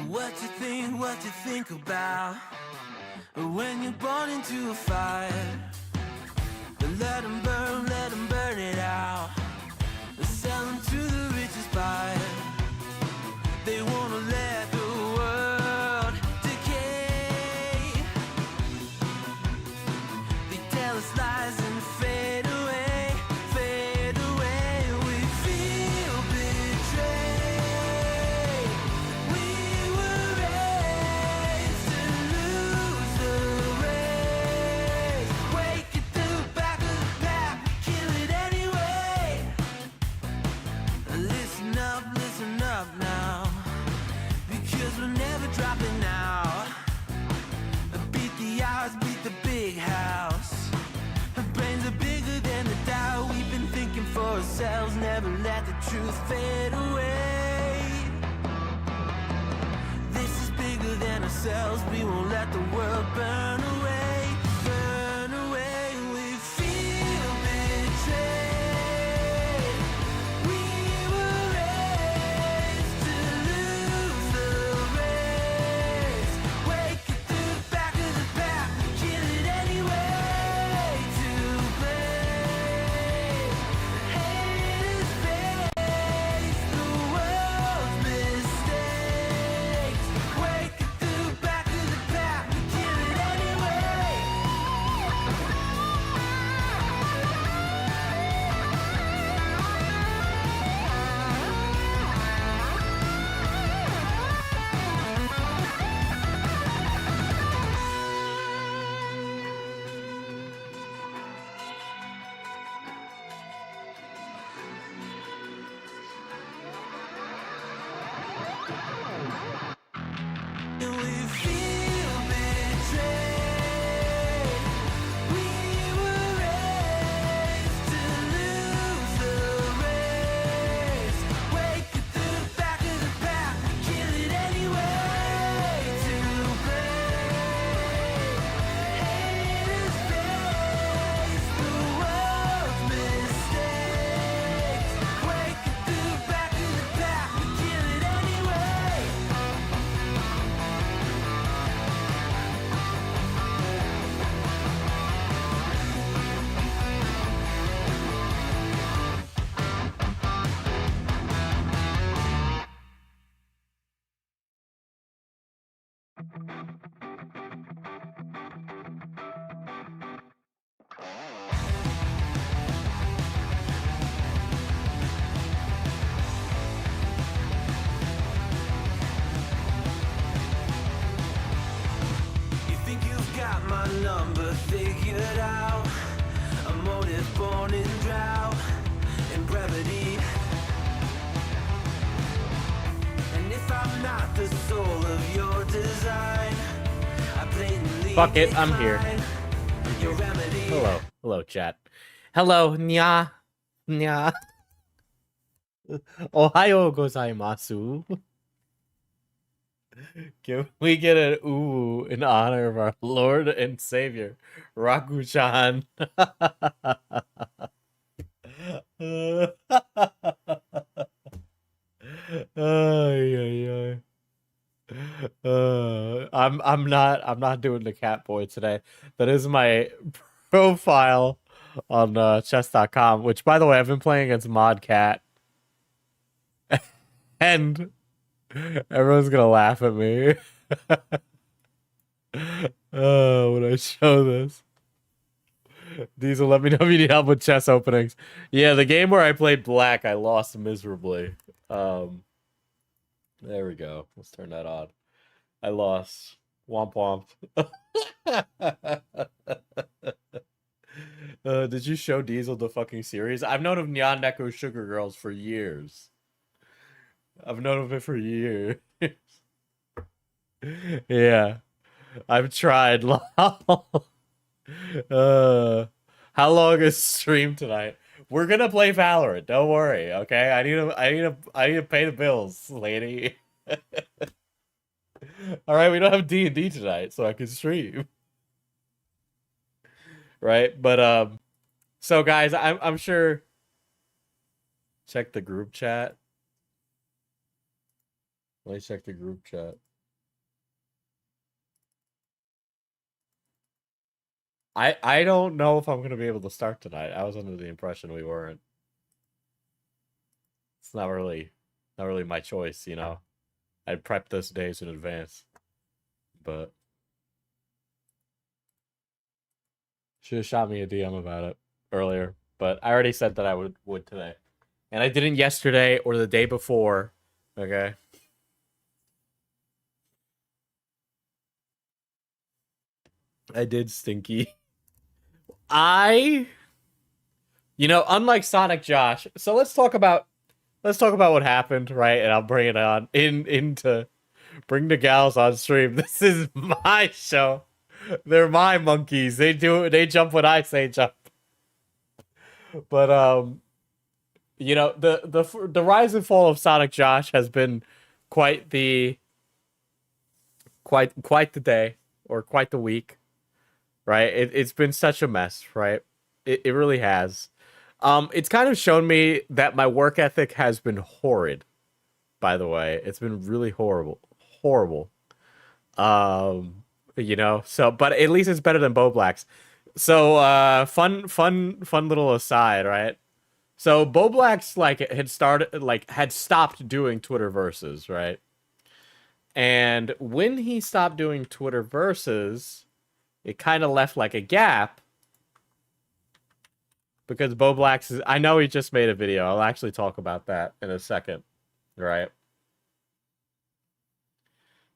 What you think about when you're born into a fire? Let them burn it out. Sell them to the richest buyer. They wanna let the world decay. They tell us lies and fade away, fade away. We feel betrayed. We were raised to lose the race. Wake at the back of the pack, kill it anyway. Listen up now, because we're never dropping out. Beat the odds, beat the big house. Our brains are bigger than the doubt. We've been thinking for ourselves, never let the truth fade away. This is bigger than ourselves, we won't let the world burn away, burn away. We feel betrayed. We were raised to lose the race. Wake at the back of the pack, kill it anyway. To blame, haters face the world's mistakes. Wake at the back of the pack, kill it anyway. And we feel betrayed. We were raised to lose the race. Wake at the back of the pack, kill it anyway. To blame, haters face the world's mistakes. Wake at the back of the pack, kill it anyway. You think you've got my number figured out? A motive born in drought and brevity. And if I'm not the soul of your design, I blatantly Fuck it, I'm here. decline your remedy. Hello, chat. Hello, nya. Ohayo gozaimasu. Can we get an ooh in honor of our Lord and Savior, Raku-chan? I'm not doing the cat boy today. That is my profile on chess.com, which, by the way, I've been playing against Modcat. And everyone's gonna laugh at me. When I show this. Diesel, let me know if you need help with chess openings. Yeah, the game where I played black, I lost miserably. There we go. Let's turn that on. I lost. Womp womp. Did you show Diesel the fucking series? I've known of Neon Neko Sugar Girls for years. I've known of it for years. Yeah. I've tried. How long is stream tonight? We're gonna play Valorant. Don't worry, okay? I need to pay the bills, lady. All right, we don't have D&D tonight, so I can stream. Right? But so guys, I'm sure. Check the group chat. Let me check the group chat. I don't know if I'm gonna be able to start tonight. I was under the impression we weren't. It's not really my choice, you know. I prepped this days in advance, but should have shot me a DM about it earlier. But I already said that I would today, and I didn't yesterday or the day before. Okay. I did, Stinky. You know, unlike Sonic Josh. So let's talk about what happened, right? And I'll bring it on into bring the gals on stream. This is my show. They're my monkeys. They jump when I say jump. But you know, the rise and fall of Sonic Josh has been quite the day or quite the week, right? It's been such a mess, right? It really has. It's kind of shown me that my work ethic has been horrid, by the way. It's been really horrible. You know, so but at least it's better than Bowblax. So fun little aside, right? So Bowblax had stopped doing Twitter verses, right? And when he stopped doing Twitter verses, it kind of left like a gap. Because Bowblax is... I know he just made a video. I'll actually talk about that in a second. Right?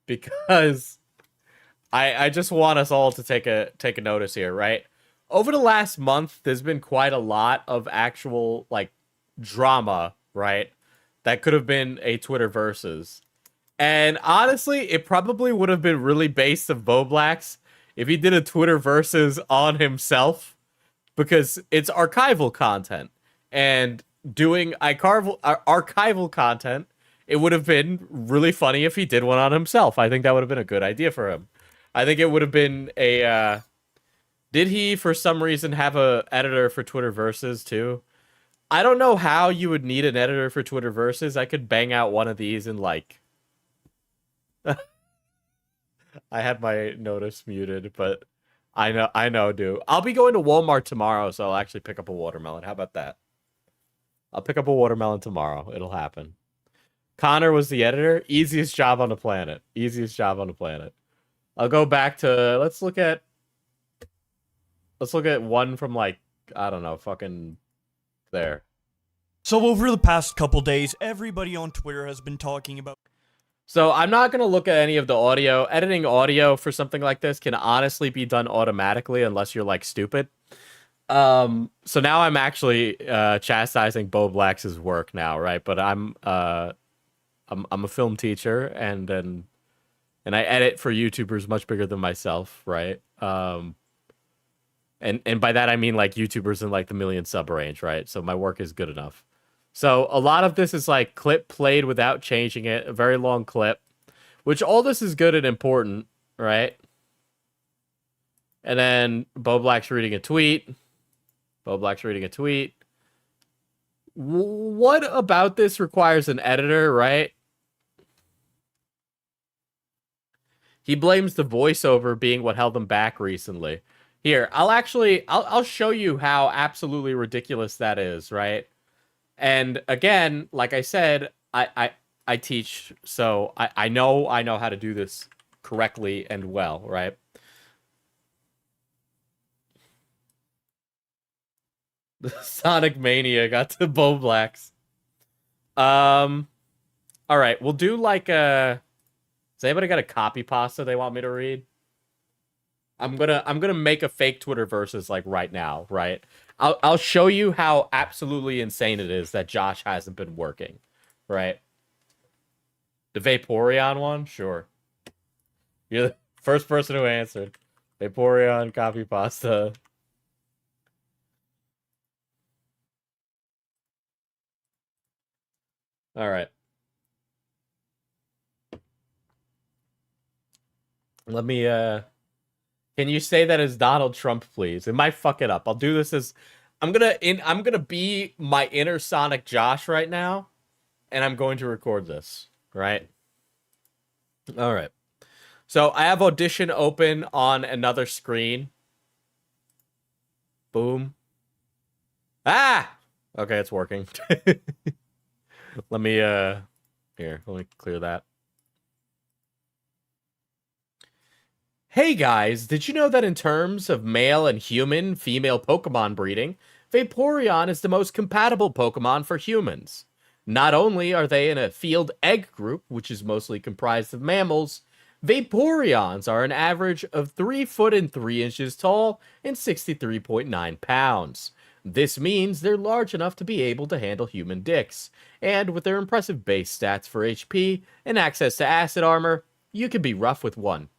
Because I just want us all to take a notice here, right? Over the last month, there's been quite a lot of actual, like, drama, right? That could have been a Twitter versus. And honestly, it probably would have been really based of Bowblax if he did a Twitter versus on himself. Because it's archival content, and doing archival content, it would have been really funny if he did one on himself. I think that would have been a good idea for him. I think it would have been a... did he, for some reason, have a editor for Twitter Versus, too? I don't know how you would need an editor for Twitter Versus. I could bang out one of these in, like... I had my notice muted, but... I know, dude. I'll be going to Walmart tomorrow, so I'll actually pick up a watermelon. How about that? I'll pick up a watermelon tomorrow. It'll happen. Connor was the editor. Easiest job on the planet. Easiest job on the planet. I'll go back to... Let's look at one from, like, I don't know, fucking there. So over the past couple days, everybody on Twitter has been talking about... So I'm not going to look at any of the audio. Editing audio for something like this can honestly be done automatically unless you're, like, stupid. So now I'm actually chastising Bowblax's work now, right? But I'm a film teacher, and I edit for YouTubers much bigger than myself, right? And by that I mean, like, YouTubers in, like, the million sub range, right? So my work is good enough. So a lot of this is like clip played without changing it, a very long clip, which all this is good and important, right? And then Bowblax reading a tweet. What about this requires an editor, right? He blames the voiceover being what held him back recently. Here, I'll show you how absolutely ridiculous that is, right? And again, like I said, I teach, so I know how to do this correctly and well, right? The Sonic Mania got to Bowblax. All right, we'll do like a... Has anybody got a copy pasta they want me to read? I'm gonna make a fake Twitter versus like right now, right? I'll show you how absolutely insane it is that Josh hasn't been working, right? The Vaporeon one, sure. You're the first person who answered. Vaporeon copy pasta. All right. Let me can you say that as Donald Trump, please? It might fuck it up. I'll do this as... I'm gonna be my inner Sonic Josh right now, and I'm going to record this, right? All right. So I have Audition open on another screen. Boom. Ah! Okay, it's working. Let me, here, let me clear that. Hey guys, did you know that in terms of male and human female Pokemon breeding, Vaporeon is the most compatible Pokemon for humans? Not only are they in a field egg group, which is mostly comprised of mammals, Vaporeons are an average of 3 foot and 3 inches tall and 63.9 pounds. This means they're large enough to be able to handle human dicks, and with their impressive base stats for HP and access to acid armor, you can be rough with one.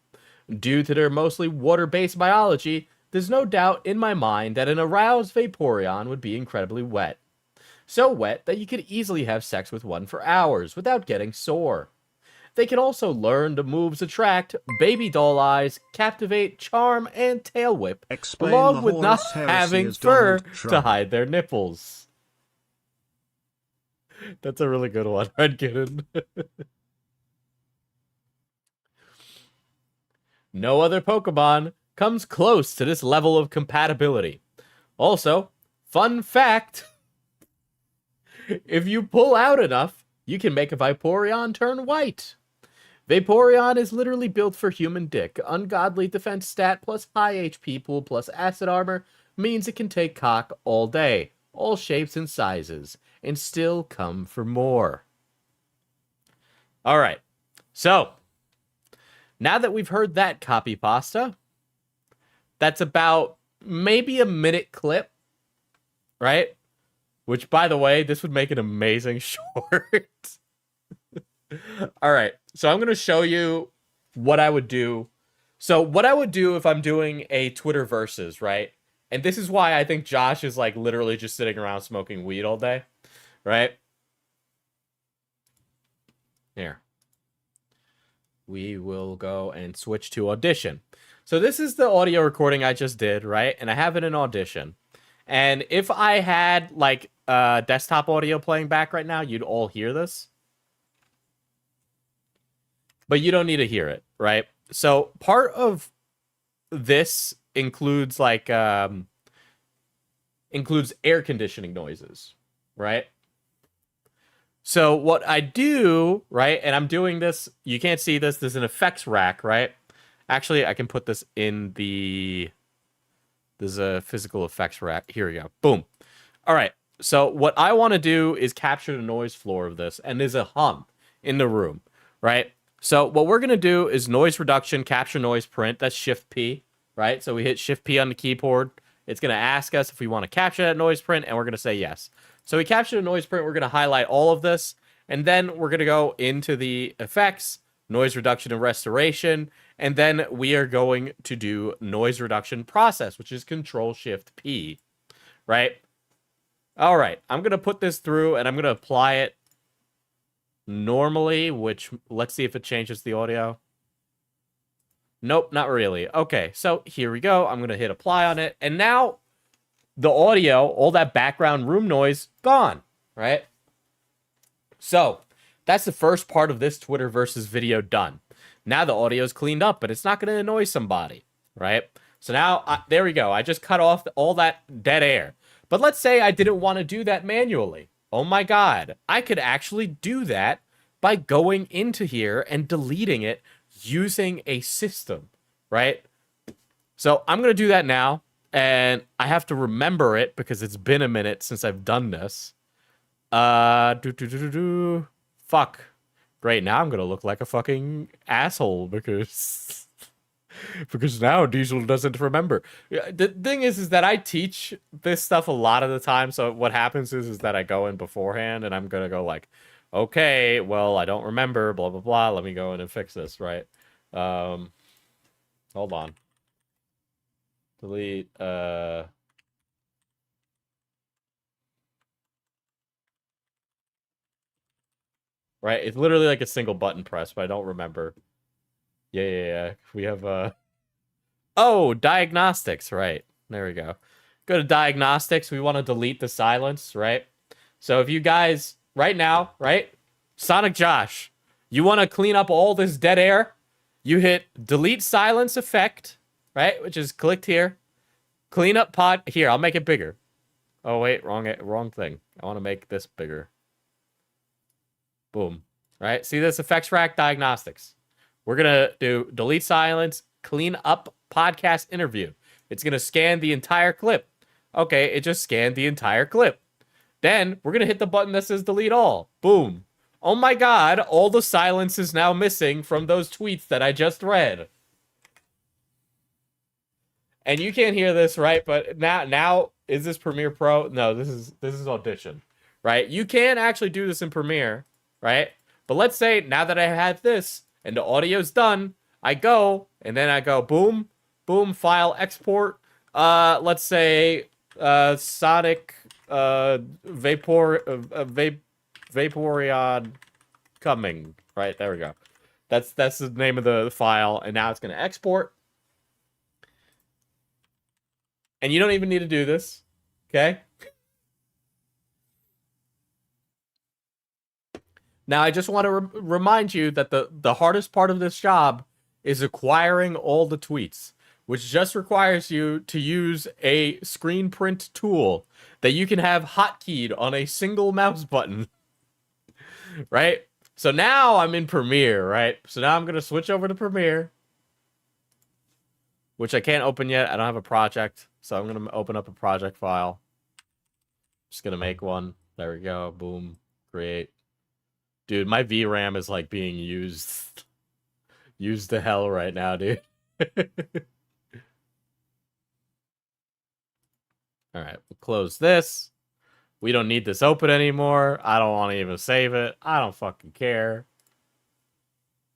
Due to their mostly water-based biology, there's no doubt in my mind that an aroused Vaporeon would be incredibly wet. So wet that you could easily have sex with one for hours without getting sore. They can also learn the moves Attract, Baby Doll Eyes, Captivate, Charm, and Tail Whip, Explain along the with not Horus Heresy having as fur Donald to Trump. hide their nipples. That's a really good one, Red Kitten. No other Pokemon comes close to this level of compatibility. Also, fun fact, if you pull out enough, you can make a Vaporeon turn white. Vaporeon is literally built for human dick. Ungodly defense stat plus high HP pool plus acid armor means it can take cock all day, all shapes and sizes, and still come for more. Alright, so now that we've heard that copy pasta, that's about maybe a minute clip, right? Which, by the way, this would make an amazing short. All right, so I'm going to show you what I would do. So what I would do if I'm doing a Twitter versus, right? And this is why I think Josh is like literally just sitting around smoking weed all day, right? Here. We will go and switch to Audition. So this is the audio recording I just did, right? And I have it in Audition. And if I had like desktop audio playing back right now, you'd all hear this. But you don't need to hear it, right? So part of this includes like includes air conditioning noises, right? So what I do, right, and I'm doing this, you can't see this, there's an effects rack, right? Actually, I can put this in the, there's a physical effects rack. Here we go. Boom. All right. So what I want to do is capture the noise floor of this, and there's a hum in the room, right? So what we're going to do is noise reduction, capture noise print. That's Shift P, right? So we hit Shift P on the keyboard. It's going to ask us if we want to capture that noise print, and we're going to say yes. So we capture the noise print. We're going to highlight all of this, and then we're going to go into the effects, noise reduction and restoration, and then we are going to do noise reduction process, which is Control Shift P, right? All right, I'm going to put this through, and I'm going to apply it normally, which let's see if it changes the audio. Nope, not really. Okay, so here we go. I'm going to hit apply on it, and now the audio, all that background room noise, gone, right? So that's the first part of this Twitter versus video done. Now the audio is cleaned up, but it's not going to annoy somebody, right? So now, there we go. I just cut off all that dead air. But let's say I didn't want to do that manually. Oh my God. I could actually do that by going into here and deleting it using a system, right? So I'm going to do that now. And I have to remember it because it's been a minute since I've done this. Fuck. Great, now I'm gonna look like a fucking asshole because now Diesel doesn't remember. The thing is that I teach this stuff a lot of the time. So what happens is that I go in beforehand and I'm gonna go like, okay, well I don't remember, blah blah blah. Let me go in and fix this, right? Hold on. Delete, right, it's literally like a single button press, but I don't remember. Yeah. We have, oh, diagnostics, right. There we go. Go to diagnostics. We want to delete the silence, right? So if you guys, right now, right? Sonic Josh, You want to clean up all this dead air? You hit delete silence effect, right? Which is clicked here. Clean up pod. Here, I'll make it bigger. Oh, wait, wrong thing. I want to make this bigger. Boom. Right? See this effects rack diagnostics. We're going to do delete silence, clean up podcast interview. It's going to scan the entire clip. Okay, it just scanned the entire clip. Then we're going to hit the button that says delete all. Boom. Oh my god, all the silence is now missing from those tweets that I just read. And you can't hear this, right? But now is this Premiere Pro? No, this is Audition, right? You can actually do this in Premiere, right? But let's say now that I have this and the audio's done, I go and then I go boom, boom, file export. Let's say Sonic Vaporeon coming, right? There we go. That's the name of the file, and now it's going to export. And you don't even need to do this, okay? Now, I just want to remind you that the hardest part of this job is acquiring all the tweets, which just requires you to use a screen print tool that you can have hotkeyed on a single mouse button, right? So now I'm in Premiere, right? So now I'm going to switch over to Premiere, which I can't open yet. I don't have a project, so I'm going to open up a project file. Just going to make one. There we go. Boom. Create. Dude, my VRAM is like being used to hell right now, dude. All right, we'll close this. We don't need this open anymore. I don't want to even save it. I don't fucking care.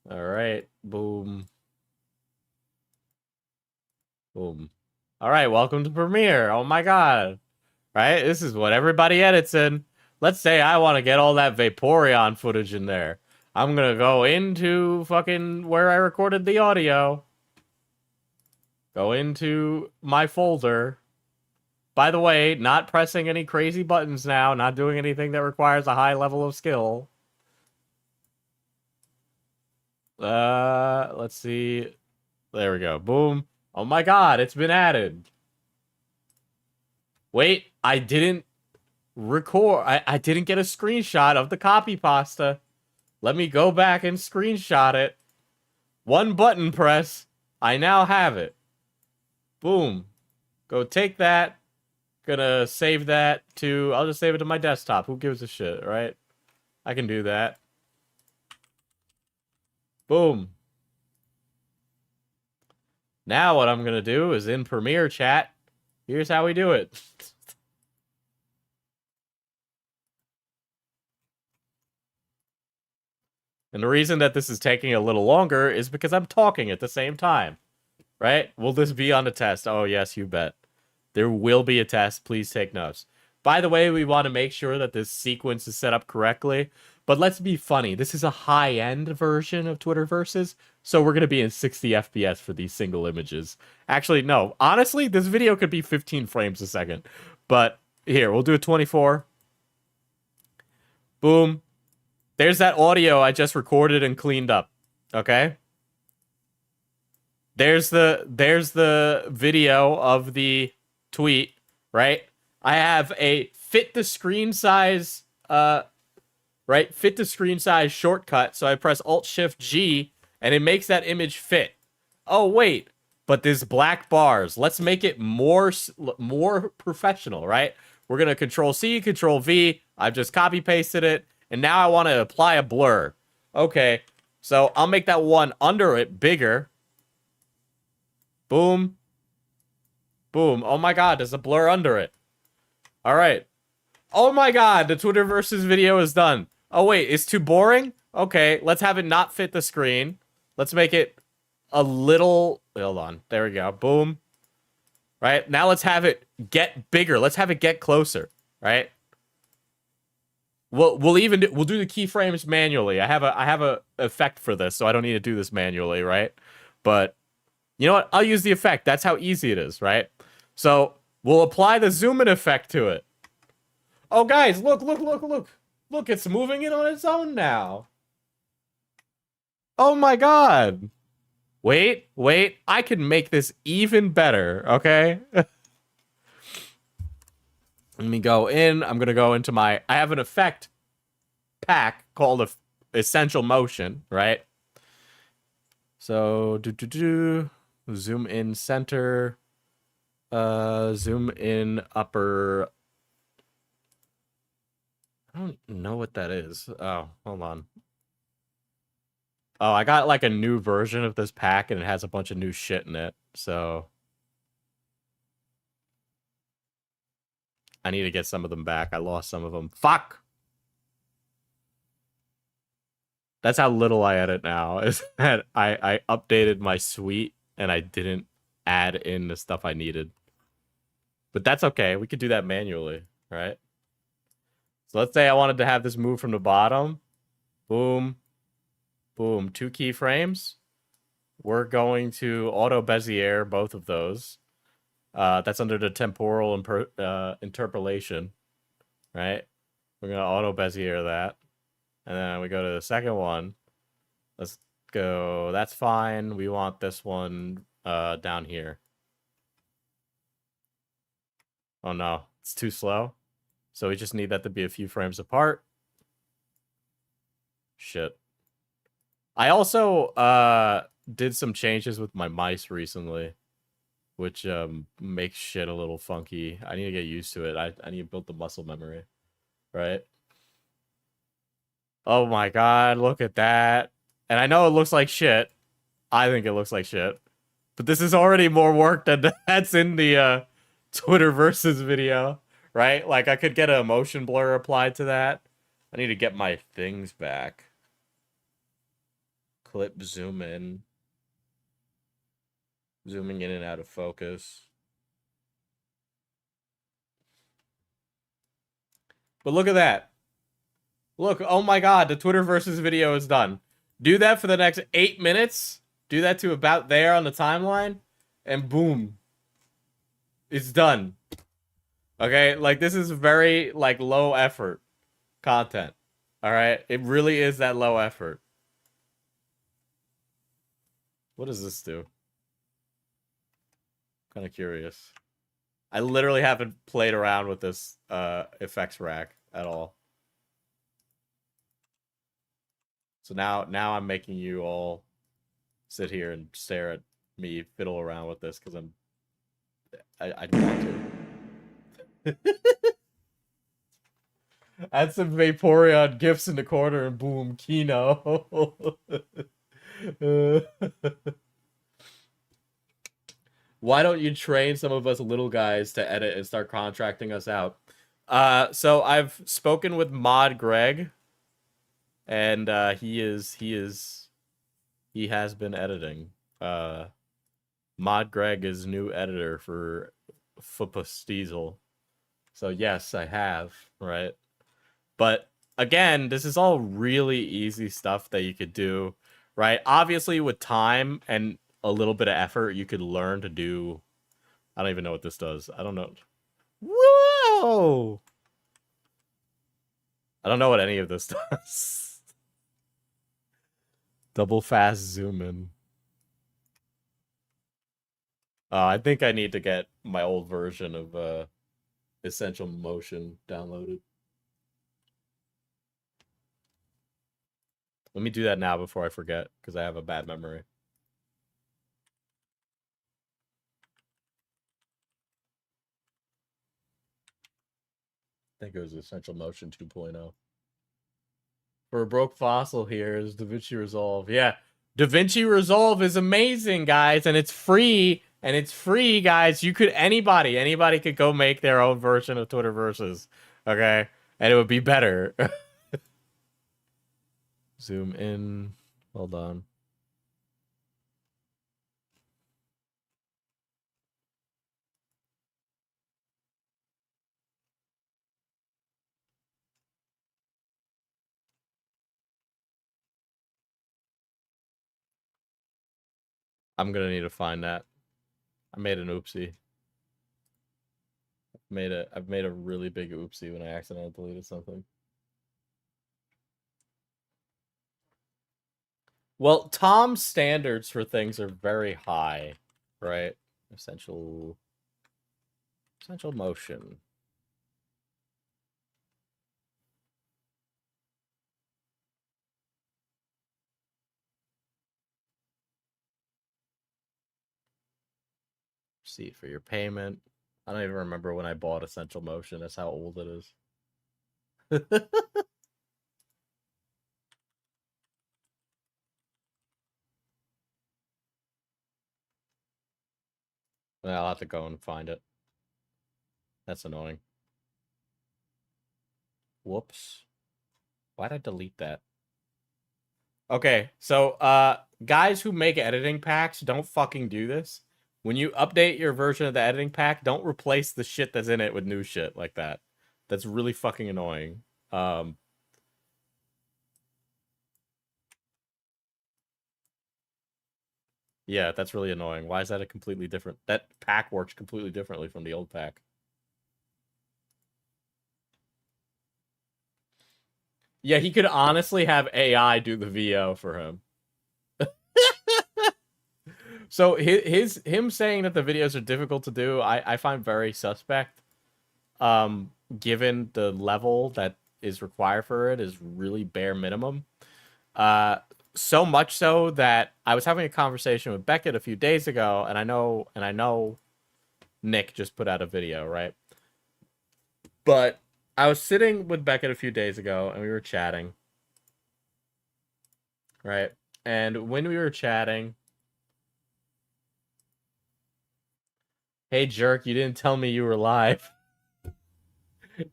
All right, boom. Boom. All right, welcome to Premiere. Oh my god. Right? This is what everybody edits in. Let's say I want to get all that Vaporeon footage in there. I'm going to go into fucking where I recorded the audio. Go into my folder. By the way, not pressing any crazy buttons now. Not doing anything that requires a high level of skill. Let's see. There we go. Boom. Oh my god, it's been added. Wait, I didn't record. I didn't get a screenshot of the copy pasta. Let me go back and screenshot it. One button press. I now have it. Boom. Go take that. Gonna save that to... I'll just save it to my desktop. Who gives a shit, right? I can do that. Boom. Now what I'm gonna do is in Premiere chat. Here's how we do it. And the reason that this is taking a little longer is because I'm talking at the same time. Right? Will this be on the test? Oh, yes, you bet. There will be a test. Please take notes. By the way, we want to make sure that this sequence is set up correctly. But let's be funny. This is a high-end version of Twitterverses, so we're going to be in 60 FPS for these single images. Actually, no. Honestly, this video could be 15 frames a second. But here, we'll do a 24. Boom. There's that audio I just recorded and cleaned up. Okay? There's the video of the tweet, right? I have a fit the screen size fit to screen size shortcut, so I press Alt-Shift-G and it makes that image fit. Oh wait, but there's black bars. Let's make it more professional, right? We're going to Control-C, Control-V. I've just copy pasted it, and now I want to apply a blur. Okay, so I'll make that one under it bigger. Boom. Boom. Oh my god, there's a blur under it. Alright. Oh my god, the Twitterverses video is done. Oh wait, it's too boring? Okay, let's have it not fit the screen. Let's make it a little... Hold on. There we go. Boom. Right? Now let's have it get bigger. Let's have it get closer. Right? We'll do the keyframes manually. I have a effect for this, so I don't need to do this manually, right? But you know what? I'll use the effect. That's how easy it is, right? So we'll apply the zoom in effect to it. Oh, guys, look. Look, it's moving in on its own now. Oh my god. Wait, I can make this even better, okay? Let me go in. I'm gonna go into I have an effect pack called Essential Motion, right? So, zoom in center, zoom in upper. I don't know what that is. Oh, hold on. Oh, I got like a new version of this pack and it has a bunch of new shit in it. So I need to get some of them back. I lost some of them. Fuck! That's how little I edit now. Is that I updated my suite and I didn't add in the stuff I needed. But that's okay. We could do that manually, right? So let's say I wanted to have this move from the bottom. Boom. Boom. 2 keyframes. We're going to auto Bezier both of those. That's under the temporal interpolation, right? We're going to auto Bezier that. And then we go to the second one. Let's go. That's fine. We want this one down here. Oh no, it's too slow. So we just need that to be a few frames apart. Shit. I also did some changes with my mice recently, which makes shit a little funky. I need to get used to it. I need to build the muscle memory, right? Oh my god, look at that. And I know it looks like shit. I think it looks like shit. But this is already more work than that's in the Twitter versus video, right? Like, I could get a motion blur applied to that. I need to get my things back. Clip zoom in. Zooming in and out of focus. But look at that. Look, oh my god, the Twitter versus video is done. Do that for the next 8 minutes. Do that to about there on the timeline. And boom. It's done. Okay, like this is very like low effort content. All right, it really is that low effort. What does this do? Kind of curious. I literally haven't played around with this effects rack at all. So now I'm making you all sit here and stare at me fiddle around with this because I want to. Add some Vaporeon gifts in the corner and boom, Kino. Why don't you train some of us little guys to edit and start contracting us out? So I've spoken with Mod Greg, and he has been editing. Mod Greg is new editor for Fupastiesel. So yes, I have, right? But again, this is all really easy stuff that you could do, right? Obviously, with time and a little bit of effort, you could learn to do. I don't even know what this does. I don't know. Whoa! I don't know what any of this does. Double fast zoom in. I think I need to get my old version of Essential Motion downloaded. Let me do that now before I forget, because I have a bad memory. I think it was Essential Motion 2.0. For a broke fossil here is DaVinci Resolve. Yeah, DaVinci Resolve is amazing, guys, and it's free. And it's free, guys. You could anybody could go make their own version of Twitter Versus, okay? And it would be better. Zoom in. Hold on. I'm gonna need to find that. I made an oopsie. I've made a really big oopsie when I accidentally deleted something. Well, Tom's standards for things are very high, right? Essential motion. Receipt for your payment. I don't even remember when I bought Essential Motion. That's how old it is. I'll have to go and find it. That's annoying. Whoops. Why'd I delete that? Okay, so guys who make editing packs, don't fucking do this. When you update your version of the editing pack, don't replace the shit that's in it with new shit like that. That's really fucking annoying. Yeah, that's really annoying. Why is that a completely different... That pack works completely differently from the old pack. Yeah, he could honestly have AI do the VO for him. So him saying that the videos are difficult to do, I find very suspect. Given the level that is required for it is really bare minimum. So much so that I was having a conversation with Beckett a few days ago, and I know Nick just put out a video, right? But I was sitting with Beckett a few days ago, and we were chatting, right? And when we were chatting, hey jerk, you didn't tell me you were live.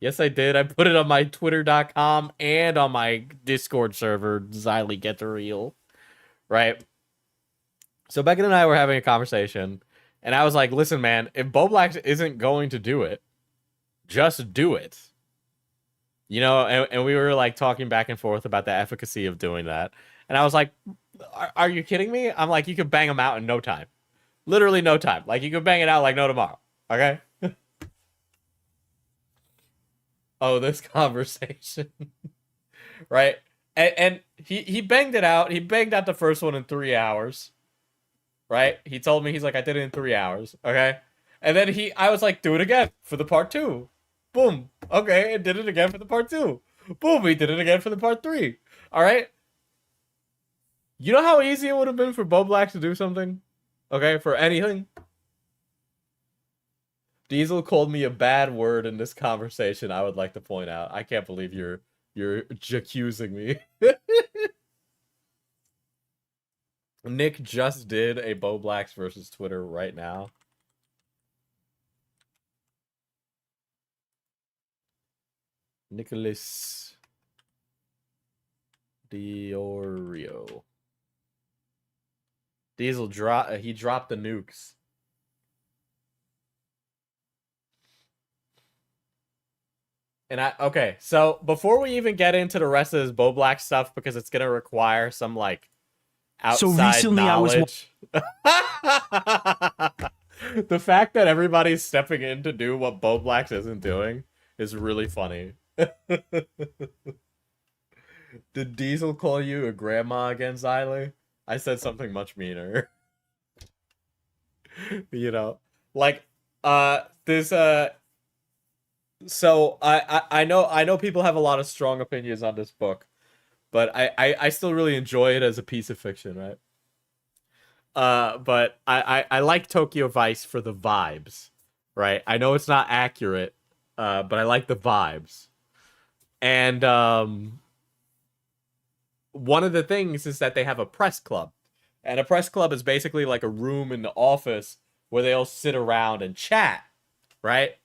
Yes, I did. I put it on my twitter.com and on my Discord server, Xylee Get the Real. Right? So Beckett and I were having a conversation, and I was like, listen, man, if Bowblax isn't going to do it, just do it. You know, and we were like talking back and forth about the efficacy of doing that. And I was like, are you kidding me? I'm like, you could bang them out in no time. Literally no time. Like, you could bang it out like no tomorrow. Okay? Oh, this conversation. Right? And he banged it out. He banged out the first one in 3 hours. Right? He told me, he's like, I did it in 3 hours. Okay? And then I was like, do it again for the part 2. Boom. Okay, and did it again for the part 2. Boom, he did it again for the part 3. All right? You know how easy it would have been for Bowblax to do something? Okay, for anything? Diesel called me a bad word in this conversation, I would like to point out. I can't believe you're accusing me. Nick just did a Bowblax versus Twitter right now. Nicholas Diorio. Diesel he dropped the nukes. And okay, so before we even get into the rest of this Bowblax stuff, because it's gonna require some like outside knowledge. The fact that everybody's stepping in to do what Bowblax isn't doing is really funny. Did Diesel call you a grandma again, Xylee? I said something much meaner. You know, like this so I know people have a lot of strong opinions on this book, but I still really enjoy it as a piece of fiction, right? But I like Tokyo Vice for the vibes, right? I know it's not accurate, but I like the vibes. And one of the things is that they have a press club. And a press club is basically like a room in the office where they all sit around and chat, right?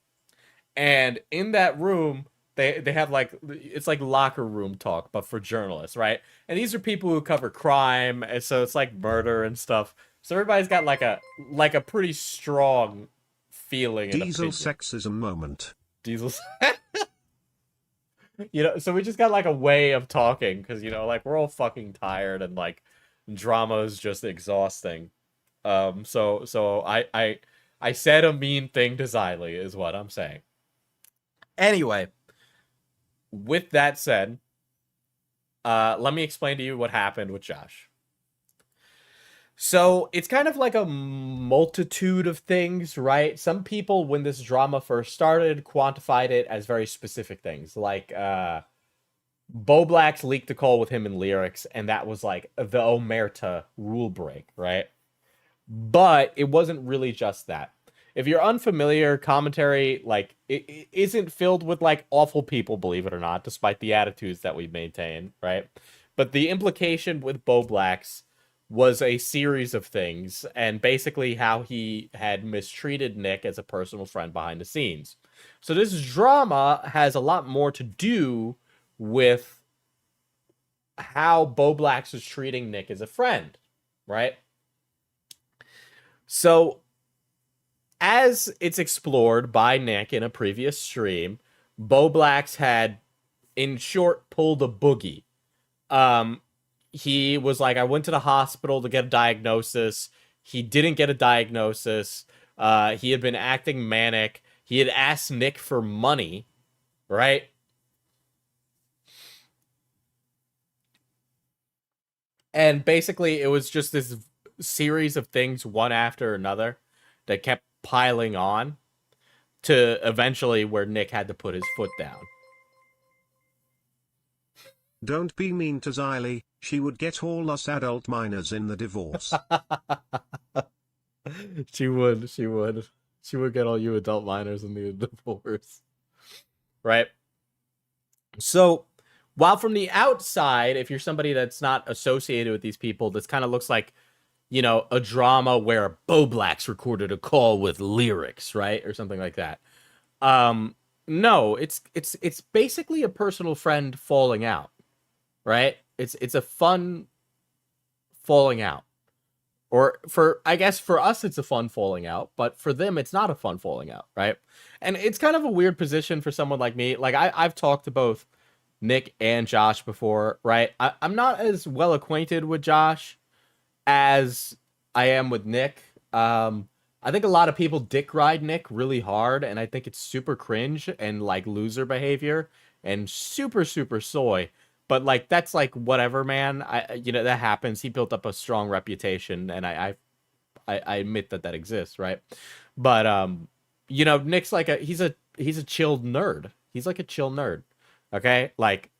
And in that room, they have like, it's like locker room talk, but for journalists, right? And these are people who cover crime, and so it's like murder and stuff. So everybody's got like a pretty strong feeling. Diesel sexism moment. Diesel. You know, so we just got like a way of talking because, you know, like we're all fucking tired and like drama is just exhausting. So I said a mean thing to Xylee is what I'm saying. Anyway, with that said, let me explain to you what happened with Josh. So it's kind of like a multitude of things, right? Some people, when this drama first started, quantified it as very specific things, like Bowblax leaked a call with him in lyrics, and that was like the Omerta rule break, right? But it wasn't really just that. If you're unfamiliar, commentary like it isn't filled with like awful people, believe it or not, despite the attitudes that we maintain, right? But the implication with Bowblax was a series of things, and basically how he had mistreated Nick as a personal friend behind the scenes. So this drama has a lot more to do with how Bowblax is treating Nick as a friend, right? So as it's explored by Nick in a previous stream, Bowblax had, in short, pulled a boogie. He was like, I went to the hospital to get a diagnosis. He didn't get a diagnosis. He had been acting manic. He had asked Nick for money, right? And basically, it was just this series of things, one after another, that kept piling on to eventually where Nick had to put his foot down. Don't be mean to Xylee, she would get all us adult minors in the divorce. She would. She would get all you adult minors in the divorce. Right? So, while from the outside, if you're somebody that's not associated with these people, this kind of looks like, you know, a drama where Bowblax recorded a call with lyrics, right? Or something like that. No, it's basically a personal friend falling out, right? It's a fun falling out. Or I guess for us it's a fun falling out, but for them it's not a fun falling out, right? And it's kind of a weird position for someone like me. Like I've talked to both Nick and Josh before, right? I'm not as well acquainted with Josh as I am with Nick. I think a lot of people dick ride Nick really hard, and I think it's super cringe and like loser behavior and super super soy. But like that's like whatever, man. That happens. He built up a strong reputation, and I admit that exists, right? But Nick's like he's a chilled nerd. He's like a chill nerd. Okay, like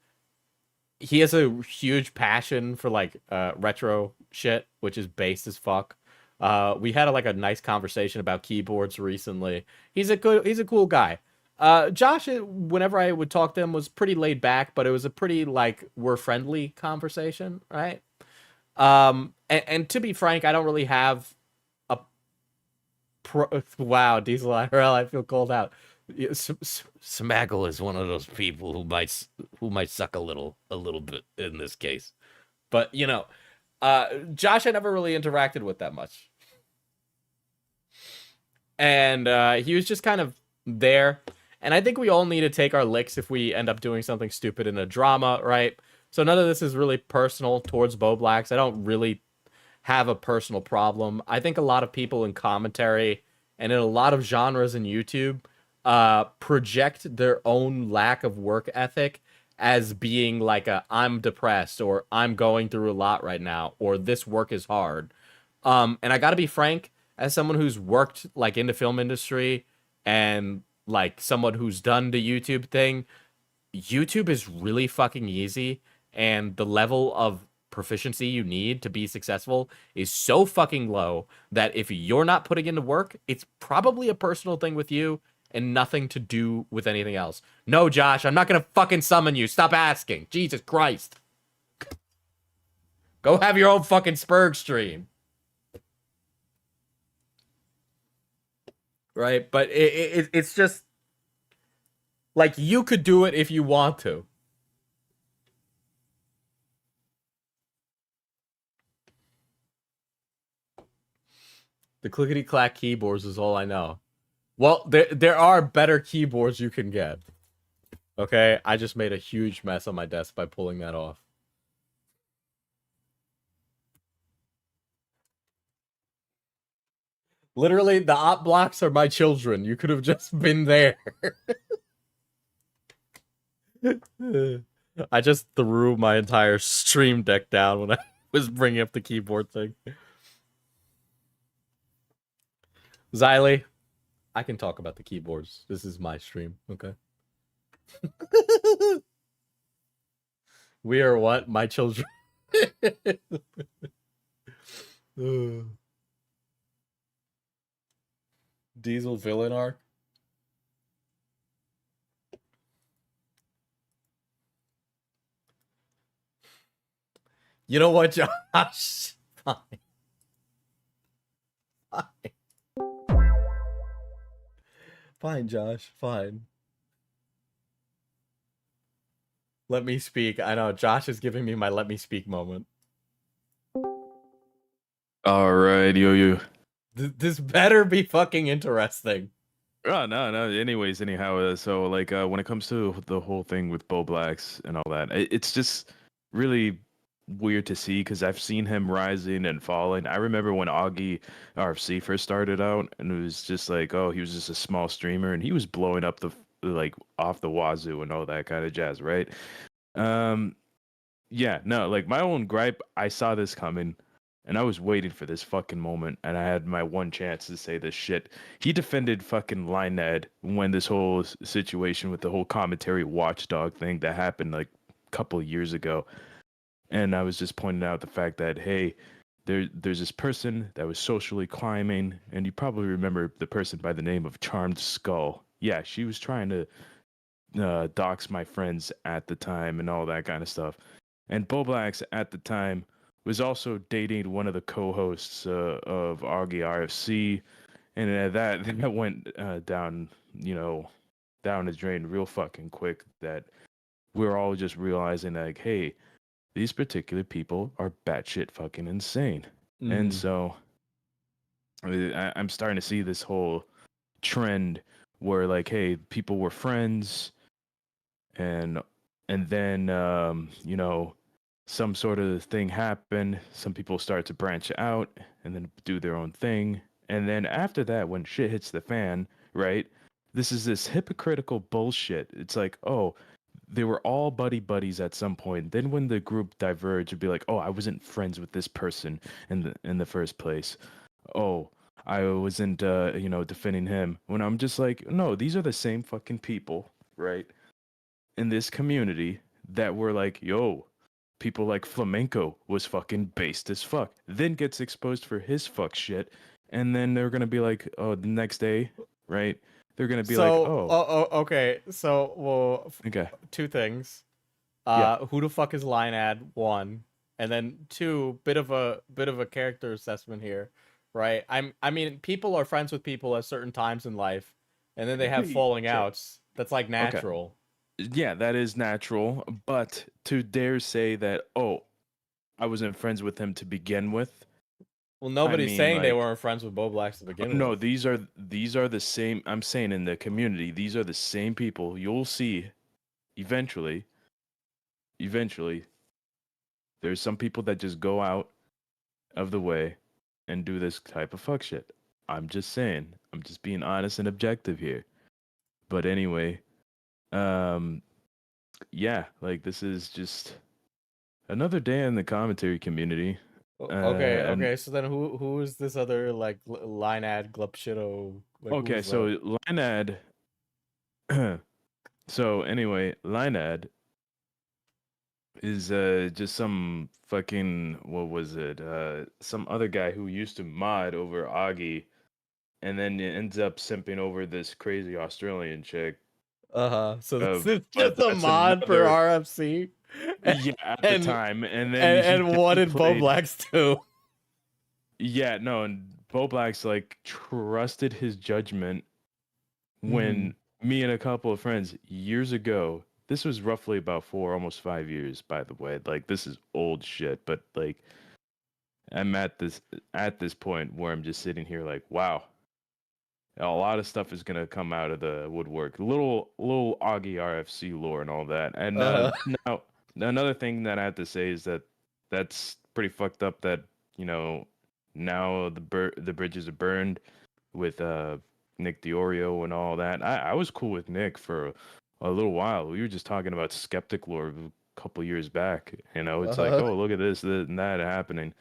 he has a huge passion for like retro shit, which is based as fuck. We had a nice conversation about keyboards recently. He's a cool guy. Josh, whenever I would talk to him, was pretty laid back, but it was a pretty like we're friendly conversation, right? And to be frank, I don't really have a wow, Diesel IRL. I feel called out. Smaggle is one of those people who might suck a little bit in this case, but Josh I never really interacted with that much, and he was just kind of there. And I think we all need to take our licks if we end up doing something stupid in a drama, right? So none of this is really personal towards Bowblax. I don't really have a personal problem. I think a lot of people in commentary and in a lot of genres in YouTube project their own lack of work ethic as being like I'm depressed, or I'm going through a lot right now, or this work is hard. And I gotta be frank, as someone who's worked like in the film industry and like someone who's done the YouTube thing, YouTube is really fucking easy, and the level of proficiency you need to be successful is so fucking low that if you're not putting in the work, it's probably a personal thing with you and nothing to do with anything else. No, Josh, I'm not gonna fucking summon you. Stop asking. Jesus Christ. Go have your own fucking Spurg stream. Right? But it's just like you could do it if you want to. The clickety-clack keyboards is all I know. Well, there are better keyboards you can get. Okay? I just made a huge mess on my desk by pulling that off. Literally, the op blocks are my children. You could have just been there. I just threw my entire stream deck down when I was bringing up the keyboard thing. Xylee, I can talk about the keyboards. This is my stream, okay? We are what? My children. Diesel villain arc. You know what, Josh? Fine. Fine. Fine, Josh. Fine. Let me speak. I know Josh is giving me my let me speak moment. All right, yo. This better be fucking interesting. Oh, no. Anyways, anyhow, so like when it comes to the whole thing with Bowblax and all that, it's just really weird to see because I've seen him rising and falling. I remember when Augie RFC first started out, and it was just like, oh, he was just a small streamer, and he was blowing up the like off the wazoo and all that kind of jazz, right? Yeah, no, like my own gripe, I saw this coming. And I was waiting for this fucking moment, and I had my one chance to say this shit. He defended fucking Lined when this whole situation with the whole commentary watchdog thing that happened like a couple of years ago. And I was just pointing out the fact that, hey, there's this person that was socially climbing, and you probably remember the person by the name of Charmed Skull. Yeah, she was trying to dox my friends at the time and all that kind of stuff. And Bowblax at the time was also dating one of the co-hosts of Augie RFC, and that went down, down the drain real fucking quick. That we're all just realizing like, hey, these particular people are batshit fucking insane, and so I'm starting to see this whole trend where like, hey, people were friends, and then some sort of thing happen. Some people start to branch out and then do their own thing. And then after that, when shit hits the fan, right? This is this hypocritical bullshit. It's like, oh, they were all buddies at some point. Then when the group diverged, it'd be like, oh, I wasn't friends with this person in the first place. Oh, I wasn't defending him. When I'm just like, no, these are the same fucking people, right? In this community that were like, yo, people like Flamenco was fucking based as fuck, then gets exposed for his fuck shit, and then they're gonna be like, oh, the next day, right? They're gonna be like, oh, okay. So, well, okay, two things. Yeah. Who the fuck is Linead? One, and then two, bit of a character assessment here, right? I mean, people are friends with people at certain times in life, and then they have falling Sure. outs. That's like natural. Yeah, that is natural, but to dare say that, oh, I wasn't friends with him to begin with. Well, nobody's mean, saying they like- weren't friends with Bowblax to begin No, with. these are the same. I'm saying in the community, these are the same people. You'll see, eventually, there's some people that just go out of the way and do this type of fuck shit. I'm just saying. I'm just being honest and objective here. But anyway, yeah, like this is just another day in the commentary community. Okay, and- okay. So then, who is this other like Linead Glupshido? Like, Okay, who's so that? Linad. So anyway, Linad is just some fucking, what was it? Some other guy who used to mod over Augie, and then it ends up simping over this crazy Australian chick. So this is but just a that's mod for another- RFC. Yeah, at the And- time, and then And what did downplayed- Bowblax do? Yeah, no, and Bowblax like trusted his judgment when me and a couple of friends years ago. This was roughly about almost 5 years, by the way. Like this is old shit, but like I'm at this point where I'm just sitting here like, wow, a lot of stuff is gonna come out of the woodwork. Little Augie RFC lore and all that. And now another thing that I have to say is that that's pretty fucked up. That now the bridges are burned with Nick Diorio and all that. I was cool with Nick for a little while. We were just talking about skeptic lore a couple years back. It's like, oh, look at this and that happening.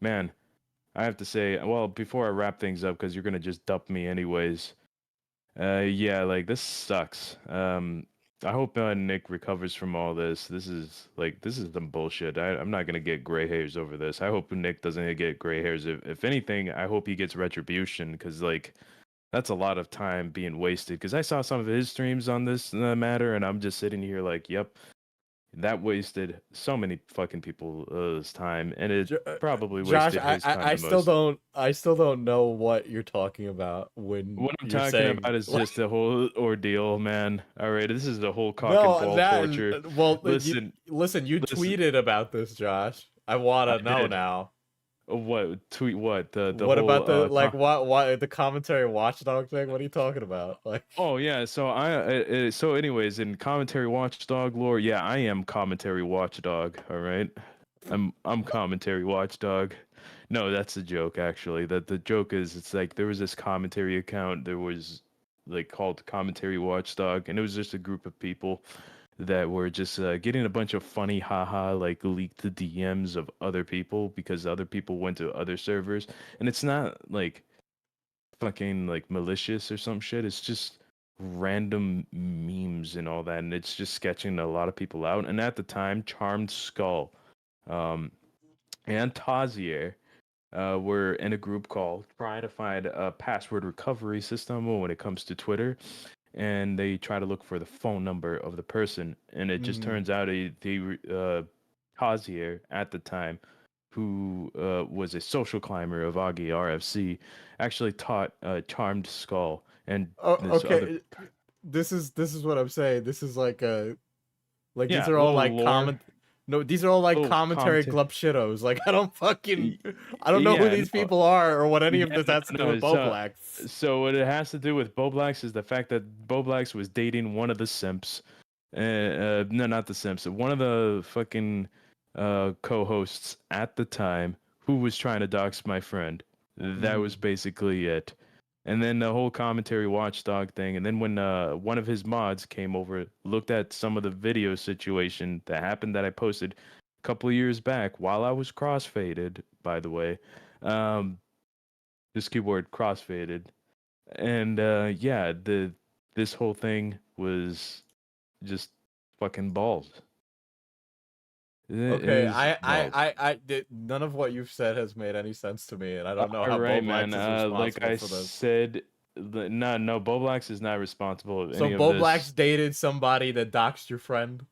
Man, I have to say, well, before I wrap things up, because you're gonna just dump me anyways. Yeah, like this sucks. I hope Nick recovers from all this. This is some bullshit. I'm not gonna get gray hairs over this. I hope Nick doesn't get gray hairs. If anything, I hope he gets retribution, because like that's a lot of time being wasted. Because I saw some of his streams on this matter, and I'm just sitting here like, yep, that wasted so many fucking people's time, and it probably Josh, wasted his time I the still most. don't know what you're talking about when What I'm you're talking saying about is just the whole ordeal, man. All right, this is the whole cock and no, ball torture. that well, Listen, you listen, tweeted about this, Josh. I want I to know did. now. What tweet? What the What whole about the like what the commentary watchdog thing? What are you talking about? Like, Oh yeah, so so anyways, in commentary watchdog lore, yeah, I am commentary watchdog. All right, I'm commentary watchdog. No, that's a joke actually. That the joke is it's like there was this commentary account. There was like called commentary watchdog, and it was just a group of people that were just getting a bunch of funny haha like leaked DMs of other people because other people went to other servers, and it's not like fucking like malicious or some shit. It's just random memes and all that, and it's just sketching a lot of people out. And at the time, Charmed Skull, um, and Tazier were in a group called trying to find a password recovery system when it comes to Twitter, and they try to look for the phone number of the person, and it just turns out Tazier at the time, who was a social climber of Augie RFC, actually taught Charmed Skull and oh, this other. okay, this is what I'm saying. This is like these Yeah, are a all little like lore, comment. No, these are all like little commentary commentary. glupshitos. Like I don't know who Yeah, these no, people are or what any of yeah, this has to do no. with Bowblax. So what it has to do with Bowblax is the fact that Bowblax was dating one of the simps. No, not the simps. One of the fucking co-hosts at the time who was trying to dox my friend. That was basically it. And then the whole commentary watchdog thing. And then when one of his mods came over, looked at some of the video situation that happened that I posted a couple of years back while I was crossfaded, by the way. This keyword crossfaded. And yeah, this whole thing was just fucking balls. It Okay, is balls. none of what you've said has made any sense to me, and I don't know All how right, man. Bowblax is Like responsible I for this. said, no, Boblax is not responsible of So any of this. Bowblax dated somebody that doxed your friend.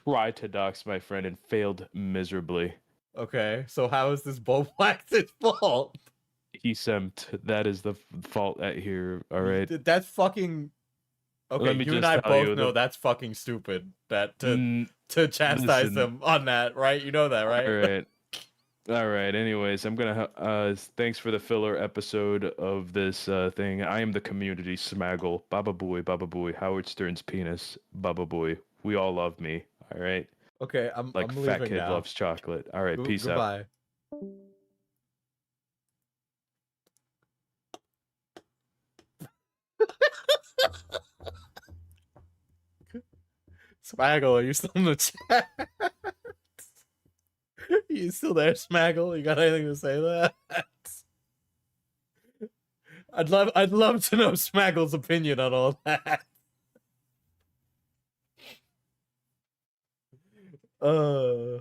Tried to dox my friend and failed miserably. Okay, so how is this Bowblax's fault? He simped. That is the fault at here. All right. That's fucking okay. Let me You and just I tell both you know the. that's fucking stupid. That Mm, to chastise listen. them on that, right? You know that, All right? right. All right. Anyways, I'm gonna. Thanks for the filler episode of this thing. I am the community smaggle. Baba Booey. Howard Stern's penis. Baba Booey. We all love me. All right. Okay, Like I'm fat leaving kid now. loves chocolate. All right. Peace out. Goodbye. Smaggle, are you still in the chat? You still there, Smaggle? You got anything to say to that? I'd love to know Smaggle's opinion on all that. Uh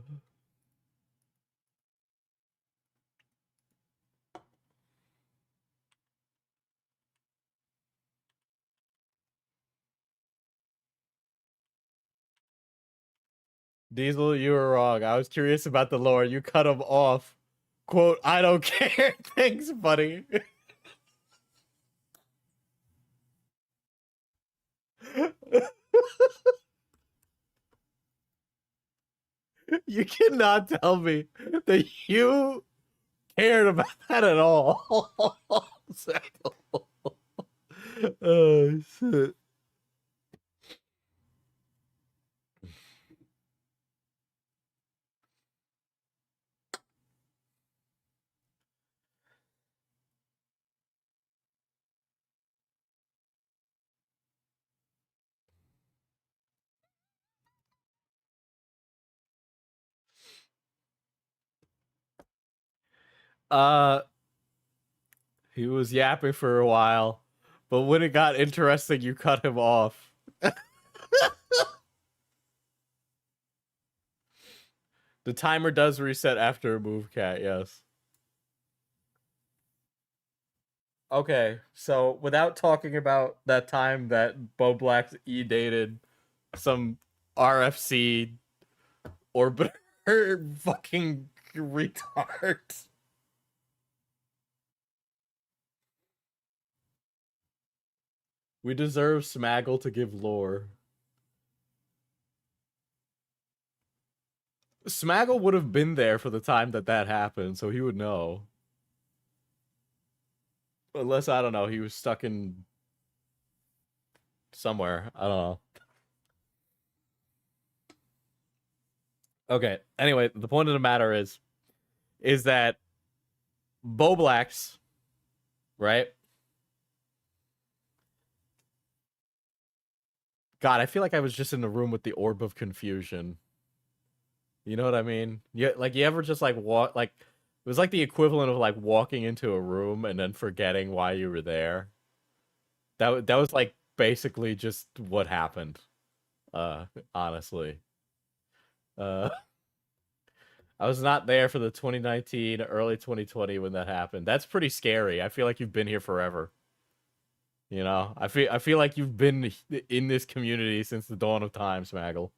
Diesel, you were wrong. I was curious about the lore. You cut him off. Quote, I don't care. Thanks, buddy. You cannot tell me that you cared about that at all. Oh, shit. He was yapping for a while, but when it got interesting, you cut him off. The timer does reset after a move, Cat, yes. Okay, so without talking about that time that Bowblax E-dated some RFC orbiter fucking retard. We deserve Smaggle to give lore. Smaggle would have been there for the time that happened, so he would know. Unless, I don't know, he was stuck in somewhere. I don't know. Okay, anyway, the point of the matter is that Bowblax, right? God, I feel like I was just in the room with the Orb of Confusion. You know what I mean? Yeah, like you ever just like walk like it was like the equivalent of like walking into a room and then forgetting why you were there. That was like basically just what happened. Honestly. I was not there for the 2019, early 2020 when that happened. That's pretty scary. I feel like you've been here forever. You know, I feel like you've been in this community since the dawn of time, Smaggle.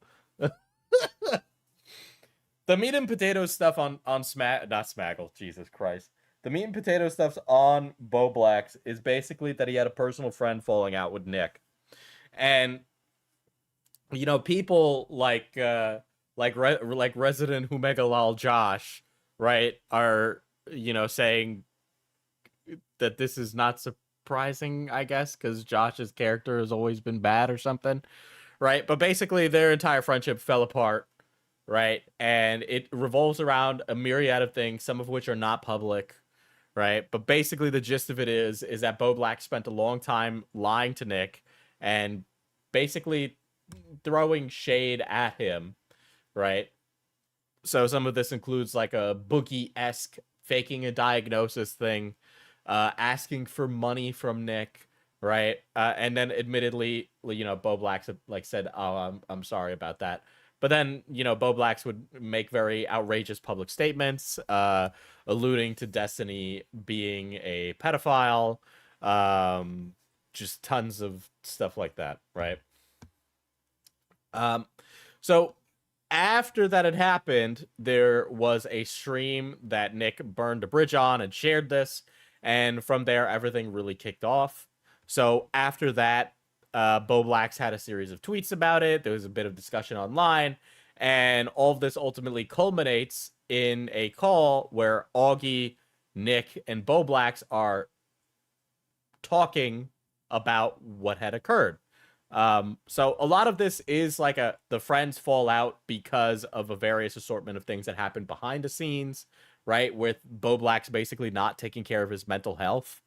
The meat and potato stuff on not Smaggle, Jesus Christ. The meat and potato stuff's on Bowblax is basically that he had a personal friend falling out with Nick. And you know, people like resident Humegalal Josh, right, are, you know, saying that this is not surprising, I guess, because Josh's character has always been bad or something, right? But basically their entire friendship fell apart, right? And it revolves around a myriad of things, some of which are not public, right? But basically the gist of it is that Bowblax spent a long time lying to Nick and basically throwing shade at him, right? So some of this includes like a Boogie-esque faking a diagnosis thing, asking for money from Nick, right? And then admittedly, you know, Bowblax like said, "Oh, I'm sorry about that." But then, you know, Bowblax would make very outrageous public statements, alluding to Destiny being a pedophile, just tons of stuff like that, right? So after that had happened, there was a stream that Nick burned a bridge on and shared this, and from there, everything really kicked off. So after that, Bowblax had a series of tweets about it. There was a bit of discussion online, and all of this ultimately culminates in a call where Augie, Nick, and Bowblax are talking about what had occurred. So a lot of this is like the friends fall out because of a various assortment of things that happened behind the scenes, right? With Bowblax basically not taking care of his mental health.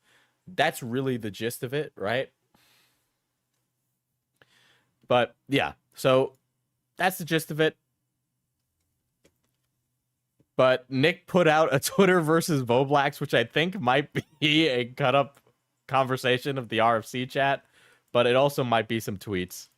That's really the gist of it, right? But yeah, so that's the gist of it. But Nick put out a Twitter versus Bowblax, which I think might be a cut up conversation of the RFC chat, but it also might be some tweets.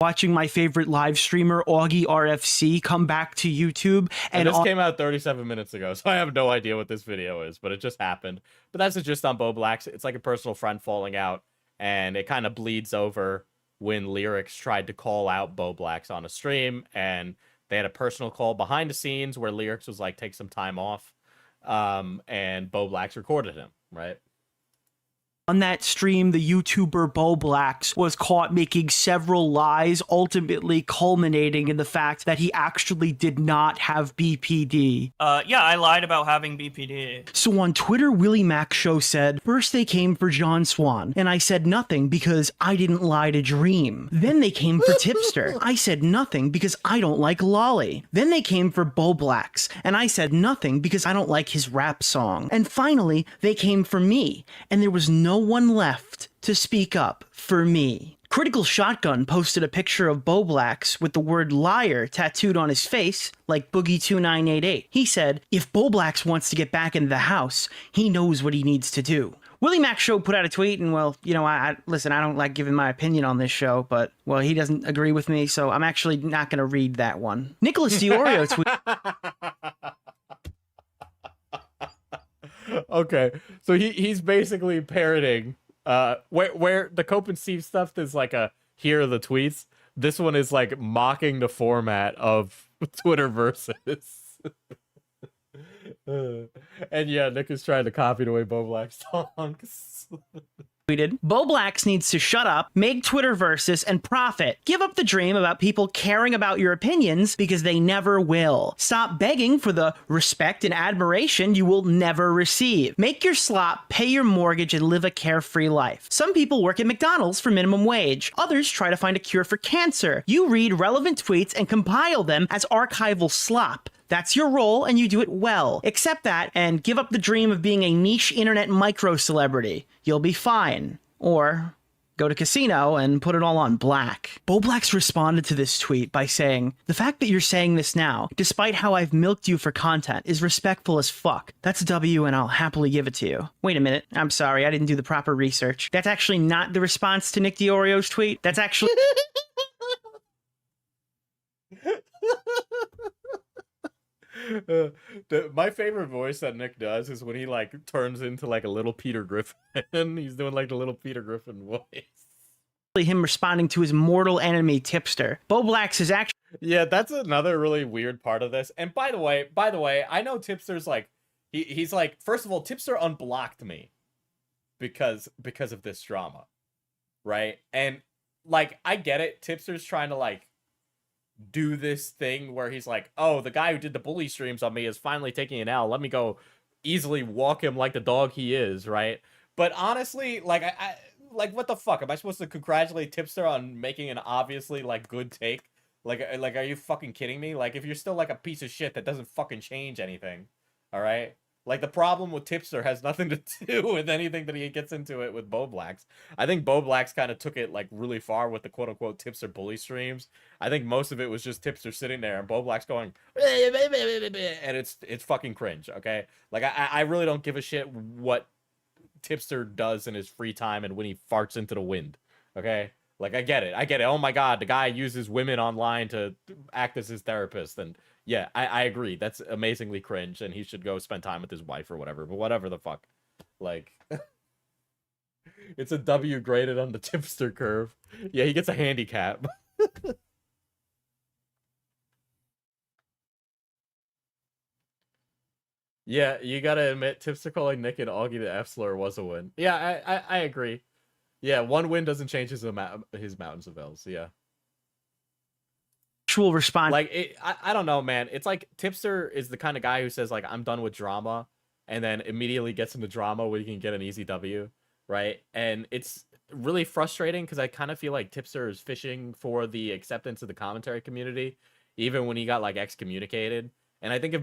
Watching my favorite live streamer, Augie RFC, come back to YouTube. And this came out 37 minutes ago, so I have no idea what this video is, but it just happened. But that's just on Bowblax. It's like a personal friend falling out, and it kind of bleeds over when Lyrics tried to call out Bowblax on a stream, and they had a personal call behind the scenes where Lyrics was like, take some time off, and Bowblax recorded him, right? On that stream, the YouTuber Bowblax was caught making several lies, ultimately culminating in the fact that he actually did not have BPD. Yeah, I lied about having BPD. So on Twitter, Willie Mac Show said, first they came for John Swan, and I said nothing because I didn't lie to Dream. Then they came for Tipster. I said nothing because I don't like Lolly. Then they came for Bowblax, and I said nothing because I don't like his rap song. And finally, they came for me, and there was no one left to speak up for me. Critical Shotgun posted a picture of Bowblax with the word liar tattooed on his face, like Boogie2988. He said, if Bowblax wants to get back into the house, he knows what he needs to do. Willie Mac Show put out a tweet, and well, you know, listen, I don't like giving my opinion on this show, but, well, he doesn't agree with me, so I'm actually not going to read that one. Nicholas DiOrio Okay, so he's basically parroting where the Cope and Steve stuff is like a here are the tweets. This one is like mocking the format of Twitter versus. And yeah, Nick is trying to copy the way Bowblax talks. tweeted, Bowblax needs to shut up, make Twitter versus, and profit. Give up the dream about people caring about your opinions because they never will. Stop begging for the respect and admiration you will never receive. Make your slop, pay your mortgage, and live a carefree life. Some people work at McDonald's for minimum wage. Others try to find a cure for cancer. You read relevant tweets and compile them as archival slop. That's your role, and you do it well. Accept that, and give up the dream of being a niche internet micro-celebrity. You'll be fine. Or go to casino and put it all on black. Bowblax responded to this tweet by saying, the fact that you're saying this now, despite how I've milked you for content, is respectful as fuck. That's a W, and I'll happily give it to you. Wait a minute. I'm sorry, I didn't do the proper research. That's actually not the response to Nick DiOrio's tweet. That's actually... My favorite voice that Nick does is when he like turns into like a little Peter Griffin. He's doing like the little Peter Griffin voice. him responding to his mortal enemy Tipster. Bowblax is actually... Yeah, that's another really weird part of this. And by the way, I know Tipster's like he's like, first of all, Tipster unblocked me because of this drama. Right? And like I get it, Tipster's trying to like do this thing where he's like, oh, the guy who did the bully streams on me is finally taking an L. Let me go easily walk him like the dog he is, right? But honestly, like I like, what the fuck? Am I supposed to congratulate Tipster on making an obviously like good take? Like are you fucking kidding me? Like if you're still like a piece of shit that doesn't fucking change anything, all right? Like the problem with Tipster has nothing to do with anything that he gets into it with Bowblax. I think Bowblax kind of took it like really far with the quote unquote Tipster bully streams. I think most of it was just Tipster sitting there and Bowblax going, and it's fucking cringe. Okay, like I really don't give a shit what Tipster does in his free time and when he farts into the wind. Okay, like I get it. Oh my god, the guy uses women online to act as his therapist, and yeah, I agree. That's amazingly cringe, and he should go spend time with his wife or whatever. But whatever the fuck, like, it's a W graded on the Tipster curve. Yeah, he gets a handicap. Yeah, you gotta admit, Tipster calling Nick and Augie the F slur was a win. Yeah, I agree. Yeah, one win doesn't change his mountains of L's. Yeah. Actual response. Like, I don't know, man. It's like Tipster is the kind of guy who says, like, I'm done with drama, and then immediately gets into drama where he can get an easy W, right? And it's really frustrating because I kind of feel like Tipster is fishing for the acceptance of the commentary community, even when he got, like, excommunicated. And I think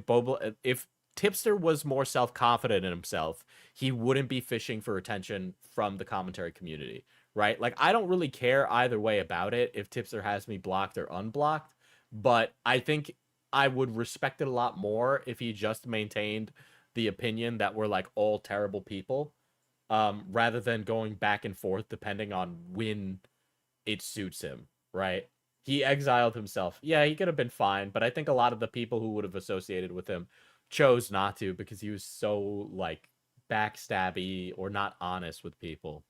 if Tipster was more self-confident in himself, he wouldn't be fishing for attention from the commentary community, right? Like, I don't really care either way about it if Tipster has me blocked or unblocked, but I think I would respect it a lot more if he just maintained the opinion that we're, like, all terrible people, rather than going back and forth depending on when it suits him, right? He exiled himself. Yeah, he could have been fine, but I think a lot of the people who would have associated with him chose not to because he was so, like, backstabby or not honest with people.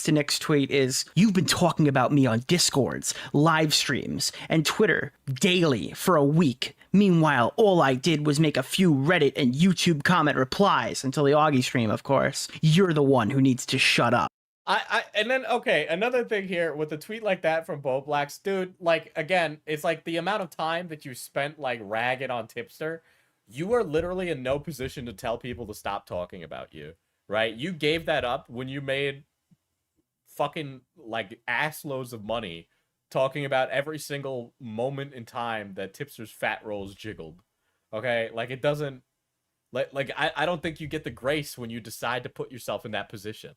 To Nick's tweet is, you've been talking about me on Discords, live streams, and Twitter daily for a week. Meanwhile, all I did was make a few Reddit and YouTube comment replies until the Augie stream, of course. You're the one who needs to shut up. And then, okay, another thing here with a tweet like that from Bowblax, dude, like, again, it's like the amount of time that you spent, like, ragging on Tipster, you are literally in no position to tell people to stop talking about you, right? You gave that up when you made fucking, like, ass loads of money talking about every single moment in time that Tipster's fat rolls jiggled, okay? Like, it doesn't, like I don't think you get the grace when you decide to put yourself in that position.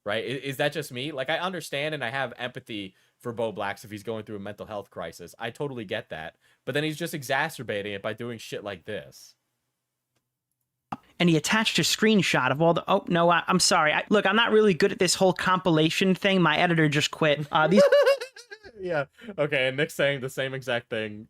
right? Is that just me? Like, I understand and I have empathy for Bowblax if he's going through a mental health crisis. I totally get that. But then he's just exacerbating it by doing shit like this. And he attached a screenshot of all the. Oh no, I'm sorry. Look, I'm not really good at this whole compilation thing. My editor just quit. These Yeah. Okay, and Nick's saying the same exact thing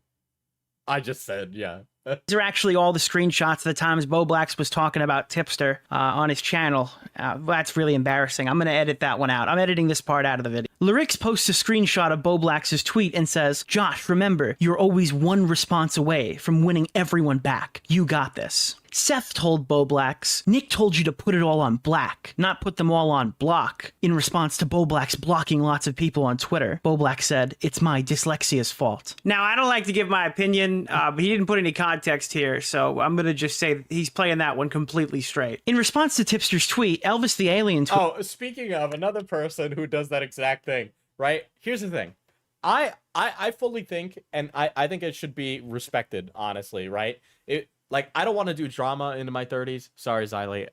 I just said. Yeah. are actually all the screenshots of the times Bowblax was talking about Tipster on his channel. That's really embarrassing. I'm going to edit that one out. I'm editing this part out of the video. Lyrix posts a screenshot of Bowblax's tweet and says, "Josh, remember, you're always one response away from winning everyone back. You got this." Seth told Bowblax, "Nick told you to put it all on black, not put them all on block," in response to Bowblax blocking lots of people on Twitter. Bowblax said, "It's my dyslexia's fault." Now, I don't like to give my opinion, but he didn't put any context here, so I'm going to just say he's playing that one completely straight. In response to Tipster's tweet, Elvis the Alien Oh, speaking of another person who does that exact thing, right? Here's the thing. I fully think, and I think it should be respected, honestly, right? Like, I don't want to do drama into my 30s. Sorry, Xylee.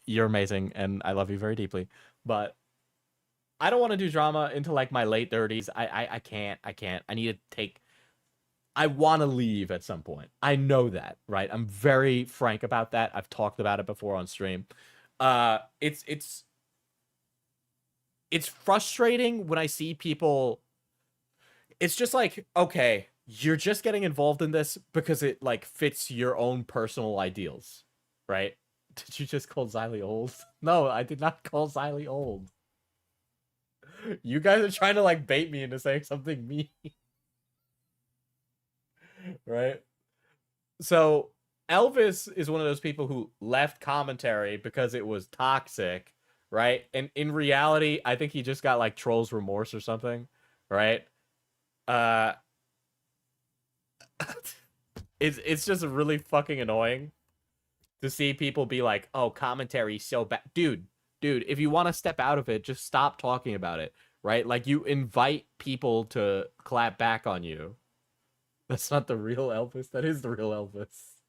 You're amazing, and I love you very deeply. But I don't want to do drama into, like, my late 30s. I can't. I need to take... I want to leave at some point. I know that, right? I'm very frank about that. I've talked about it before on stream. It's frustrating when I see people... It's just like, okay... You're just getting involved in this because it, like, fits your own personal ideals, right? Did you just call Xylee old? No, I did not call Xylee old. You guys are trying to, like, bait me into saying something mean. Right? So, Elvis is one of those people who left commentary because it was toxic, right? And in reality, I think he just got, like, trolls remorse or something, right? It's just really fucking annoying to see people be like, "Oh, commentary's so bad." Dude, if you want to step out of it, just stop talking about it, right? Like, you invite people to clap back on you. That's not the real Elvis. That is the real Elvis,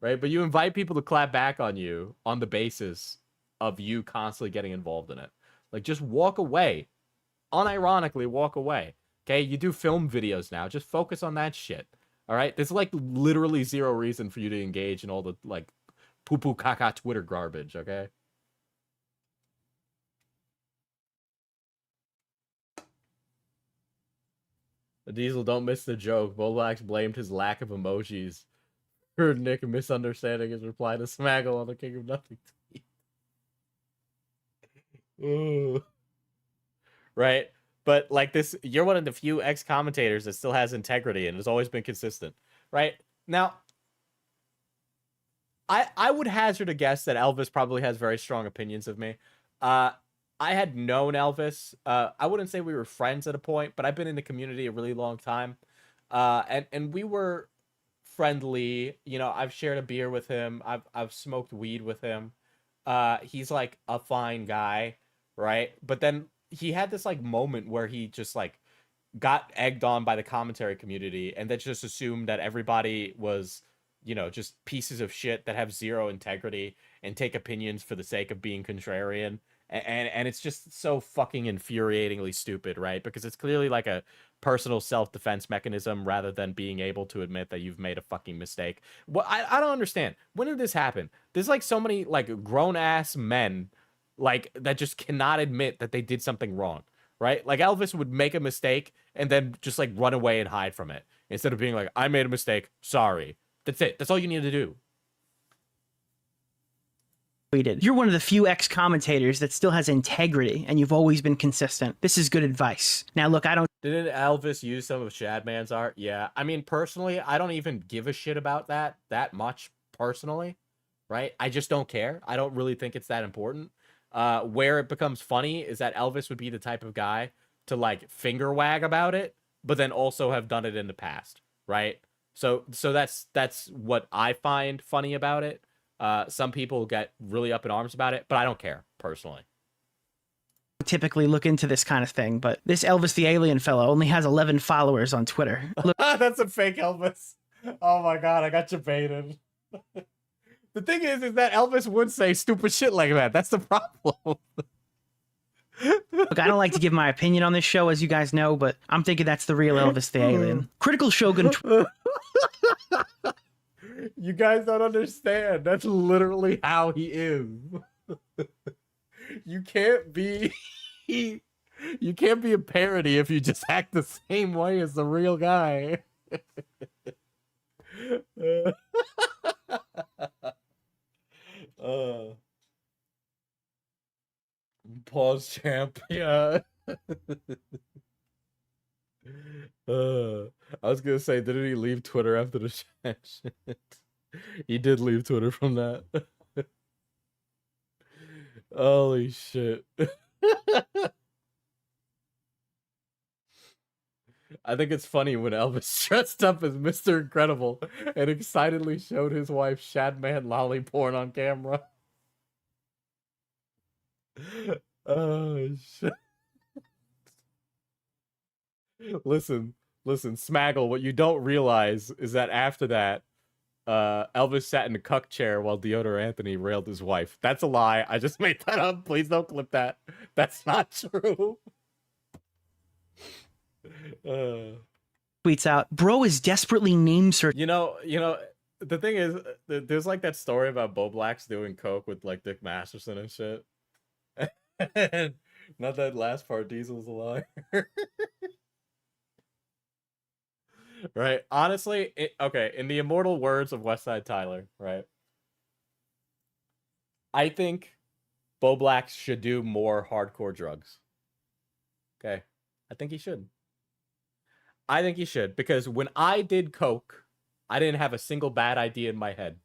right? But you invite people to clap back on you on the basis of you constantly getting involved in it. Like, just walk away. Unironically, walk away. Okay? You do film videos now. Just focus on that shit. All right? There's, like, literally zero reason for you to engage in all the, like, poo-poo caca Twitter garbage, okay? The Diesel, don't miss the joke. Bowblax blamed his lack of emojis for Nick misunderstanding his reply to Smaggle on the King of Nothing tweet. Ooh. Right? But, like, this, you're one of the few ex-commentators that still has integrity and has always been consistent, right? Now, I would hazard a guess that Elvis probably has very strong opinions of me. I had known Elvis. I wouldn't say we were friends at a point, but I've been in the community a really long time. And we were friendly. You know, I've shared a beer with him. I've smoked weed with him. He's, like, a fine guy, right? But then he had this, like, moment where he just, like, got egged on by the commentary community and then just assumed that everybody was, you know, just pieces of shit that have zero integrity and take opinions for the sake of being contrarian. And it's just so fucking infuriatingly stupid, right? Because it's clearly like a personal self-defense mechanism rather than being able to admit that you've made a fucking mistake. Well, I don't understand. When did this happen? There's, like, so many, like, grown-ass men, like, that just cannot admit that they did something wrong, right? Like, Elvis would make a mistake and then just, like, run away and hide from it instead of being like, I made a mistake, sorry. That's it. That's all you need to do. You're one of the few ex-commentators that still has integrity, and you've always been consistent. This is good advice. Now, look, I don't... Didn't Elvis use some of Shadman's art? Yeah. I mean, personally, I don't even give a shit about that much, personally, right? I just don't care. I don't really think it's that important. Where it becomes funny is that Elvis would be the type of guy to, like, finger wag about it, but then also have done it in the past, right? So that's what I find funny about it. Some people get really up in arms about it, but I don't care, personally. Typically look into this kind of thing, but this Elvis the Alien fellow only has 11 followers on Twitter. Look, That's a fake Elvis. Oh my god, I got you baited. The thing is that Elvis would say stupid shit like that. That's the problem. Look, I don't like to give my opinion on this show, as you guys know, but I'm thinking that's the real Elvis the Alien. Critical Shogun. You guys don't understand. That's literally how he is. You can't be you can't be a parody if you just act the same way as the real guy. Pause champ. Yeah. I was gonna say, didn't he leave Twitter after the shit? He did leave Twitter from that. Holy shit. I think it's funny when Elvis dressed up as Mr. Incredible and excitedly showed his wife Shadman lolly porn on camera. Oh shit. Listen, Smaggle, what you don't realize is that after that, Elvis sat in the cuck chair while Deodor Anthony railed his wife. That's a lie. I just made that up. Please don't clip that. That's not true. Tweets out, bro is desperately name searching. You know, the thing is, there's like that story about Bowblax doing coke with like Dick Masterson and shit. Not that last part, Diesel's a liar. Right? Honestly, okay, in the immortal words of Westside Tyler, right? I think Bowblax should do more hardcore drugs. Okay? I think he should. Because when I did coke, I didn't have a single bad idea in my head.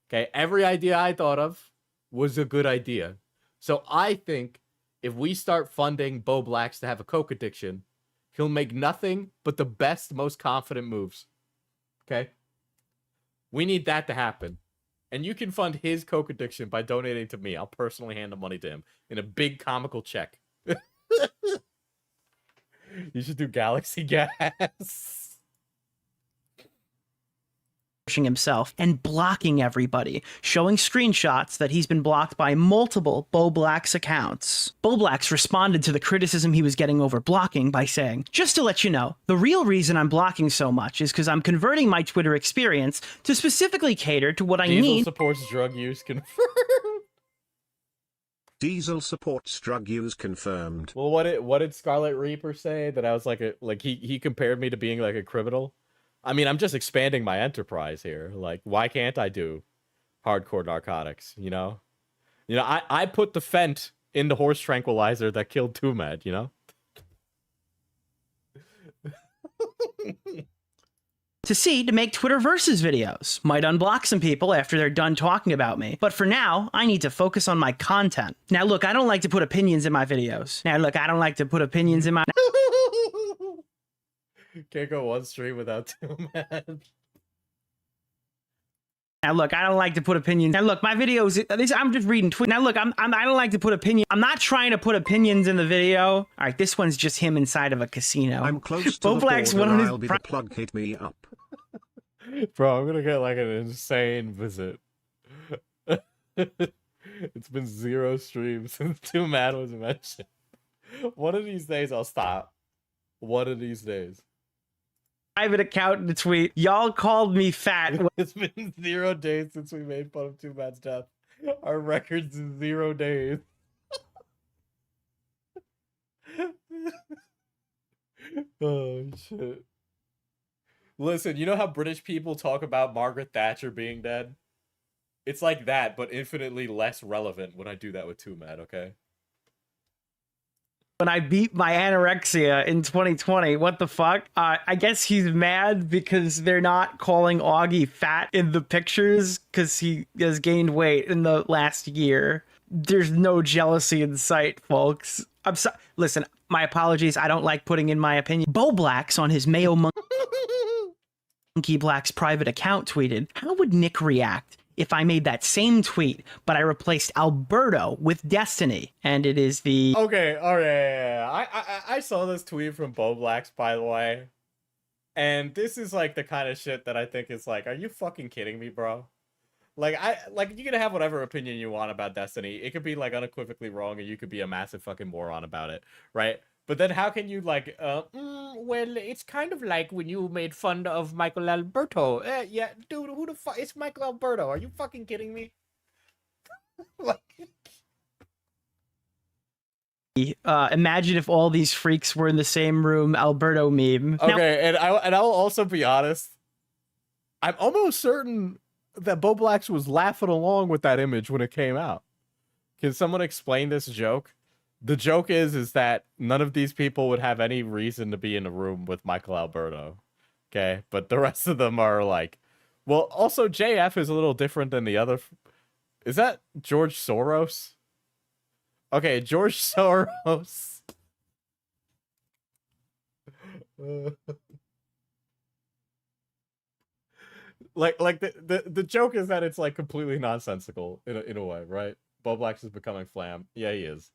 Okay? Every idea I thought of was a good idea. So I think if we start funding Bowblax to have a coke addiction, he'll make nothing but the best, most confident moves. Okay? We need that to happen. And you can fund his coke addiction by donating to me. I'll personally hand the money to him in a big comical check. You should do Galaxy Gas. himself and blocking everybody, showing screenshots that he's been blocked by multiple Bowblax accounts. Bowblax responded to the criticism he was getting over blocking by saying, just to let you know, the real reason I'm blocking so much is because I'm converting my Twitter experience to specifically cater to what I Diesel need. supports drug use confirmed. Diesel supports drug use confirmed. Well, what did Scarlet Reaper say? That I was like he compared me to being like a criminal. I mean, I'm just expanding my enterprise here. Like, why can't I do hardcore narcotics? You know, I put the Fent in the horse tranquilizer that killed Tumad. You know. To make Twitter versus videos. Might unblock some people after they're done talking about me. But for now, I need to focus on my content. Now look, I don't like to put opinions in my videos. Can't go one stream without Tumad. Now look, I don't like to put opinions. Now look, my videos, I'm just reading tweets. Now look, I don't like to put opinions. I'm not trying to put opinions in the video. All right, this one's just him inside of a casino. I'm close to Bowblax the border, won his I'll be the plug, hit me up. Bro, I'm gonna get like an insane visit. It's been 0 streams since Tumad was mentioned. One of these days I'll stop. One of these days. Private account to tweet, y'all called me fat. It's been 0 days since we made fun of Tumad's death. Our record's 0 days. Oh shit. Listen, you know how British people talk about Margaret Thatcher being dead? It's like that, but infinitely less relevant when I do that with Tumad, okay? When I beat my anorexia in 2020, what the fuck? I guess he's mad because they're not calling Augie fat in the pictures because he has gained weight in the last year. There's no jealousy in sight, folks. I'm sorry. Listen, my apologies. I don't like putting in my opinion. Bowblax on his Mayo Monkey Black's private account tweeted, how would Nick react if I made that same tweet, but I replaced Alberto with Destiny? And it is the... Okay, all right, yeah. I saw this tweet from Bowblax, by the way. And this is like the kind of shit that I think is like, are you fucking kidding me, bro? Like you can have whatever opinion you want about Destiny. It could be like unequivocally wrong, and you could be a massive fucking moron about it, right? But then how can you like, well, it's kind of like when you made fun of Michael Alberto. Yeah, dude, who the fuck? It's Michael Alberto. Are you fucking kidding me? Like, Imagine if all these freaks were in the same room. Alberto meme. Now, okay, and I'll also be honest. I'm almost certain that Bowblax was laughing along with that image when it came out. Can someone explain this joke? The joke is that none of these people would have any reason to be in a room with Michael Alberto. Okay, but the rest of them are like, well, also JF is a little different than the other. Is that George Soros? Okay, George Soros. Like the joke is that it's like completely nonsensical in a way, right? Bowblax is becoming flam. Yeah, he is.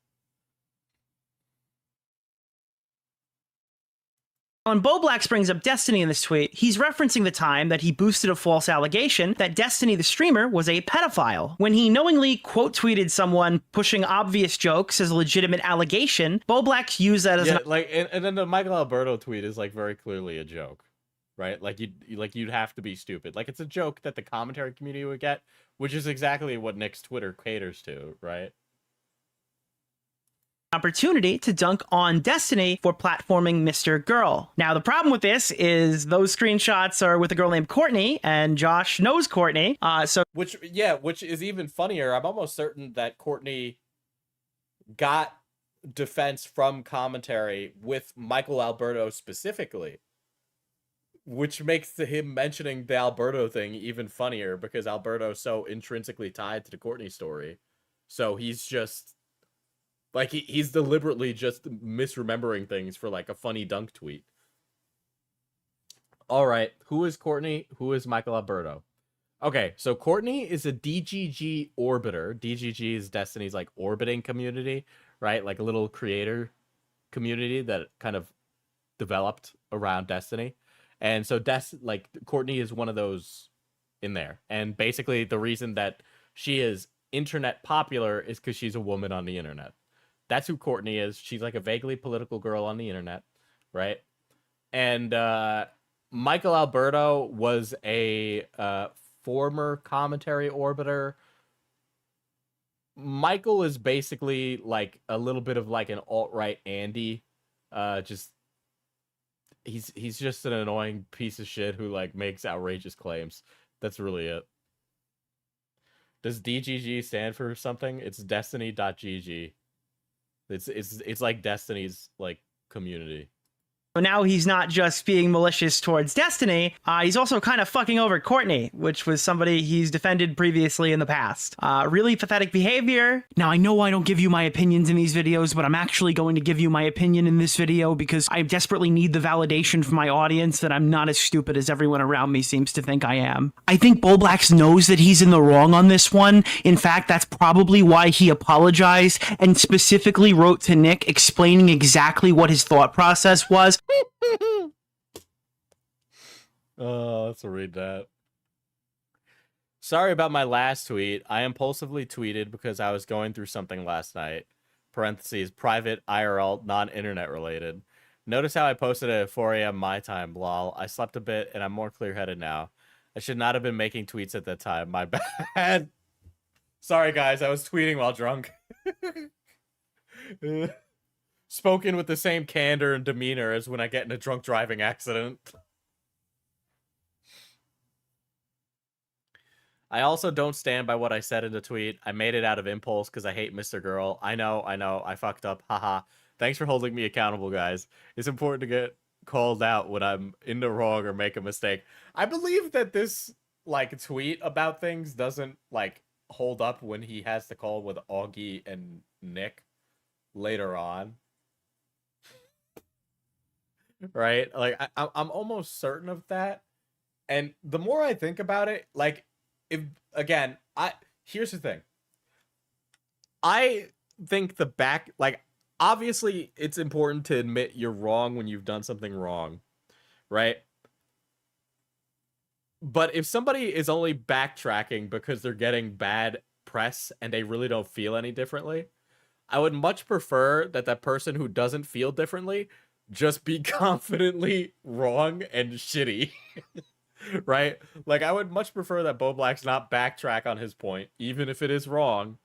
when Bowblax brings up Destiny in this tweet, he's referencing the time that he boosted a false allegation that Destiny the streamer was a pedophile. When he knowingly quote tweeted someone pushing obvious jokes as a legitimate allegation, Bowblax used that as and then the Michael Alberto tweet is like very clearly a joke, right? Like you'd have to be stupid. Like it's a joke that the commentary community would get, which is exactly what Nick's Twitter caters to, right? opportunity to dunk on Destiny for platforming Mr. Girl. Now, the problem with this is those screenshots are with a girl named Courtney, and Josh knows Courtney. Which is even funnier. I'm almost certain that Courtney got defense from commentary with Michael Alberto specifically, which makes him mentioning the Alberto thing even funnier because Alberto's so intrinsically tied to the Courtney story. So he's just like he's deliberately just misremembering things for like a funny dunk tweet. All right, who is Courtney? Who is Michael Alberto? Okay, so Courtney is a DGG orbiter. DGG is Destiny's like orbiting community, right? Like a little creator community that kind of developed around Destiny. And so Courtney is one of those in there. And basically the reason that she is internet popular is because she's a woman on the internet. That's who Courtney is. She's like a vaguely political girl on the internet, right? And Michael Alberto was a former commentary orbiter. Michael is basically like a little bit of like an alt-right Andy. He's just an annoying piece of shit who like makes outrageous claims. That's really it. Does DGG stand for something? It's destiny.gg. It's like Destiny's like community. now he's not just being malicious towards Destiny, he's also kind of fucking over Courtney, which was somebody he's defended previously in the past. Really pathetic behavior. Now, I know I don't give you my opinions in these videos, but I'm actually going to give you my opinion in this video because I desperately need the validation from my audience that I'm not as stupid as everyone around me seems to think I am. I think Bowblax knows that he's in the wrong on this one. In fact, that's probably why he apologized and specifically wrote to Nick explaining exactly what his thought process was. Oh, let's read that. Sorry about my last tweet. I impulsively tweeted because I was going through something last night. Parentheses, private, IRL, non-internet related. Notice how I posted at 4 a.m. my time, lol. I slept a bit and I'm more clear-headed now. I should not have been making tweets at that time. My bad. Sorry, guys. I was tweeting while drunk. Spoken with the same candor and demeanor as when I get in a drunk driving accident. I also don't stand by what I said in the tweet. I made it out of impulse because I hate Mr. Girl. I know, I fucked up. Haha. Thanks for holding me accountable, guys. It's important to get called out when I'm in the wrong or make a mistake. I believe that this, like, tweet about things doesn't, like, hold up when he has to call with Augie and Nick later on. Right? Like, I'm almost certain of that. And the more I think about it, like, here's the thing. I think obviously it's important to admit you're wrong when you've done something wrong, right? But if somebody is only backtracking because they're getting bad press and they really don't feel any differently, I would much prefer that that person who doesn't feel differently just be confidently wrong and shitty. Right? Like, I would much prefer that Bowblax not backtrack on his point, even if it is wrong.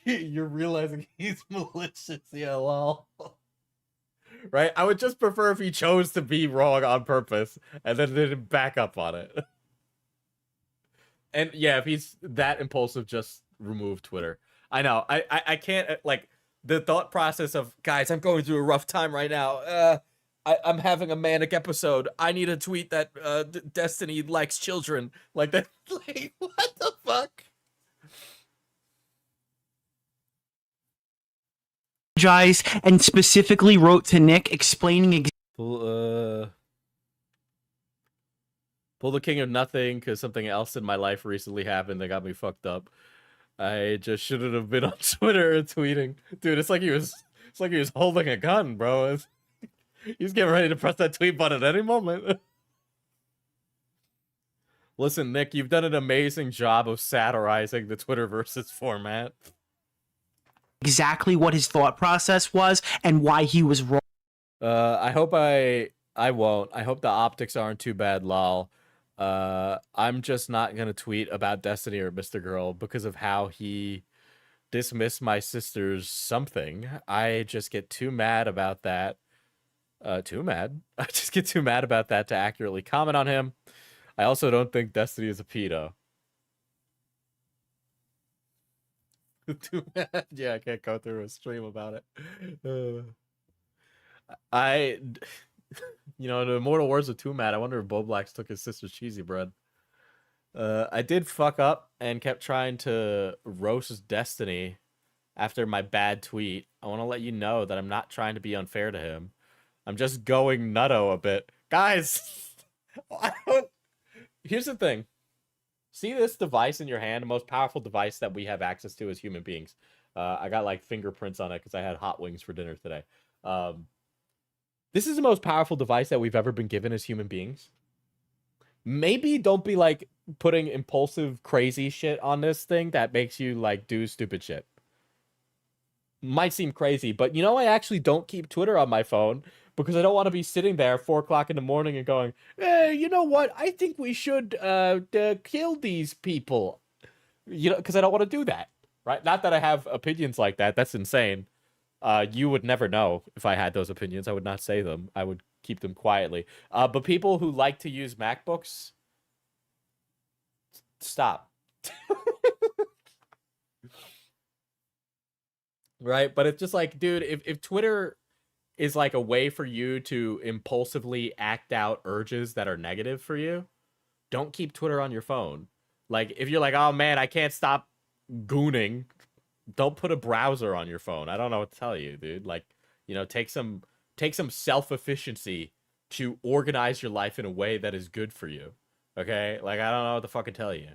You're realizing he's malicious, yeah, lol. Right? I would just prefer if he chose to be wrong on purpose and then didn't back up on it. And yeah, if he's that impulsive, just remove Twitter. I know. I can't, like, the thought process of, guys, I'm going through a rough time right now. I'm having a manic episode. I need a tweet that Destiny likes children. Like that. Like, what the fuck? And specifically wrote to Nick explaining Pull the king of nothing because something else in my life recently happened that got me fucked up. I just shouldn't have been on Twitter and tweeting. Dude, it's like he was holding a gun, bro. He's getting ready to press that tweet button at any moment. Listen, Nick, you've done an amazing job of satirizing the Twitterverse's format. exactly what his thought process was and why he was wrong. I hope I won't. I hope the optics aren't too bad, lol. I'm just not gonna tweet about Destiny or Mr. Girl because of how he dismissed my sister's something. I just get too mad about that. Too mad. I just get too mad about that to accurately comment on him. I also don't think Destiny is a pedo. Too mad. Yeah, I can't go through a stream about it. You know, in the immortal words of Too Mad, I wonder if Bowblax took his sister's cheesy bread. I did fuck up and kept trying to roast Destiny after my bad tweet. I want to let you know that I'm not trying to be unfair to him. I'm just going nutto a bit. Guys, here's the thing. See this device in your hand, the most powerful device that we have access to as human beings. I got like fingerprints on it because I had hot wings for dinner today. This is the most powerful device that we've ever been given as human beings. Maybe don't be like putting impulsive, crazy shit on this thing that makes you like do stupid shit. Might seem crazy, but you know, I actually don't keep Twitter on my phone because I don't want to be sitting there 4 o'clock in the morning and going, hey, you know what? I think we should kill these people. You know, because I don't want to do that, right? Not that I have opinions like that. That's insane. You would never know if I had those opinions. I would not say them. I would keep them quietly. But people who like to use MacBooks, stop. Right? But it's just like, dude, if Twitter is like a way for you to impulsively act out urges that are negative for you, don't keep Twitter on your phone. Like, if you're like, oh man, I can't stop gooning, don't put a browser on your phone. I don't know what to tell you, dude. Like, you know, take some self-efficiency to organize your life in a way that is good for you. Okay? Like, I don't know what to fucking tell you.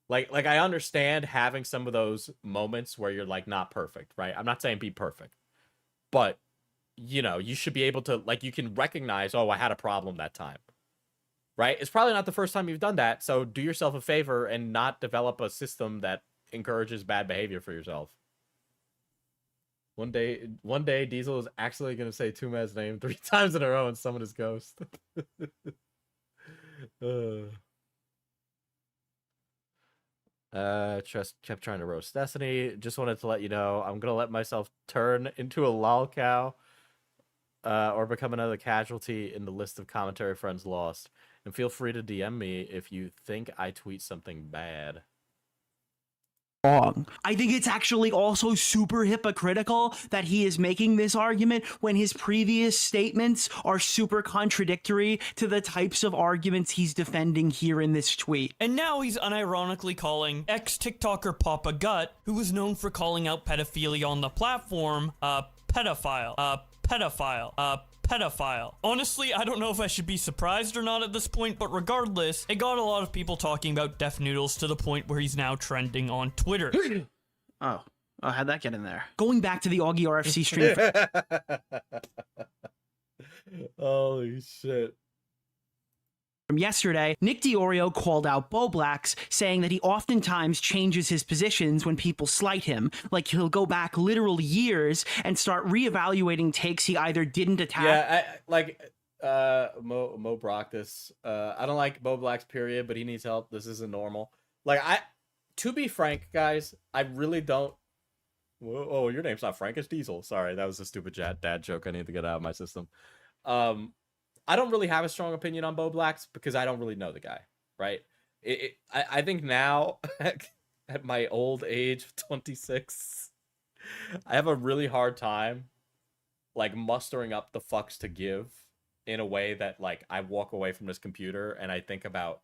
Like I understand having some of those moments where you're like not perfect, right? I'm not saying be perfect. But, you know, you should be able to, like, you can recognize, oh, I had a problem that time. Right? It's probably not the first time you've done that, so do yourself a favor and not develop a system that encourages bad behavior for yourself. One day, Diesel is actually going to say Tumad's name 3 times in a row and summon his ghost. Just kept trying to roast Destiny. Just wanted to let you know I'm gonna let myself turn into a lol cow, or become another casualty in the list of commentary friends lost. And feel free to DM me if you think I tweet something bad. Wrong. I think it's actually also super hypocritical that he is making this argument when his previous statements are super contradictory to the types of arguments he's defending here in this tweet. And now he's unironically calling ex-TikToker Papa Gut, who was known for calling out pedophilia on the platform, pedophile. Honestly, I don't know if I should be surprised or not at this point, but regardless, it got a lot of people talking about Def Noodles to the point where he's now trending on Twitter. Oh, how'd that get in there? Going back to the Augie RFC stream. Holy shit. From yesterday, Nick DiOrio called out Bowblax, saying that he oftentimes changes his positions when people slight him. Like he'll go back literal years and start reevaluating takes he either didn't attack. Yeah, Mo Brockus. I don't like Bowblax, period, but he needs help. This isn't normal. Like, to be frank, guys, I really don't. Whoa, oh, your name's not Frank, it's Diesel. Sorry, that was a stupid dad joke I need to get out of my system. I don't really have a strong opinion on Bowblax because I don't really know the guy, right? I think now, at my old age of 26, I have a really hard time, like, mustering up the fucks to give in a way that, like, I walk away from this computer and I think about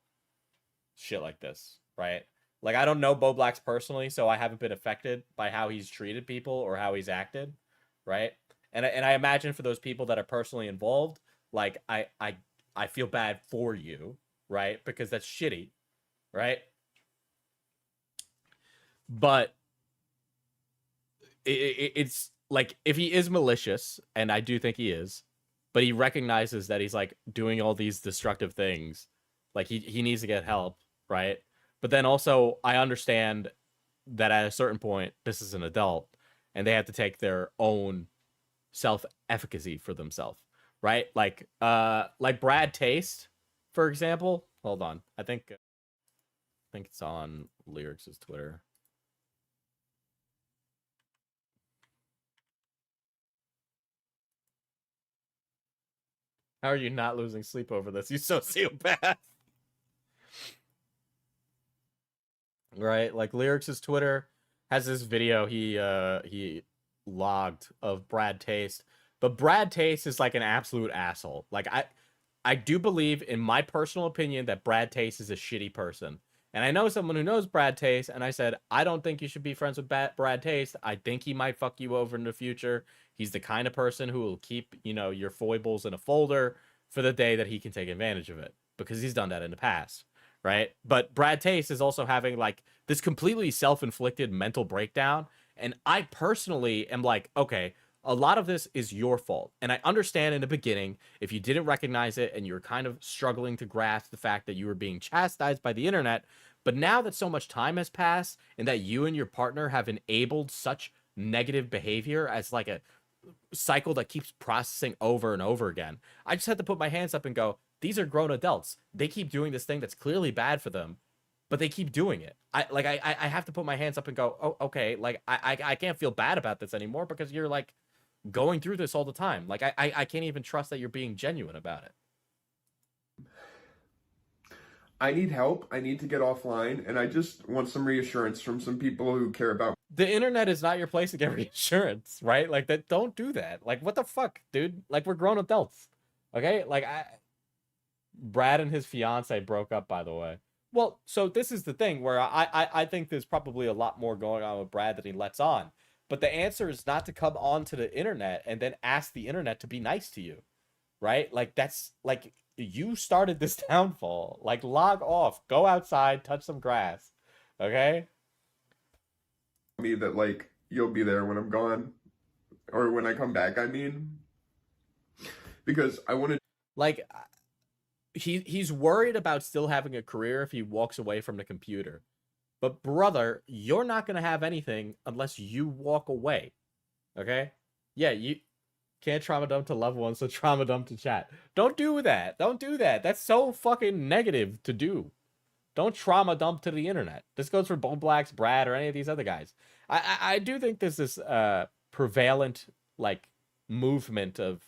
shit like this, right? Like, I don't know Bowblax personally, so I haven't been affected by how he's treated people or how he's acted, right? And I imagine for those people that are personally involved, like, I feel bad for you, right? Because that's shitty, right? But it's like, if he is malicious, and I do think he is, but he recognizes that he's, like, doing all these destructive things, like, he needs to get help, right? But then also, I understand that at a certain point, this is an adult, and they have to take their own self-efficacy for themselves, right? Like Brad Taste, for example. Hold on, I think it's on Lyrics' Twitter. How are you not losing sleep over this, you sociopath? Right, like Lyrics' Twitter has this video he logged of Brad Taste, but Brad Taste is like an absolute asshole. Like, I do believe, in my personal opinion, that Brad Taste is a shitty person. And I know someone who knows Brad Taste, and I said, I don't think you should be friends with Brad Taste. I think he might fuck you over in the future. He's the kind of person who will keep, you know, your foibles in a folder for the day that he can take advantage of it, because he's done that in the past, right? But Brad Taste is also having, like, this completely self-inflicted mental breakdown, and I personally am like, okay, a lot of this is your fault. And I understand in the beginning, if you didn't recognize it and you're kind of struggling to grasp the fact that you were being chastised by the internet, but now that so much time has passed and that you and your partner have enabled such negative behavior as, like, a cycle that keeps processing over and over again, I just had to put my hands up and go, these are grown adults. They keep doing this thing that's clearly bad for them, but they keep doing it. I have to put my hands up and go, oh, okay, like, I can't feel bad about this anymore because you're, like, going through this all the time. Like, I can't even trust that you're being genuine about it. I need help. I need to get offline, and I just want some reassurance from some people who care about The internet is not your place to get reassurance, right? Like, that, don't do that. Like, what the fuck, dude? Like, we're grown adults, okay? Like, Brad and his fiance broke up, by the way. Well, so this is the thing where I think there's probably a lot more going on with Brad than he lets on. But the answer is not to come onto the internet and then ask the internet to be nice to you, right? Like, that's, like, you started this downfall. Like, log off, go outside, touch some grass, okay? me that, like, you'll be there when I'm gone. Or when I come back, I mean. Because I want to Like, he's worried about still having a career if he walks away from the computer. But brother, you're not going to have anything unless you walk away. Okay? Yeah, you can't trauma dump to loved ones, so trauma dump to chat. Don't do that. Don't do that. That's so fucking negative to do. Don't trauma dump to the internet. This goes for Bowblax, Brad, or any of these other guys. I do think there's this prevalent, like, movement of,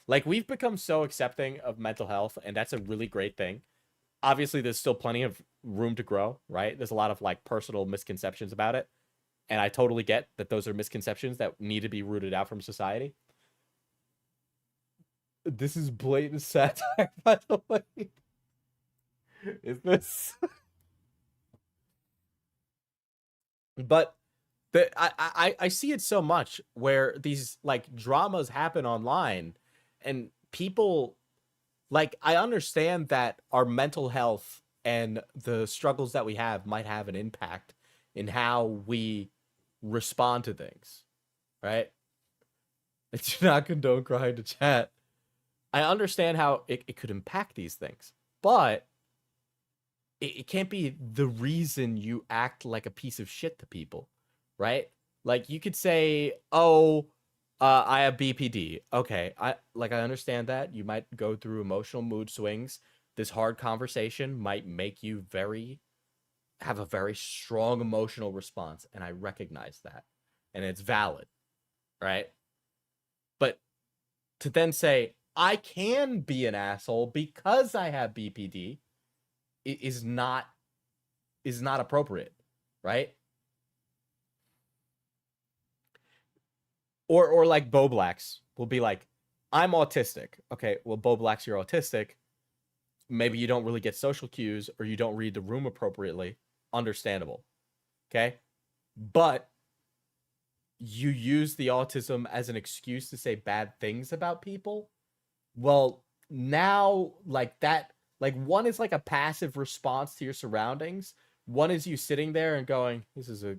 like, we've become so accepting of mental health, and that's a really great thing. Obviously, there's still plenty of room to grow, right? There's a lot of, like, personal misconceptions about it. And I totally get that those are misconceptions that need to be rooted out from society. This is blatant satire, by the way. Is this? But I see it so much where these, like, dramas happen online, and people, like, I understand that our mental health and the struggles that we have might have an impact in how we respond to things, right? I do not condone crying to chat. I understand how it could impact these things, but it can't be the reason you act like a piece of shit to people, right? Like you could say, "Oh, I have BPD." Okay, I understand that you might go through emotional mood swings. This hard conversation might make you have a very strong emotional response, and I recognize that, and it's valid, right? But to then say I can be an asshole because I have BPD is not appropriate, right? Or like Bowblax will be like, I'm autistic. Okay, well, Bowblax, you're autistic. Maybe you don't really get social cues or you don't read the room appropriately. Understandable. Okay? But you use the autism as an excuse to say bad things about people. Well, now like that, like one is like a passive response to your surroundings. One is you sitting there and going, this is a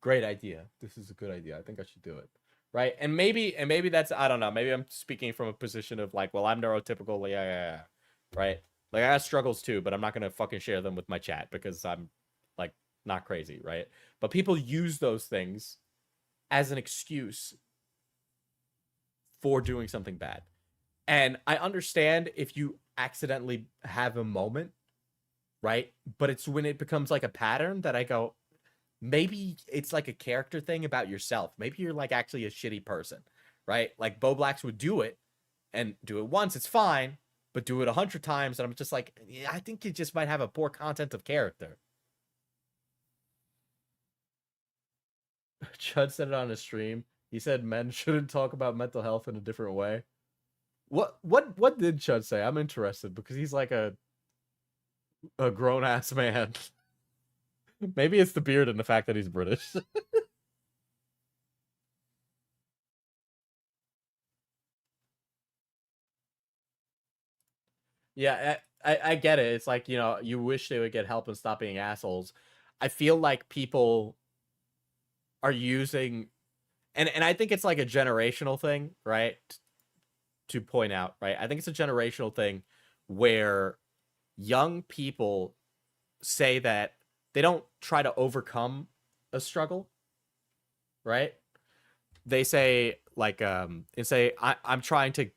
great idea. This is a good idea. I think I should do it. Right. And maybe that's, I don't know. Maybe I'm speaking from a position of like, well, I'm neurotypical. Yeah. Right. Like I have struggles too, but I'm not going to fucking share them with my chat because I'm like not crazy. Right. But people use those things as an excuse for doing something bad. And I understand if you accidentally have a moment, right? But it's when it becomes like a pattern that I go, maybe it's like a character thing about yourself. Maybe you're like actually a shitty person, right? Like Bowblax would do it and do it once, it's fine, but do it 100 times. And I'm just like, yeah, I think you just might have a poor content of character. Chud said it on his stream. He said men shouldn't talk about mental health in a different way. What did Chud say? I'm interested because he's like a grown ass man. Maybe it's the beard and the fact that he's British. Yeah, I get it. It's like, you know, you wish they would get help and stop being assholes. I feel like people are using, and I think it's like a generational thing, right? To point out, right? I think it's a generational thing where young people say that they don't try to overcome a struggle, right? They say like and say I'm trying to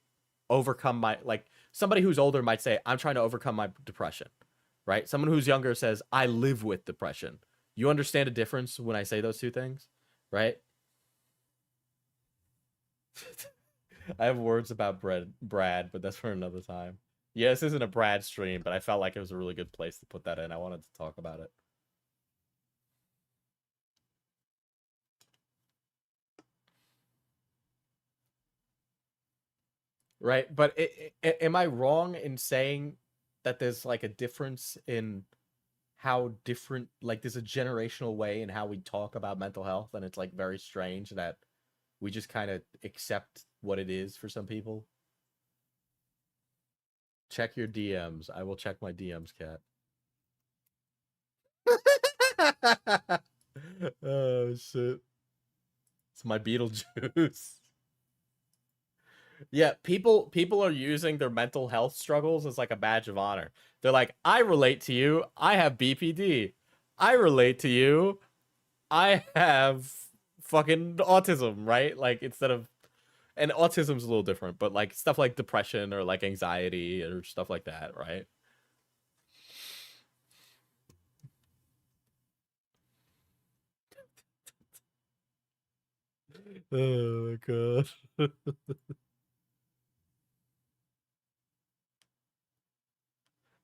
overcome my, like somebody who's older might say I'm trying to overcome my depression, right? Someone who's younger says I live with depression. You understand the difference when I say those two things, right? I have words about Brad, but that's for another time. Yeah, this isn't a Brad stream, but I felt like it was a really good place to put that in. I wanted to talk about it. Right, but am I wrong in saying that there's like a difference in how different, like there's a generational way in how we talk about mental health, and it's like very strange that we just kind of accept what it is for some people? Check your DMs. I will check my DMs, cat. Oh shit. It's my Beetlejuice. Yeah, people are using their mental health struggles as like a badge of honor. They're like, I relate to you. I have BPD. I relate to you. I have fucking autism, right? Like instead of, and autism's a little different, but like stuff like depression or like anxiety or stuff like that, right? Oh my god.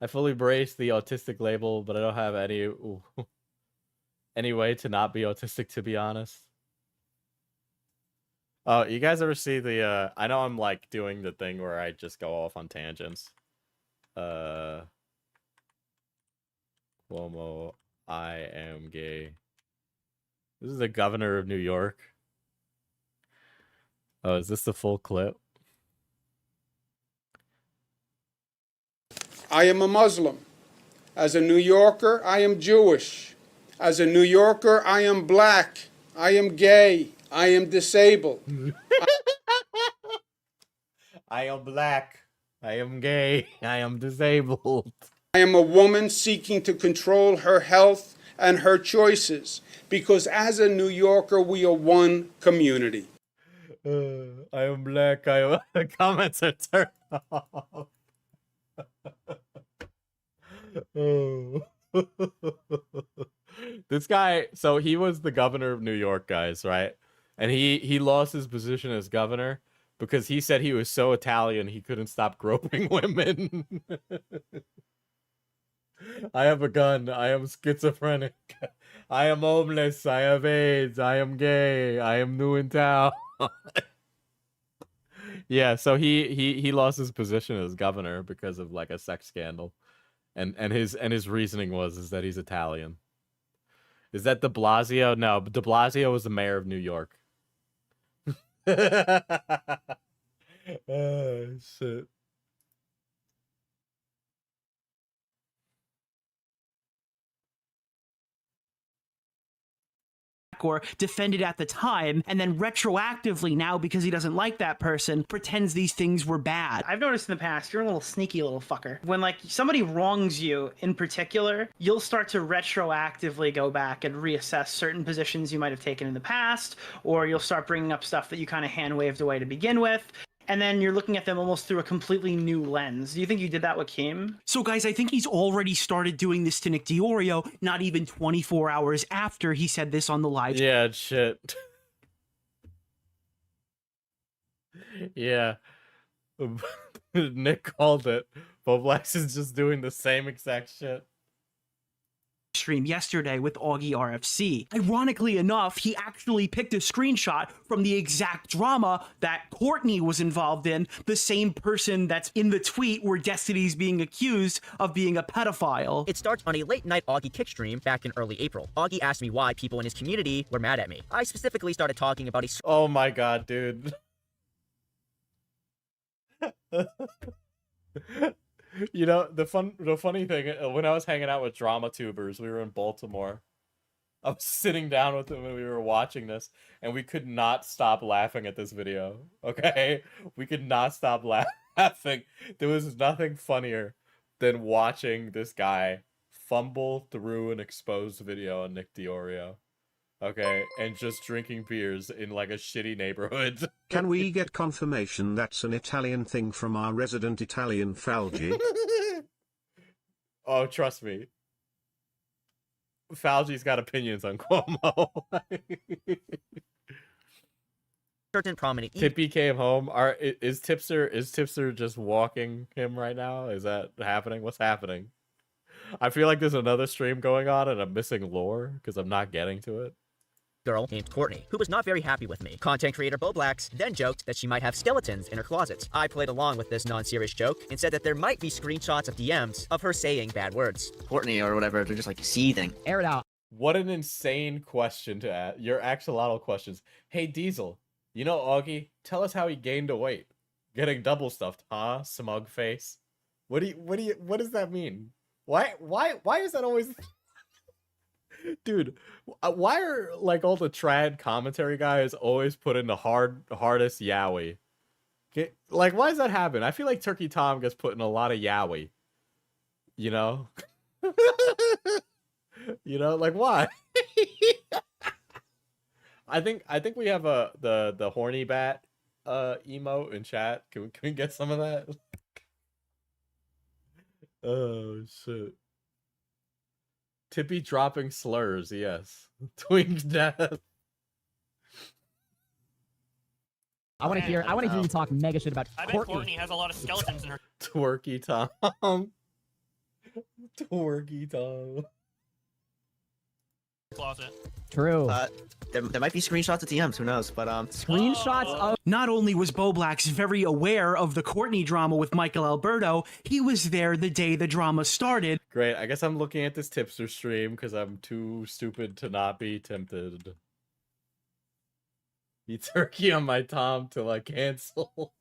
I fully embrace the autistic label, but I don't have any way to not be autistic, to be honest. Oh, you guys ever see the I know I'm like doing the thing where I just go off on tangents. Cuomo, I am gay. This is the governor of New York. Oh, is this the full clip? I am a Muslim. As a New Yorker, I am Jewish. As a New Yorker, I am black. I am gay. I am disabled. I am black. I am gay. I am disabled. I am a woman seeking to control her health and her choices because as a New Yorker, we are one community. I am black. I am. The comments are turned off. Oh. This guy, so he was the governor of New York, guys, right? And he lost his position as governor because he said he was so Italian he couldn't stop groping women. I have a gun. I am schizophrenic. I am homeless. I have AIDS. I am gay. I am new in town. Yeah, so he lost his position as governor because of like a sex scandal. And his reasoning was that he's Italian. Is that De Blasio? No, De Blasio was the mayor of New York. Oh shit. or defended at the time, and then retroactively now, because he doesn't like that person, pretends these things were bad. I've noticed in the past, you're a little sneaky little fucker. When like somebody wrongs you in particular, you'll start to retroactively go back and reassess certain positions you might have taken in the past, or you'll start bringing up stuff that you kind of hand waved away to begin with. And then you're looking at them almost through a completely new lens. Do you think you did that with Kim? So guys, I think he's already started doing this to Nick DiOrio, not even 24 hours after he said this on the live. Yeah, shit. Yeah. Nick called it. Bowblax is just doing the same exact shit. Stream yesterday with Augie RFC. Ironically enough, he actually picked a screenshot from the exact drama that Courtney was involved in, the same person that's in the tweet where Destiny's being accused of being a pedophile. It starts on a late-night Augie kick stream back in early April. Augie asked me why people in his community were mad at me. I specifically started talking about a... Oh my god, dude. You know, the funny thing, when I was hanging out with drama tubers, we were in Baltimore. I was sitting down with them and we were watching this, and we could not stop laughing at this video. Okay? We could not stop laughing. There was nothing funnier than watching this guy fumble through an exposed video on Nick DiOrio. Okay, and just drinking beers in like a shitty neighborhood. Can we get confirmation that's an Italian thing from our resident Italian Falgi? Oh, trust me. Falgi's got opinions on Cuomo. certain prominent... Tippy came home. Is Tipster just walking him right now? Is that happening? What's happening? I feel like there's another stream going on and I'm missing lore because I'm not getting to it. girl named Courtney, who was not very happy with me. Content creator Bowblax then joked that she might have skeletons in her closets. I played along with this non-serious joke and said that there might be screenshots of DMs of her saying bad words. Courtney or whatever, they're just like seething. Air it out. What an insane question to ask. Your axolotl questions. Hey Diesel, you know Augie? Tell us how he gained a weight. Getting double stuffed, huh? Smug face. What does that mean? Why is that always... Dude, why are like all the trad commentary guys always put in the hardest yaoi? Like, why does that happen? I feel like Turkey Tom gets put in a lot of yaoi. You know? You know, like why? I think we have the horny bat emote in chat. Can we get some of that? Oh shit. Tippy dropping slurs, yes. Twink death. I want to hear you talk mega shit about I bet Courtney has a lot of skeletons in her Twerky Tom. Twerky Tom. closet. True. There might be screenshots of DMs, who knows, but Screenshots of... Not only was Bowblax very aware of the Courtney drama with Michael Alberto, he was there the day the drama started. Great, I guess I'm looking at this Tipster stream because I'm too stupid to not be tempted. Eat turkey on my Tom till I cancel.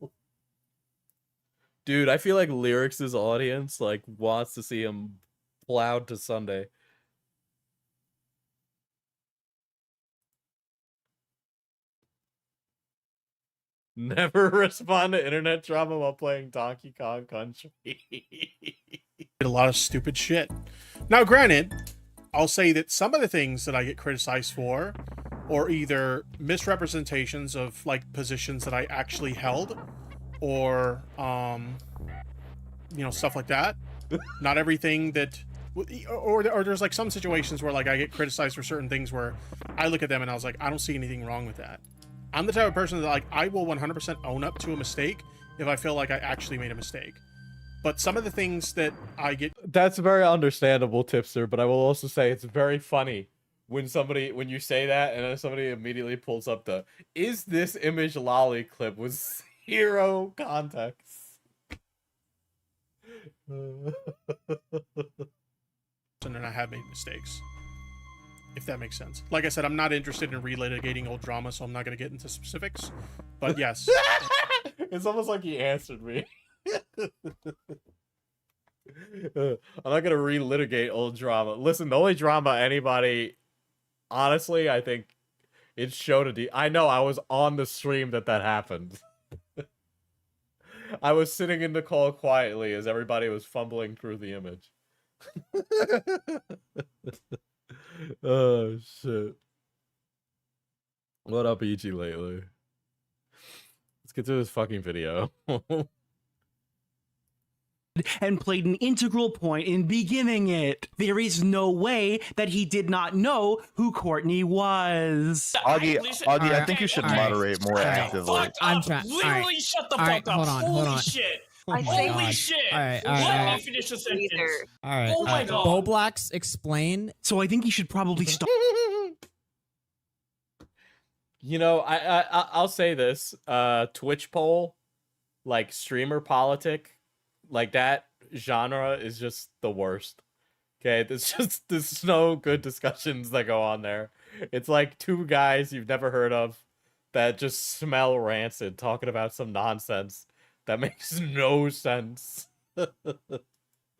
Dude, I feel like Lyrics' audience like wants to see him plowed to Sunday. Never respond to internet drama while playing Donkey Kong Country. Did a lot of stupid shit. Now, granted, I'll say that some of the things that I get criticized for are either misrepresentations of like positions that I actually held, or you know, stuff like that. Not everything that, or there's like some situations where like I get criticized for certain things where I look at them and I was like, I don't see anything wrong with that. I'm the type of person that like I will 100% own up to a mistake if I feel like I actually made a mistake. But some of the things that I get... That's very understandable, Tipster, but I will also say it's very funny when you say that and then somebody immediately pulls up the, is this image lolly clip with 0 context. And then I have made mistakes. If that makes sense. Like I said, I'm not interested in relitigating old drama, so I'm not going to get into specifics. But yes. It's almost like he answered me. I'm not gonna relitigate old drama. Listen, the only drama anybody, honestly, I think it's I know I was on the stream that happened. I was sitting in the call quietly as everybody was fumbling through the image. Oh shit. What up, EG lately? Let's get to this fucking video. And played an integral point in beginning it. There is no way that he did not know who Courtney was. Augie, I think you should moderate more actively. I'm trying. Literally shut the fuck up. Hold on. Shit. Holy shit. All right. Let me finish the sentence. All right. Oh my god. Bowblax, explain. So I think he should probably stop. You know, I'll say this. Twitch poll, like streamer politic, like that genre is just the worst. Okay, there's no good discussions that go on there. It's like two guys you've never heard of that just smell rancid talking about some nonsense that makes no sense.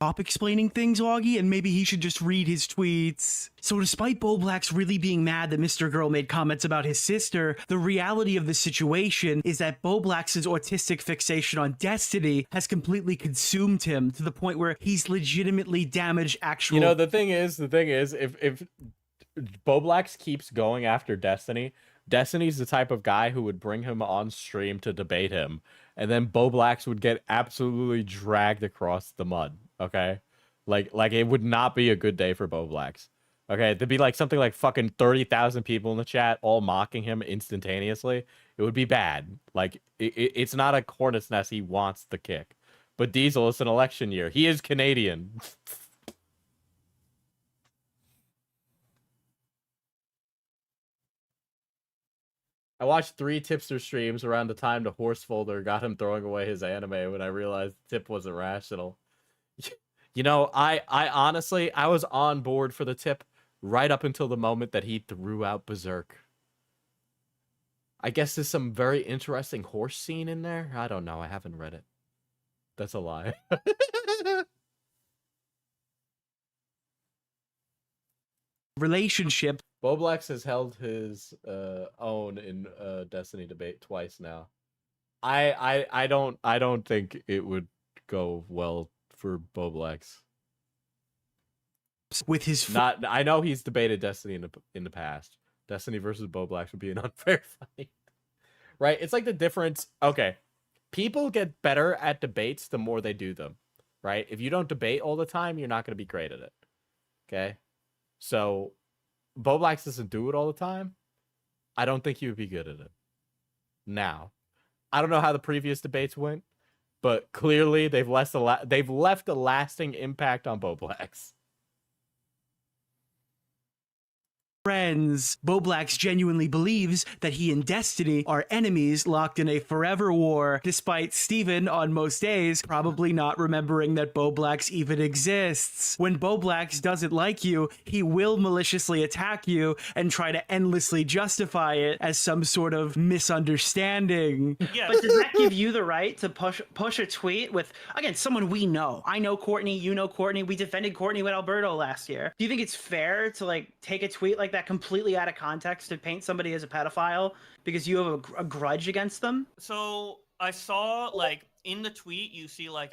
Stop explaining things, Augie, and maybe he should just read his tweets. So despite Bowblax really being mad that Mr. Girl made comments about his sister, the reality of the situation is that Bowblax's autistic fixation on Destiny has completely consumed him to the point where he's legitimately damaged actual... You know, the thing is, if Bowblax keeps going after Destiny, Destiny's the type of guy who would bring him on stream to debate him, and then Bowblax would get absolutely dragged across the mud. Okay, like it would not be a good day for Bowblax. Okay, there'd be like something like fucking 30,000 people in the chat all mocking him instantaneously. It would be bad. Like it's not a hornet's nest he wants the kick. But Diesel, it's an election year. He is Canadian. I watched 3 Tipster streams around the time the horse folder got him throwing away his anime when I realized Tip wasn't rational. You know, I honestly, I was on board for the Tip right up until the moment that he threw out Berserk. I guess there's some very interesting horse scene in there. I don't know. I haven't read it. That's a lie. relationship. Bowblax has held his own in Destiny debate twice now. I don't think it would go well for Bowblax. With his I know he's debated Destiny in the past. Destiny versus Bowblax would be an unfair fight. Right? It's like the difference. Okay. People get better at debates the more they do them. Right? If you don't debate all the time, you're not going to be great at it. Okay? So, Bowblax doesn't do it all the time. I don't think he would be good at it. Now, I don't know how the previous debates went, but clearly they've left a lasting impact on Bowblax. Friends, Bowblax genuinely believes that he and Destiny are enemies locked in a forever war, despite Steven, on most days, probably not remembering that Bowblax even exists. When Bowblax doesn't like you, he will maliciously attack you and try to endlessly justify it as some sort of misunderstanding. Yes. But does that give you the right to push a tweet with, again, someone we know? I know Courtney, you know Courtney, we defended Courtney with Alberto last year. Do you think it's fair to, like, take a tweet like that that completely out of context to paint somebody as a pedophile because you have a grudge against them? So I saw like in the tweet you see like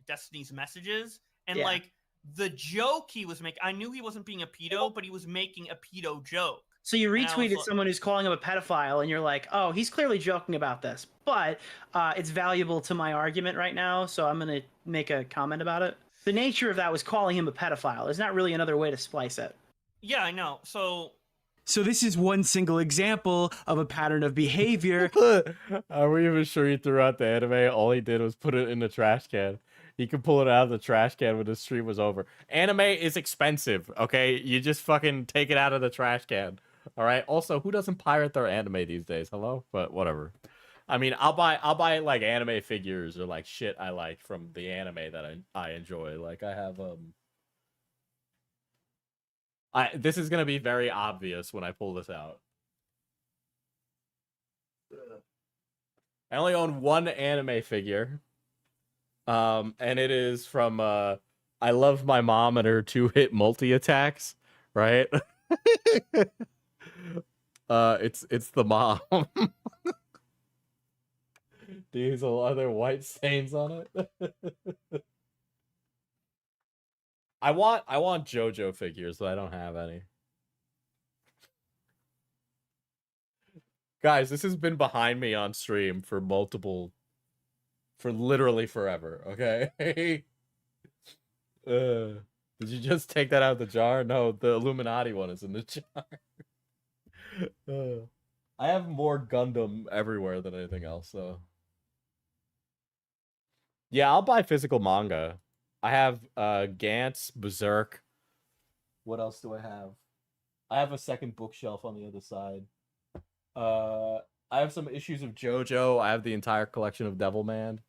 Destiny's messages and Yeah. like the joke he was making. I knew he wasn't being a pedo, but he was making a pedo joke. So you And I was retweeted like- someone who's calling him a pedophile, and you're like, "Oh, he's clearly joking about this," but it's valuable to my argument right now, so I'm gonna make a comment about it. The nature of that was calling him a pedophile. There's not really another way to splice it. Yeah, I know. So this is one single example of a pattern of behavior. Are we even sure he threw out the anime? All he did was put it in the trash can. He could pull it out of the trash can when the stream was over. Anime is expensive, okay? You just fucking take it out of the trash can. All right. Also, who doesn't pirate their anime these days? Hello, but whatever. I mean, I'll buy like anime figures or like shit I like from the anime that I enjoy. Like I have this is gonna be very obvious when I pull this out. I only own one anime figure, and it is from I Love My Mom and her 2-hit multi-attacks, right? It's the mom. Diesel, are there white stains on it? I want JoJo figures, but I don't have any. Guys, this has been behind me on stream for literally forever, okay? Did you just take that out of the jar? No, the Illuminati one is in the jar. I have more Gundam everywhere than anything else, so. Yeah, I'll buy physical manga. I have Gantz, Berserk. What else do I have? I have a second bookshelf on the other side. I have some issues of JoJo. I have the entire collection of Devilman.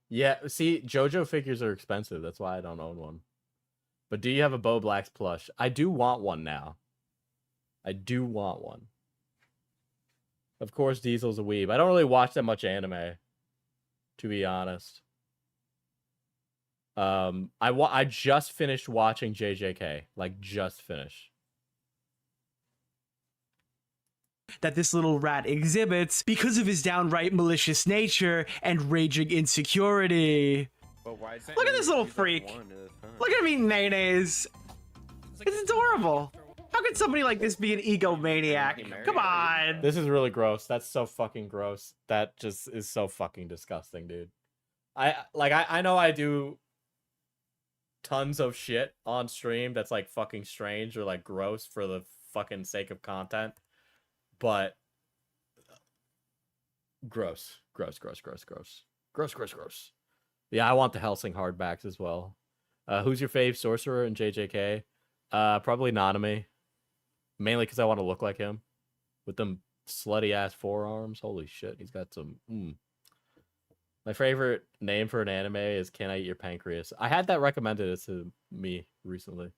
Yeah, see, JoJo figures are expensive. That's why I don't own one. But do you have a Bowblax plush? I do want one now. I do want one. Of course, Diesel's a weeb. I don't really watch that much anime, to be honest. I just finished watching JJK. Like, just finished. That this little rat exhibits because of his downright malicious nature and raging insecurity. Look at this little freak. Look at him eating mayonnaise. It's adorable. How could somebody like this be an egomaniac? Come on. This is really gross. That's so fucking gross. That just is so fucking disgusting, dude. I know I do tons of shit on stream that's like fucking strange or like gross for the fucking sake of content. But gross. Yeah, I want the Helsing hardbacks as well. Who's your fave sorcerer in JJK? Probably Nanami. Mainly because I want to look like him. With them slutty ass forearms. Holy shit, he's got some... My favorite name for an anime is Can I Eat Your Pancreas? I had that recommended to me recently.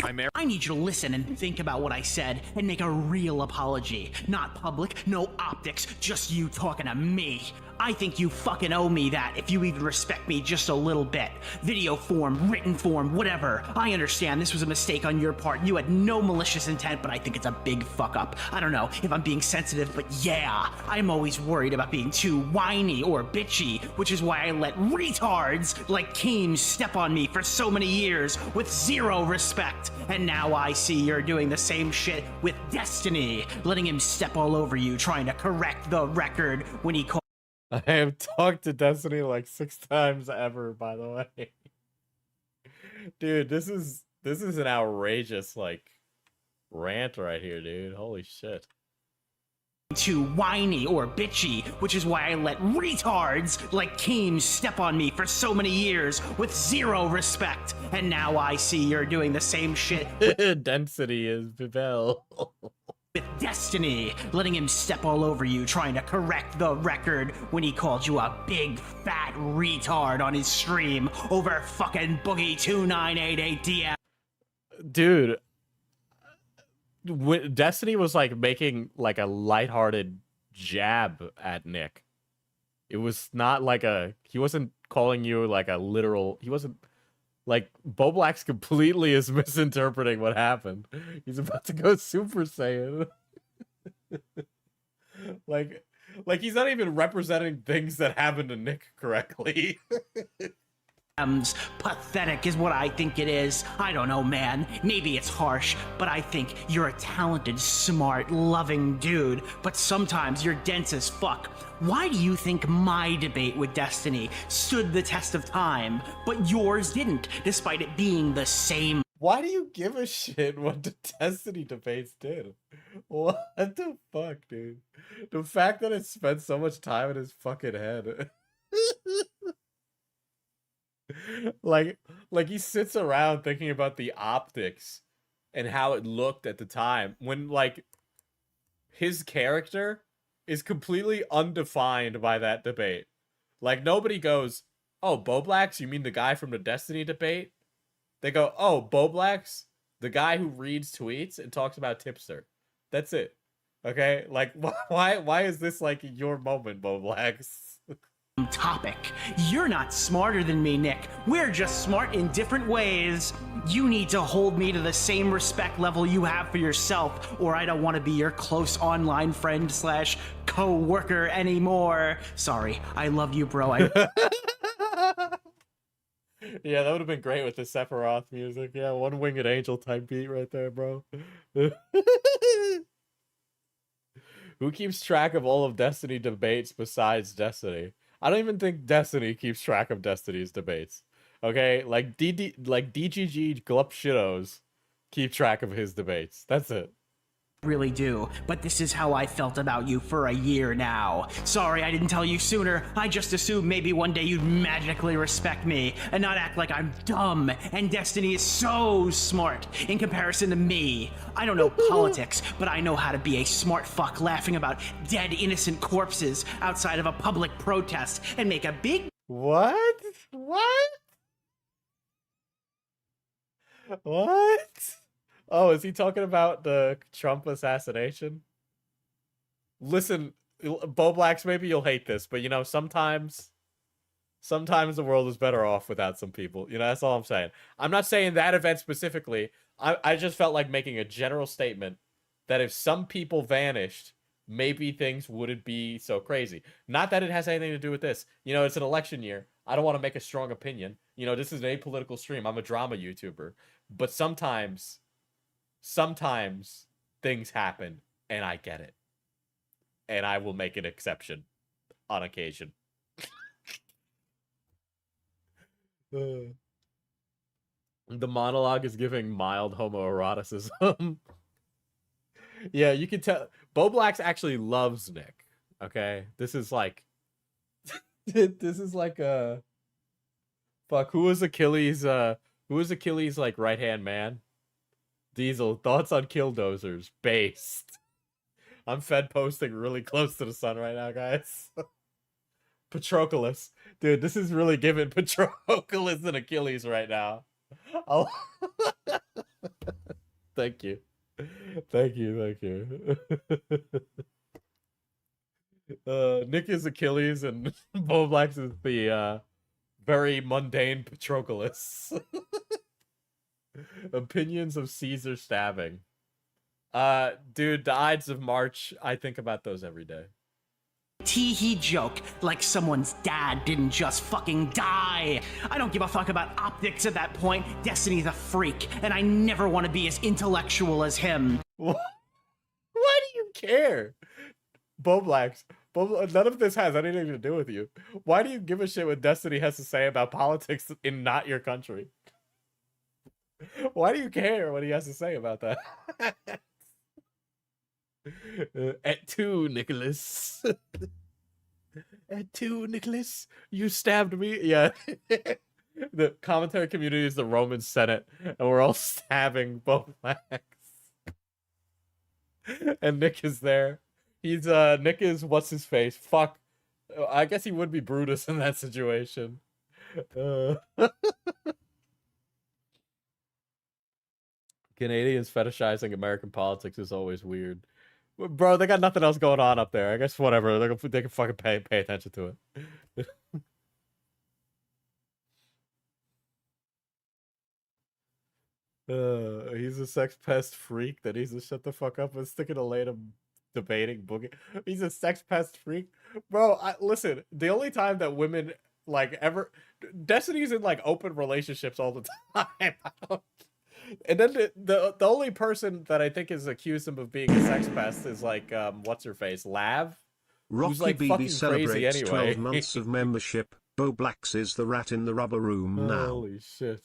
I need you to listen and think about what I said and make a real apology. Not public, no optics, just you talking to me. I think you fucking owe me that if you even respect me just a little bit. Video form, written form, whatever. I understand this was a mistake on your part. You had no malicious intent, but I think it's a big fuck up. I don't know if I'm being sensitive, but yeah, I'm always worried about being too whiny or bitchy, which is why I let retards like Keem step on me for so many years with zero respect. And now I see you're doing the same shit with Destiny, letting him step all over you, trying to correct the record when he called. I have talked to Destiny like 6 times ever, by the way. Dude, this is an outrageous like rant right here, dude. Holy shit. Too whiny or bitchy, which is why I let retards like Keem step on me for so many years with zero respect. And now I see you're doing the same shit. Density is Bibel. With Destiny, letting him step all over you, trying to correct the record when he called you a big fat retard on his stream over fucking Boogie 2988 DM. Dude, Destiny was like making like a lighthearted jab at Nick. It was not like he wasn't calling you like a literal, he wasn't like, Bowblax completely is misinterpreting what happened. He's about to go Super Saiyan. like he's not even representing things that happened to Nick correctly. Pathetic is what I think it is. I don't know, man. Maybe it's harsh, but I think you're a talented, smart, loving dude. But sometimes you're dense as fuck. Why do you think my debate with Destiny stood the test of time, but yours didn't, despite it being the same? Why do you give a shit what the Destiny debates did? What the fuck, dude? The fact that it spent so much time in his fucking head. like he sits around thinking about the optics and how it looked at the time when like his character is completely undefined by that debate. Like nobody goes, "Oh, Bowblax, you mean the guy from the Destiny debate?" They go, "Oh, Bowblax, the guy who reads tweets and talks about Tipster." That's it. Okay? Like why is this like your moment, Bowblax? Topic. You're not smarter than me, Nick. We're just smart in different ways. You need to hold me to the same respect level you have for yourself, or I don't want to be your close online friend / co-worker anymore. Sorry, I love you, bro. Yeah, that would have been great with the Sephiroth music. Yeah, one winged angel type beat right there, bro. Who keeps track of all of Destiny debates besides Destiny? I don't even think Destiny keeps track of Destiny's debates. Okay? Like DGG Glup Shittos keep track of his debates. That's it. Really do, but this is how I felt about you for a year now. Sorry I didn't tell you sooner. I just assumed maybe one day you'd magically respect me and not act like I'm dumb and Destiny is so smart in comparison to me. I don't know politics, but I know how to be a smart fuck laughing about dead innocent corpses outside of a public protest and make a big— What? Oh, is he talking about the Trump assassination? Listen, Bowblax, maybe you'll hate this, but you know, sometimes the world is better off without some people. You know, that's all I'm saying. I'm not saying that event specifically. I just felt like making a general statement that if some people vanished, maybe things wouldn't be so crazy. Not that it has anything to do with this. You know, it's an election year. I don't want to make a strong opinion. You know, this is an apolitical stream. I'm a drama YouTuber. But sometimes things happen, and I get it. And I will make an exception on occasion. The monologue is giving mild homoeroticism. Yeah, you can tell. Bowblax actually loves Nick. Okay? This is like a... Fuck, who was Achilles' like right-hand man? Diesel, thoughts on Killdozers. Based. I'm fed posting really close to the sun right now, guys. Patroclus. Dude, this is really giving Patroclus and Achilles right now. Thank you. Nick is Achilles and Bowblax is the very mundane Patroclus. Opinions of Caesar stabbing. Dude, the Ides of March, I think about those every day. Tee-hee joke like someone's dad didn't just fucking die. I don't give a fuck about optics at that point. Destiny's a freak, and I never want to be as intellectual as him. Why do you care? Bowblax, none of this has anything to do with you. Why do you give a shit what Destiny has to say about politics in not your country? Why do you care what he has to say about that? At 2, Nicholas. At 2, Nicholas. You stabbed me. Yeah. The commentary community is the Roman Senate, and we're all stabbing Bowblax. And Nick is there. He's Nick is what's his face? Fuck. I guess he would be Brutus in that situation. Canadians fetishizing American politics is always weird. Bro, they got nothing else going on up there. I guess whatever. They can fucking pay attention to it. He's a sex pest freak that needs to shut the fuck up and stick it a lane of debating boogie. He's a sex pest freak, bro. Listen, the only time that women like ever, Destiny's in like open relationships all the time. And then the only person that I think is accused him of being a sex pest is like what's her face, Lav, Rocky who's like BB fucking celebrates crazy anyway. 12 months of membership. Bowblax is the rat in the rubber room now. Holy shit.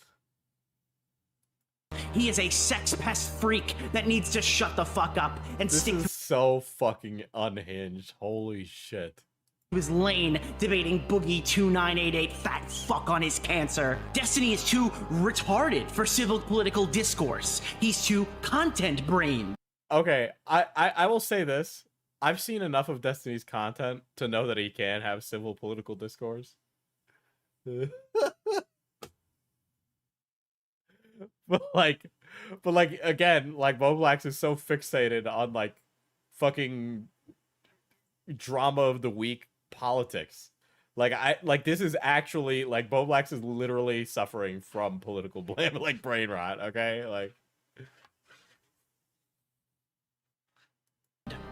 He is a sex pest freak that needs to shut the fuck up and This stick is so fucking unhinged. Holy shit. to his lane debating Boogie 2988 fat fuck on his cancer. Destiny is too retarded for civil political discourse. He's too content brain. Okay, I will say this. I've seen enough of Destiny's content to know that he can have civil political discourse. But like again, like Bowblax is so fixated on like fucking drama of the week politics. Like this is actually like Bowblax is literally suffering from political blame, like brain rot, okay? Like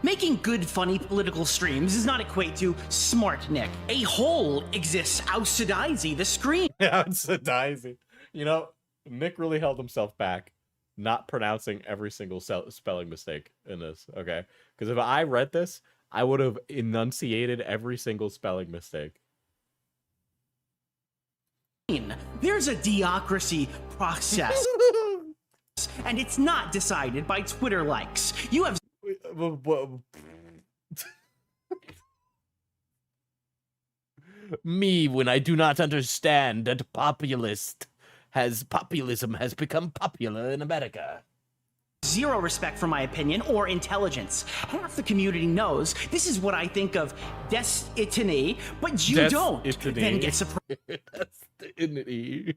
Making good, funny political streams does not equate to smart, Nick. A hole exists outside the screen. outside. You know, Nick really held himself back, not pronouncing every single spelling mistake in this, okay? Because if I read this, I would have enunciated every single spelling mistake. There's a theocracy process, and it's not decided by Twitter likes. You have me when I do not understand that populism has become popular in America. zero respect for my opinion or intelligence. Half the community knows this is what I think of destiny, but you don't. Then get surprised. Destiny.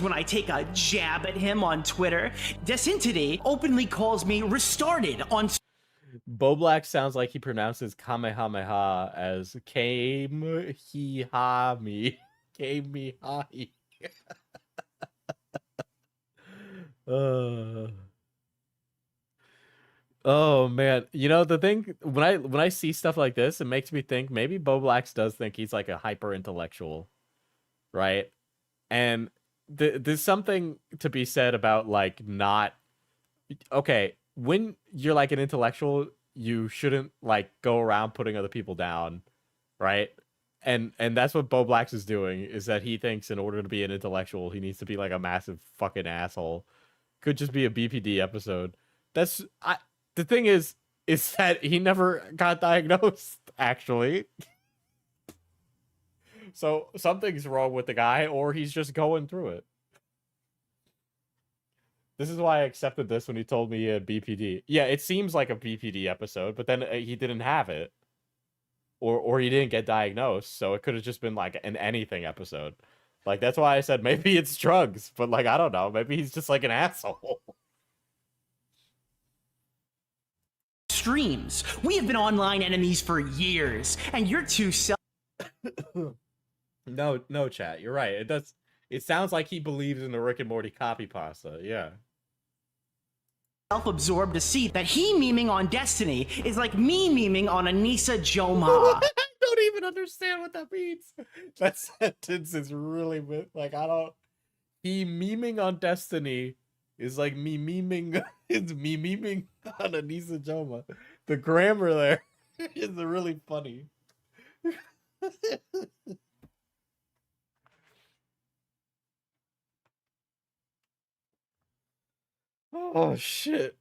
When I take a jab at him on Twitter. Desintity openly calls me restarted on Bowblax sounds like he pronounces Kamehameha as Kame-he-ha-me. Kame-he-ha-me. Oh man, you know the thing when I see stuff like this, it makes me think maybe Bowblax does think he's like a hyper intellectual, right? And there's something to be said about like not okay when you're like an intellectual, you shouldn't like go around putting other people down, right? And that's what Bowblax is doing, is that he thinks in order to be an intellectual, he needs to be like a massive fucking asshole. Could just be a BPD episode. The thing is that he never got diagnosed, actually. So something's wrong with the guy, or he's just going through it. This is why I accepted this when he told me he had BPD. Yeah, it seems like a BPD episode, but then he didn't have it. Or he didn't get diagnosed, so it could have just been like an anything episode. Like, that's why I said maybe it's drugs, but like, I don't know. Maybe he's just like an asshole. streams. We have been online enemies for years, and you're too No, chat. You're right. It sounds like he believes in the Rick and Morty copy pasta. Yeah. self-absorbed to see that he memeing on Destiny is like me memeing on Anissa Joma. I don't even understand what that means. That sentence is really like, I don't. He memeing on Destiny is like me memeing. It's me memeing on Anissa Joma. The grammar there is really funny. Oh shit.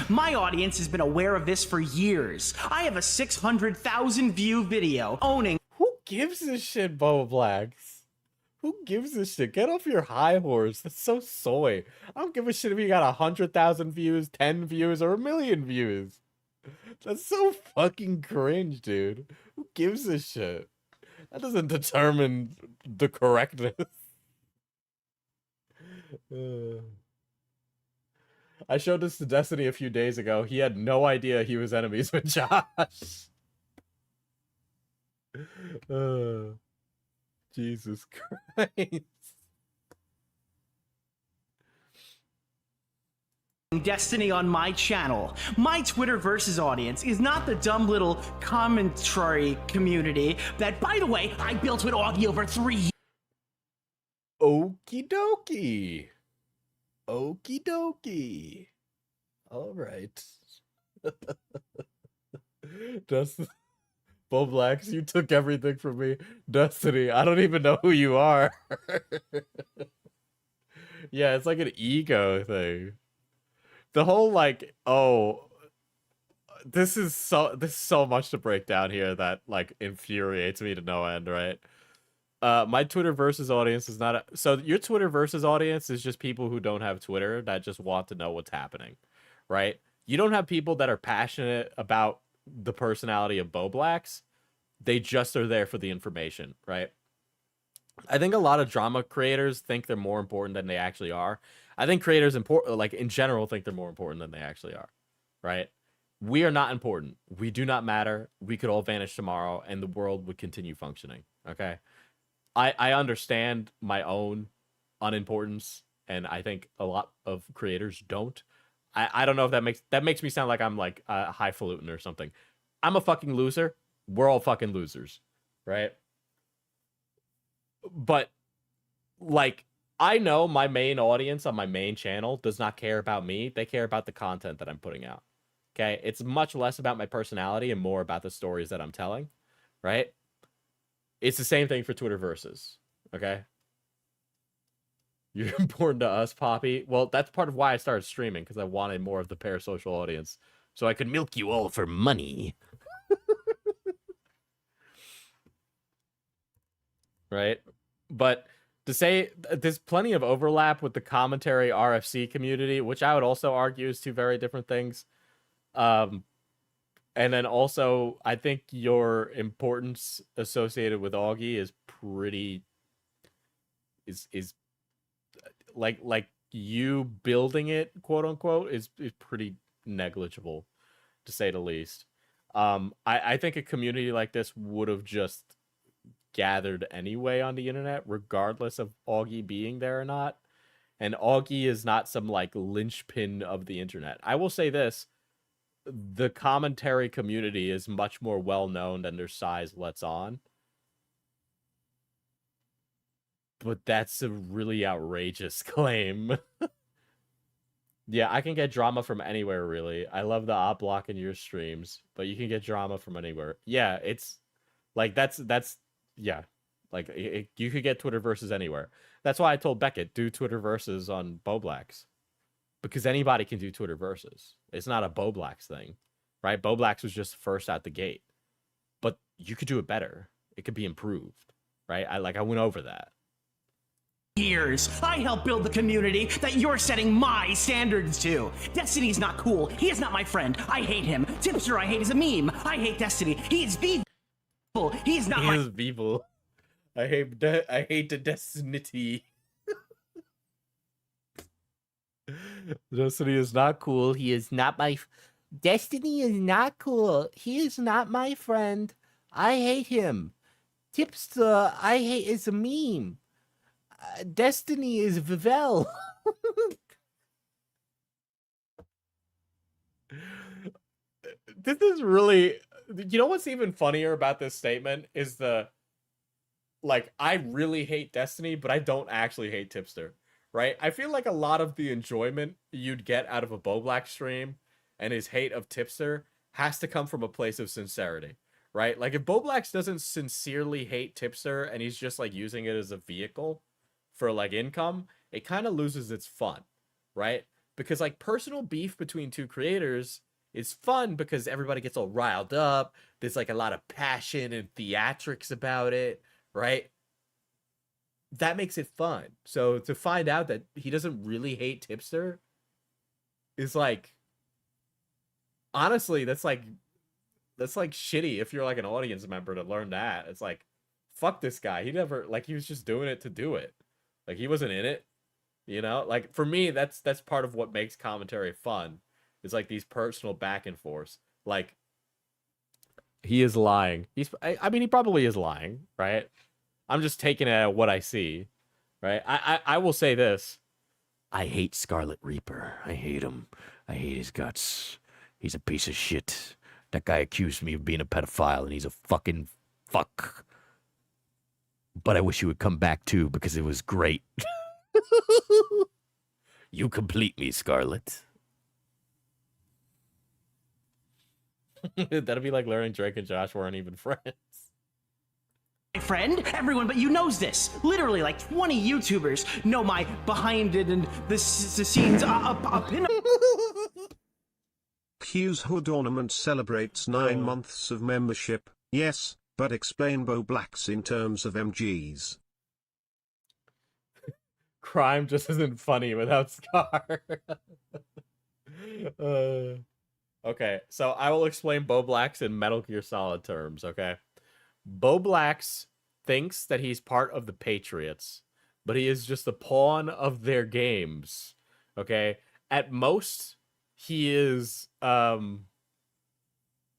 My audience has been aware of this for years. I have a 600,000 view video owning. Who gives a shit, Bowblax? Who gives a shit? Get off your high horse. That's so soy. I don't give a shit if you got 100,000 views, 10 views, or 1,000,000 views. That's so fucking cringe, dude. Who gives a shit? That doesn't determine the correctness. I showed this to Destiny a few days ago. He had no idea he was enemies with Josh. Jesus Christ. Destiny on my channel. My Twitterverse's audience is not the dumb little commentary community that, by the way, I built with Augie over 3 years. Okie dokie. Okie dokie. All right. Destiny. Bowblax, you took everything from me. Destiny, I don't even know who you are. Yeah, it's like an ego thing. The whole like, oh, this is so much to break down here that like infuriates me to no end, right? My Twitter versus audience is not so your Twitter versus audience is just people who don't have Twitter that just want to know what's happening, right? You don't have people that are passionate about the personality of Bowblax. They just are there for the information, right? I think a lot of drama creators think they're more important than they actually are. I think creators like in general think they're more important than they actually are, right? We are not important. We do not matter. We could all vanish tomorrow and the world would continue functioning, okay? I understand my own unimportance, and I think a lot of creators don't. I don't know if that makes me sound like I'm like highfalutin or something. I'm a fucking loser. We're all fucking losers, right? But like I know my main audience on my main channel does not care about me. They care about the content that I'm putting out. Okay? It's much less about my personality and more about the stories that I'm telling, right? It's the same thing for Twitter versus, okay? You're important to us, Poppy. Well, that's part of why I started streaming, because I wanted more of the parasocial audience, so I could milk you all for money. Right? But to say there's plenty of overlap with the commentary RFC community, which I would also argue is two very different things. And then also, I think your importance associated with Augie is pretty is like you building it, quote unquote, is pretty negligible, to say the least. I think a community like this would have just gathered anyway on the internet, regardless of Augie being there or not. And Augie is not some like linchpin of the internet. I will say this. The commentary community is much more well known than their size lets on. But that's a really outrageous claim. Yeah, I can get drama from anywhere, really. I love the op block in your streams, but you can get drama from anywhere. Yeah, it's like that's yeah. Like you could get Twitter versus anywhere. That's why I told Beckett, do Twitter versus on Bowblax. Because anybody can do Twitter versus. It's not a Bowblax thing, right? Bowblax was just first out the gate, but you could do it better. It could be improved, right? I went over that. Years. I helped build the community that you're setting my standards to. Destiny's not cool. He is not my friend. I hate him. Tipster I hate is a meme. I hate Destiny. He is people. He is not my people. I hate the Destiny. Destiny is not cool. He is not my... Destiny is not cool. He is not my friend. I hate him. Tipster, I hate is a meme. Destiny is Vivel. This is really... You know what's even funnier about this statement is the... Like, I really hate Destiny, but I don't actually hate Tipster. Right? I feel like a lot of the enjoyment you'd get out of a Bowblax stream and his hate of Tipster has to come from a place of sincerity, right? Like if Bowblax doesn't sincerely hate Tipster and he's just like using it as a vehicle for like income, it kind of loses its fun, right? Because like personal beef between two creators is fun because everybody gets all riled up. There's like a lot of passion and theatrics about it, right? That makes it fun. So to find out that he doesn't really hate Tipster is like, honestly, that's like shitty if you're like an audience member to learn that. It's like, fuck this guy. He never, like, he was just doing it to do it. Like, he wasn't in it. You know, like for me, that's part of what makes commentary fun. It's like these personal back and forths. Like he is lying. I mean, he probably is lying, right? I'm just taking it at what I see, right? I will say this. I hate Scarlet Reaper. I hate him. I hate his guts. He's a piece of shit. That guy accused me of being a pedophile, and he's a fucking fuck. But I wish he would come back too, because it was great. You complete me, Scarlet. That'd be like learning Drake and Josh weren't even friends. My friend, everyone but you knows this. Literally, like 20 YouTubers know my behind it and the scenes up in. Q's Hood Ornament celebrates 9 months of membership. Yes, but explain Bowblax in terms of MGs. Crime just isn't funny without Scar. Okay, so I will explain Bowblax in Metal Gear Solid terms, okay? Bowblax thinks that he's part of the Patriots, but he is just a pawn of their games, okay? At most, he is,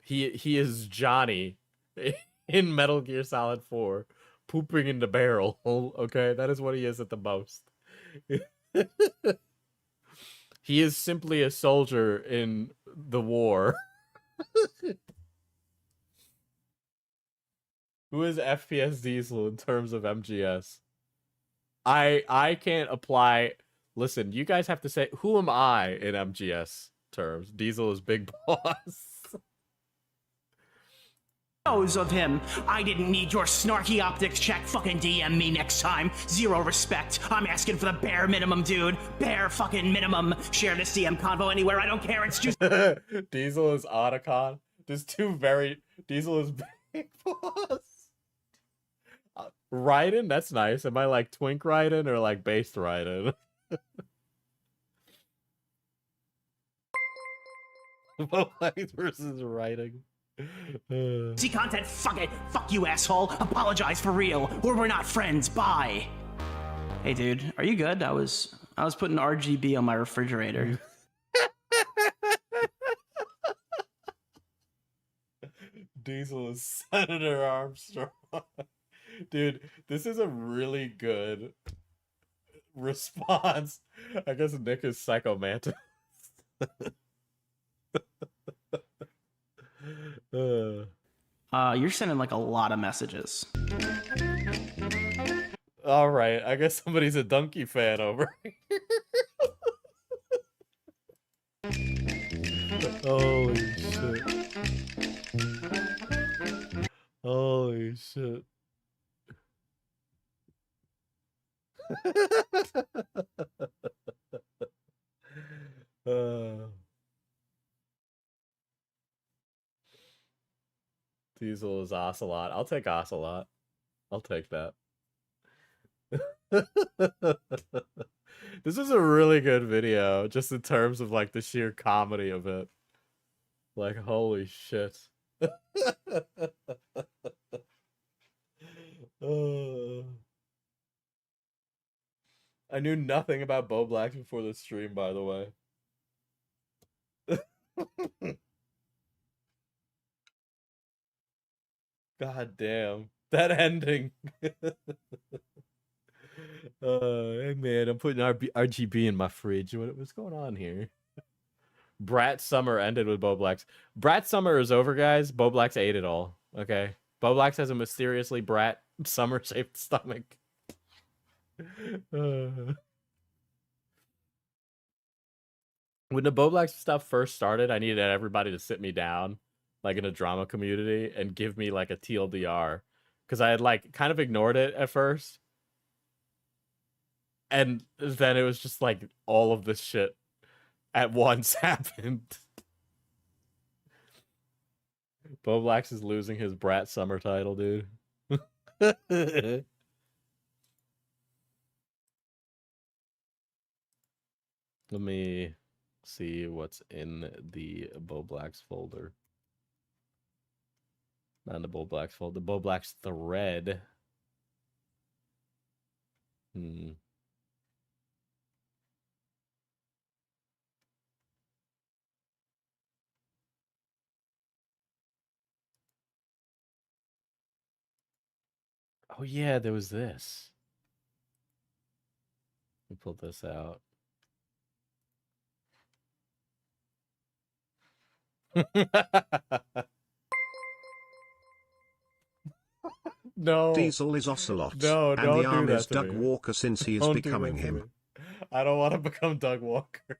he is Johnny in Metal Gear Solid 4, pooping in the barrel, okay? That is what he is at the most. He is simply a soldier in the war. Who is FPS Diesel in terms of MGS? I can't apply. Listen, you guys have to say, who am I in MGS terms? Diesel is big boss. Of him. I didn't need your snarky optics check. Fucking DM me next time. Zero respect. I'm asking for the bare minimum, dude. Bare fucking minimum. Share this DM convo anywhere. I don't care. It's just Diesel is Otacon. There's two very. Diesel is big boss. Raiden, that's nice. Am I like Twink Raiden or like Based Raiden? Bowblax versus Raiden. see content. Fuck it. Fuck you, asshole. Apologize for real, or we're not friends. Bye. Hey, dude, are you good? I was putting RGB on my refrigerator. Diesel is Senator Armstrong. Dude, this is a really good response. I guess Nick is Psycho Mantis. You're sending like a lot of messages. All right, I guess somebody's a Donkey fan over here. Holy shit. Holy shit. Diesel is Ocelot. I'll take Ocelot. I'll take that. This is a really good video, just in terms of like the sheer comedy of it. Like, holy shit. I knew nothing about Bowblax before the stream, by the way. God damn. That ending. Hey man, I'm putting RGB in my fridge. What's going on here? Brat Summer ended with Bowblax. Brat Summer is over, guys. Bowblax ate it all. Okay. Bowblax has a mysteriously Brat Summer shaped stomach. When the Bowblax stuff first started, I needed everybody to sit me down, like in a drama community, and give me like a TLDR, because I had like kind of ignored it at first, and then it was just like all of this shit at once happened. Bowblax is losing his Brat Summer title, dude. Let me see what's in the Bowblax folder. Not in the Bowblax folder. The Bowblax thread. Oh yeah, there was this. Let me pull this out. No. Diesel is Ocelot, No, and don't the do arm that is to Doug me. Walker since he is Don't do becoming that to him. me. I don't want to become Doug Walker.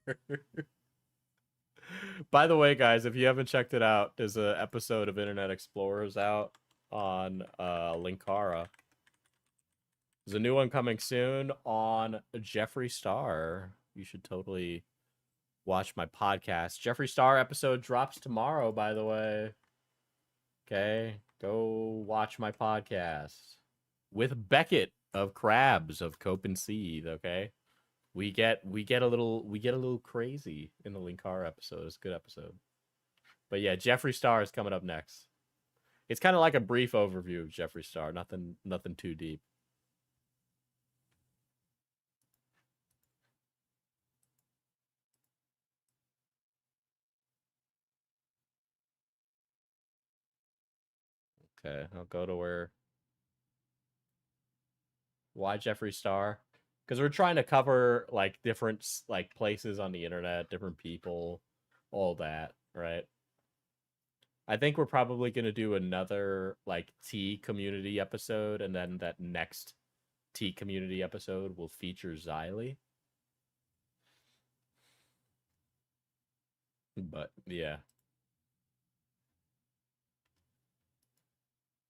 By the way, guys, if you haven't checked it out, there's an episode of Internet Explorers out on Linkara. There's a new one coming soon on Jeffree Star. You should totally watch my podcast. Jeffree Star episode drops tomorrow, by the way. Okay, go watch my podcast with Beckett of Crabs of Cope and Seed. Okay, we get a little crazy in the Linkara episode. It's a good episode. But yeah, Jeffree Star is coming up next. It's kind of like a brief overview of Jeffree Star. Nothing too deep. Okay, I'll go to where. Why Jeffree Star? Because we're trying to cover like different like places on the internet, different people, all that, right? I think we're probably gonna do another like T community episode, and then that next T community episode will feature Xylee. But yeah.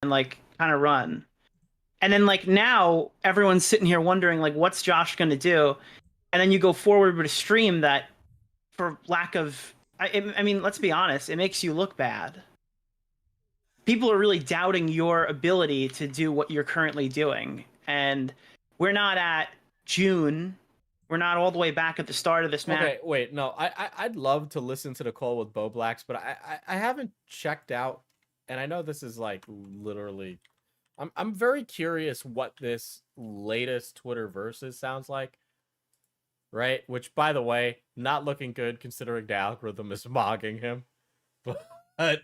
And like kind of run. And then like now everyone's sitting here wondering like what's Josh going to do? And then you go forward with a stream that for lack of I mean, let's be honest, it makes you look bad. People are really doubting your ability to do what you're currently doing. And we're not at June. We're not all the way back at the start of this match. Okay, wait, no, I'd love to listen to the call with Bowblax, but I haven't checked out, and I know this is like literally, I'm very curious what this latest Twitter versus sounds like, right? Which, by the way, not looking good considering the algorithm is mogging him, but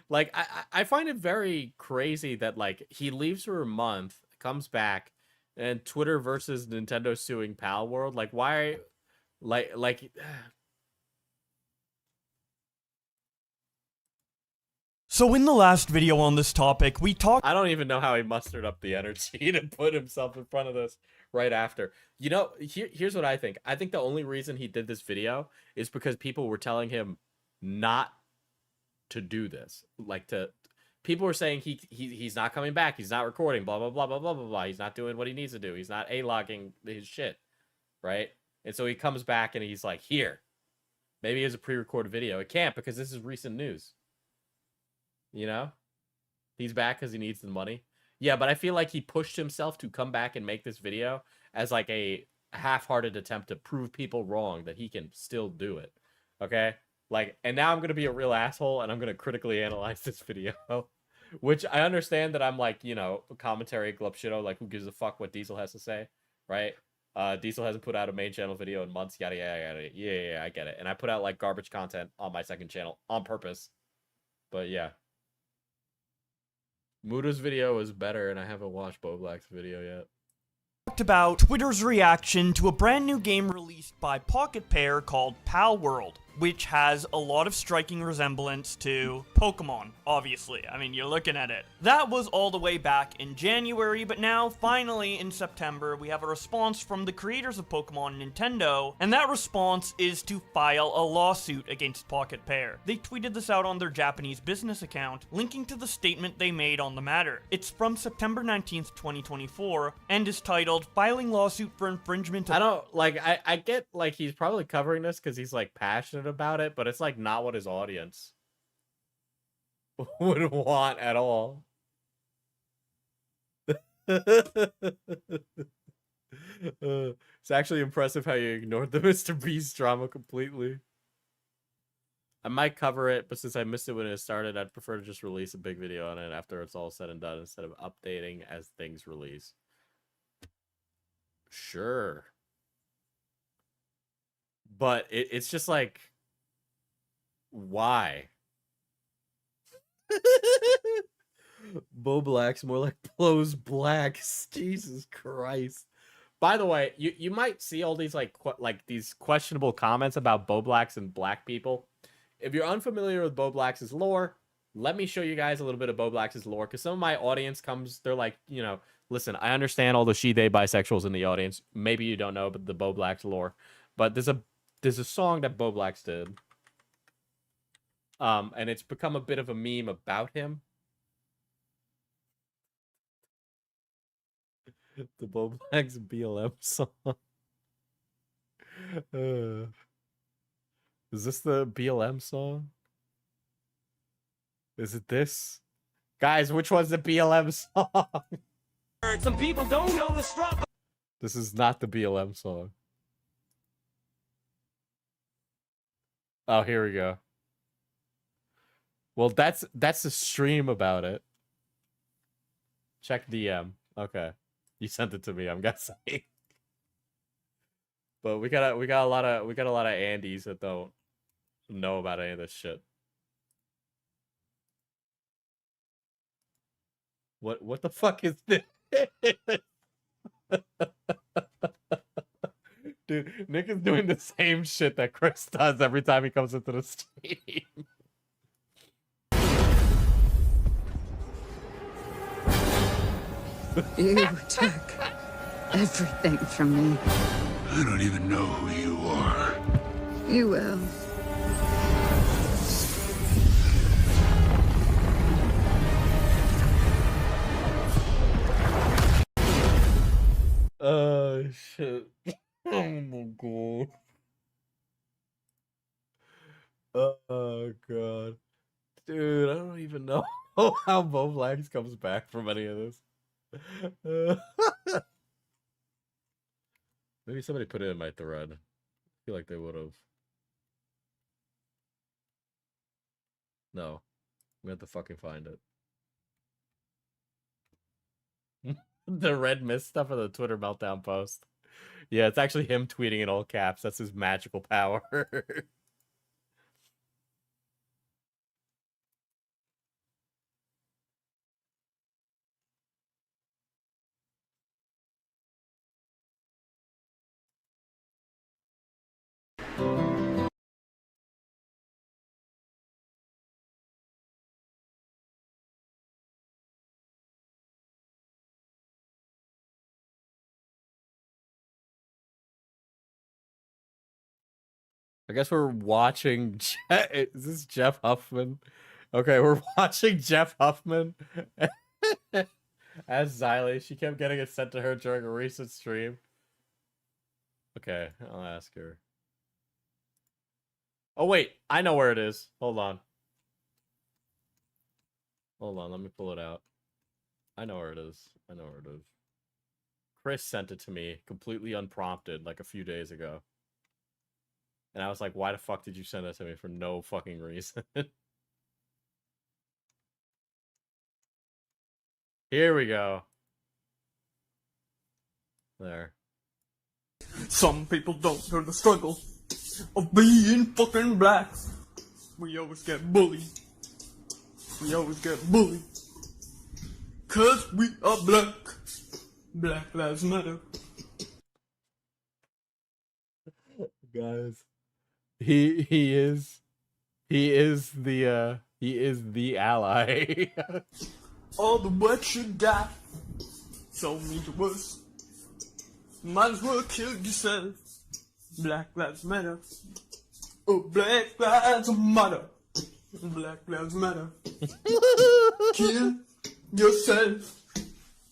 like I find it very crazy that like he leaves for a month, comes back, and Twitter versus Nintendo suing Pal World. Like why? Like. So in the last video on this topic, we talked. I don't even know how he mustered up the energy to put himself in front of this right after. You know, here's what I think. I think the only reason he did this video is because people were telling him not to do this. Like people were saying he's not coming back. He's not recording. Blah blah blah blah blah blah blah. He's not doing what he needs to do. He's not a-logging his shit, right? And so he comes back and he's like, here, maybe it's a pre-recorded video. It can't because this is recent news. You know, he's back because he needs the money. Yeah, but I feel like he pushed himself to come back and make this video as like a half-hearted attempt to prove people wrong that he can still do it. Okay. Like, and now I'm going to be a real asshole and I'm going to critically analyze this video, which I understand that I'm like, you know, commentary glupshido, like who gives a fuck what Diesel has to say, right? Diesel hasn't put out a main channel video in months, yada, yada, yada. Yeah, I get it. And I put out like garbage content on my second channel on purpose. But yeah. Muda's video is better and I haven't watched Bowblax's video yet. Talked about Twitter's reaction to a brand new game released by Pocket Pair called Pal World, which has a lot of striking resemblance to Pokemon, obviously. I mean, you're looking at it. That was all the way back in January, but now, finally, in September, we have a response from the creators of Pokemon Nintendo, and that response is to file a lawsuit against Pocket Pair. They tweeted this out on their Japanese business account, linking to the statement they made on the matter. It's from September 19th, 2024, and is titled, Filing Lawsuit for Infringement of— I don't, like, I get, like, he's probably covering this because he's, like, passionate about it, but it's, like, not what his audience would want at all. It's actually impressive how you ignored the Mr. Beast drama completely. I might cover it, but since I missed it when it started, I'd prefer to just release a big video on it after it's all said and done instead of updating as things release. Sure. But it's just like, why? Bowblax, more like blows blacks. Jesus Christ. By the way, you might see all these like these questionable comments about Bowblax and black people. If you're unfamiliar with Bowblax's lore, let me show you guys a little bit of Bowblax's lore, because some of my audience they're like, you know, listen, I understand all the she, they, bisexuals in the audience. Maybe you don't know about the Bowblax lore, but there's a song that Bowblax did, and it's become a bit of a meme about him. The Bowblax BLM song. Is this the BLM song? Is it this? Guys, which one's the BLM song? Some people don't know the struggle. This is not the BLM song. Oh, here we go. Well, that's a stream about it. Check DM. Okay. You sent it to me, I'm guessing. But we got a lot of Andes that don't know about any of this shit. What the fuck is this? Dude, Nick is doing the same shit that Chris does every time he comes into the stream. You took everything from me. I don't even know who you are. You will. Oh shit. Oh my god. Oh god. Dude, I don't even know how Bowblax comes back from any of this. Maybe somebody put it in my thread. I feel like they would have. No. We have to fucking find it. The red mist stuff of the Twitter meltdown post. Yeah, it's actually him tweeting in all caps. That's his magical power. I guess we're watching. Is this Jeff Huffman? Okay, we're watching Jeff Huffman as Xylee. She kept getting it sent to her during a recent stream. Okay, I'll ask her. Oh, wait. I know where it is. Hold on. Hold on. Let me pull it out. I know where it is. I know where it is. Chris sent it to me completely unprompted like a few days ago. And I was like, why the fuck did you send that to me for no fucking reason? Here we go. There. Some people don't know the struggle of being fucking black. We always get bullied. We always get bullied. 'Cause we are black. Black lives matter. Guys. He is the ally. All the white should die. So mean to us. Might as well kill yourself. Black lives matter. Oh, black lives matter. Black lives matter. Kill yourself.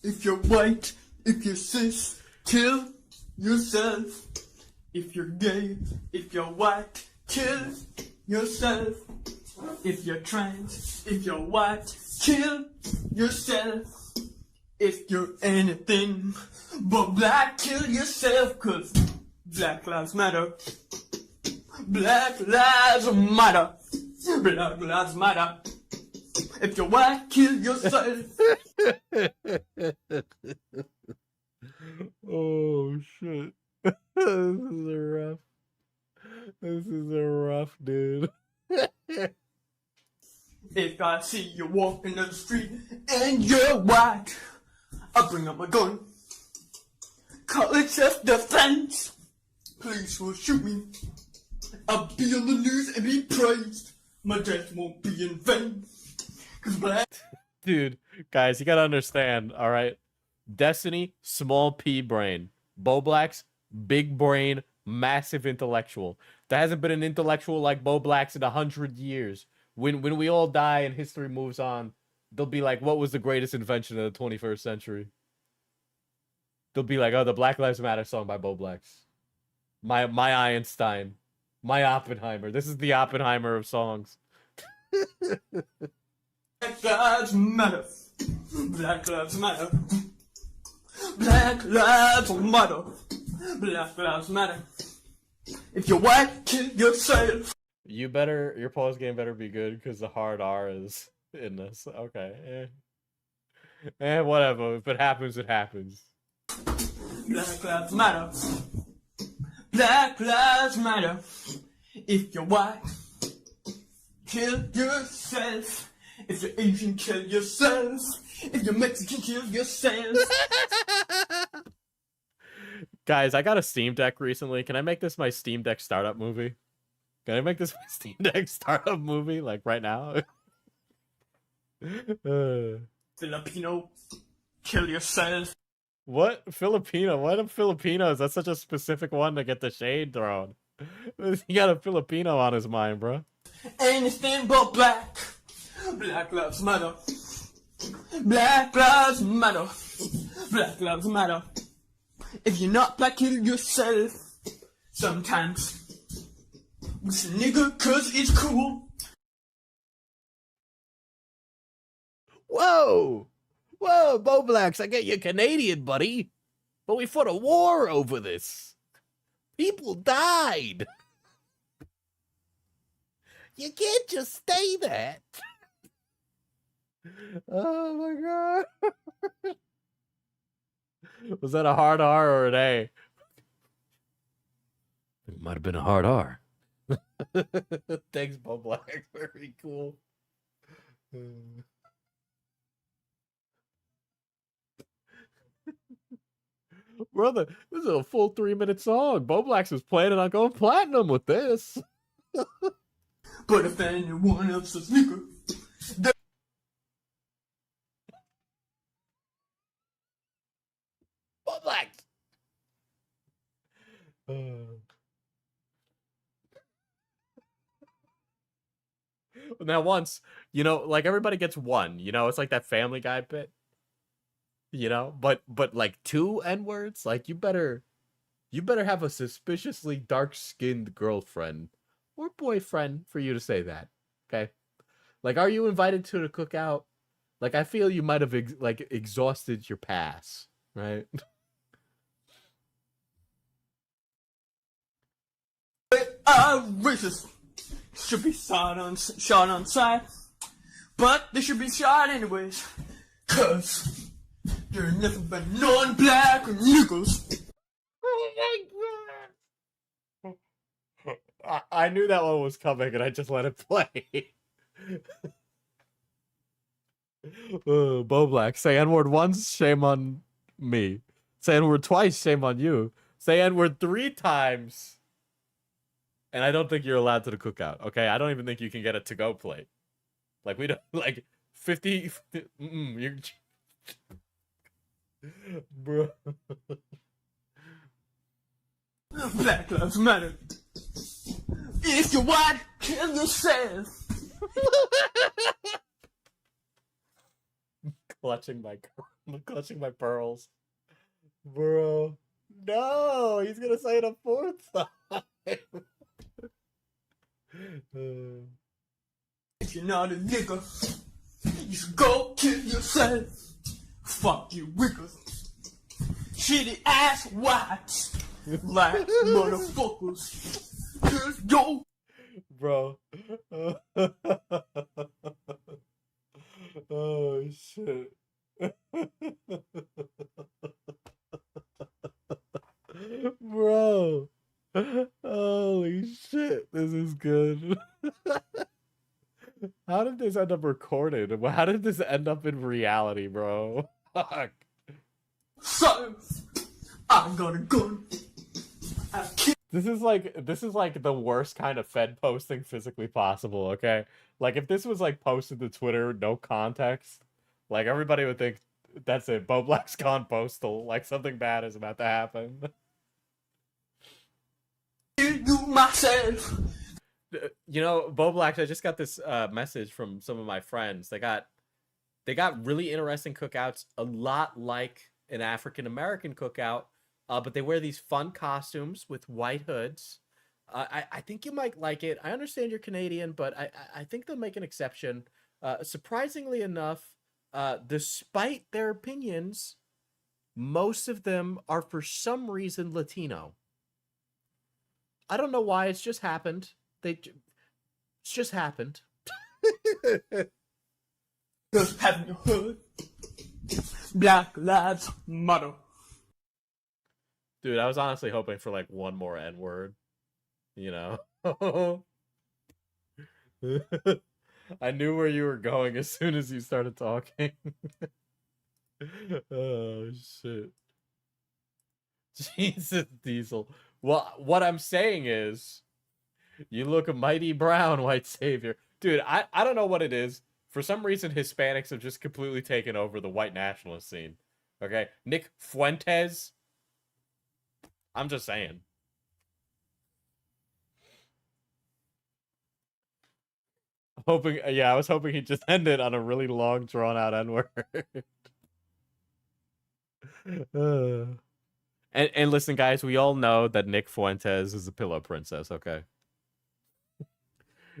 If you're white, if you're cis, kill yourself. If you're gay, if you're white, kill yourself. If you're trans, if you're white, kill yourself. If you're anything but black, kill yourself, 'cause black lives matter. Black lives matter. Black lives matter. If you're white, kill yourself. Oh shit. This is a rough dude. If I see you walking down the street and you're white, I'll bring up my gun. Call it self-defense. Police will shoot me. I'll be on the news and be praised. My death won't be in vain. 'Cause black... Dude, guys, you gotta understand, all right? Destiny, small p brain. Bowblax, big brain, massive intellectual. There hasn't been an intellectual like Bowblax in 100 years. When we all die and history moves on, they'll be like, what was the greatest invention of the 21st century? They'll be like, oh, the Black Lives Matter song by Bowblax. My Einstein. My Oppenheimer. This is the Oppenheimer of songs. Black lives matter. Black lives matter. Black lives matter. Black lives matter. If you're white, kill yourself. Your pause game better be good because the hard R is in this. Okay. Whatever. If it happens, it happens. Black lives matter. Black lives matter. If you're white, kill yourself. If you're Asian, kill yourself. If you're Mexican, kill yourself. Guys, I got a Steam Deck recently. Can I make this my Steam Deck startup movie? Can I make this my Steam Deck startup movie, like, right now? Filipino, kill yourself. What? Filipino? What a Filipinos? That's such a specific one to get the shade thrown. He got a Filipino on his mind, bro. Anything but black. Black lives matter. Black lives matter. Black lives matter. If you're not black, kill yourself. Sometimes. It's a nigga cause it's cool. Whoa! Whoa, Bowblax, I get you Canadian, buddy. But we fought a war over this. People died. You can't just say that. Oh my god. Was that a hard R or an A? It might have been a hard R. Thanks, Bowblax. Very cool. Brother, this is a full 3-minute song. Bowblax was planning on going platinum with this. But if anyone else is nigga, Bowblax! Now once, like everybody gets one, it's like that Family Guy bit. But like 2 N-words, like you better have a suspiciously dark-skinned girlfriend or boyfriend for you to say that. Okay? Like, are you invited to the cookout? Like, I feel you might have exhausted your pass, right? racist should be shot on sight, but they should be shot anyways, cause they're nothing but non-black niggers. Oh my god! I knew that one was coming, and I just let it play. Bowblax, say N-word once, shame on me. Say N-word twice, shame on you. Say N-word 3 times, and I don't think you're allowed to the cookout. Okay, I don't even think you can get a to-go plate. Like, we don't, like 50. You're, bro. Black lives matter. If you're white, kill yourself. clutching my pearls, bro. No, he's gonna say it a 4th time. If you're not a nigga, you should go kill yourself. Fuck you, wiggers. Shitty ass whites. Like motherfuckers. Yo. Bro. Oh shit. Bro. Holy shit. This is good. How did this end up recorded? How did this end up in reality, bro? Fuck. So, I'm gonna go. This is like the worst kind of Fed posting physically possible, okay? Like if this was like posted to Twitter, no context, like everybody would think that's it. Bowblax gone postal, like something bad is about to happen. You myself. You know, Bowblax, I just got this message from some of my friends. They got really interesting cookouts, a lot like an African American cookout, but they wear these fun costumes with white hoods. I think you might like it. I understand you're Canadian, but I think they'll make an exception. Surprisingly enough, despite their opinions, most of them are for some reason Latino. I don't know why. It's just happened. It's just happened. Just having your hood. Black Lives Matter. Dude, I was honestly hoping for like one more N-word. You know? I knew where you were going as soon as you started talking. Oh, shit. Jesus, Diesel. Well, what I'm saying is, you look a mighty brown, white savior. Dude, I don't know what it is. For some reason, Hispanics have just completely taken over the white nationalist scene. Okay? Nick Fuentes. I'm just saying. I was hoping he'd just end it on a really long, drawn-out N-word. And listen, guys, we all know that Nick Fuentes is a pillow princess, okay?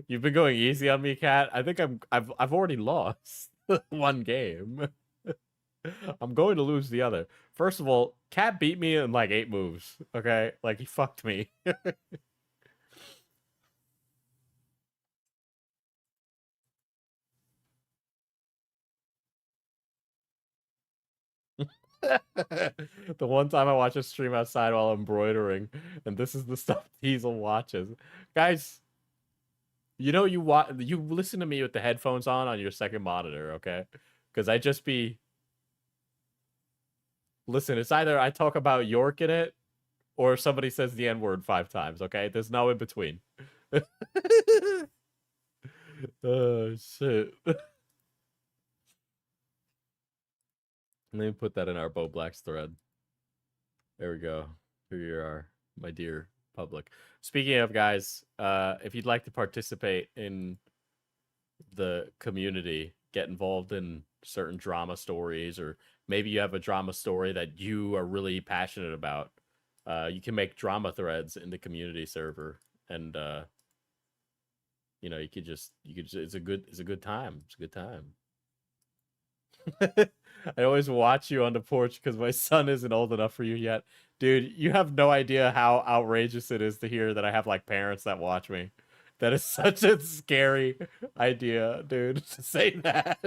You've been going easy on me, Kat. I think I've already lost one game. I'm going to lose the other. First of all, Kat beat me in like 8 moves, okay? Like, he fucked me. The one time I watch a stream outside while embroidering, and this is the stuff Diesel watches. Guys, you know you listen to me with the headphones on your second monitor, okay? Because I just be... Listen, it's either I talk about York in it, or somebody says the N-word 5 times, okay? There's no in between. Oh, shit. Let me put that in our Bowblax thread. There we go. Here you are, my dear public. Speaking of, guys, if you'd like to participate in the community, get involved in certain drama stories, or maybe you have a drama story that you are really passionate about, you can make drama threads in the community server, and you know, you could just it's a good time. It's a good time. I always watch you on the porch because my son isn't old enough for you yet. Dude, you have no idea how outrageous it is to hear that I have like parents that watch me. That is such a scary idea, dude, to say that.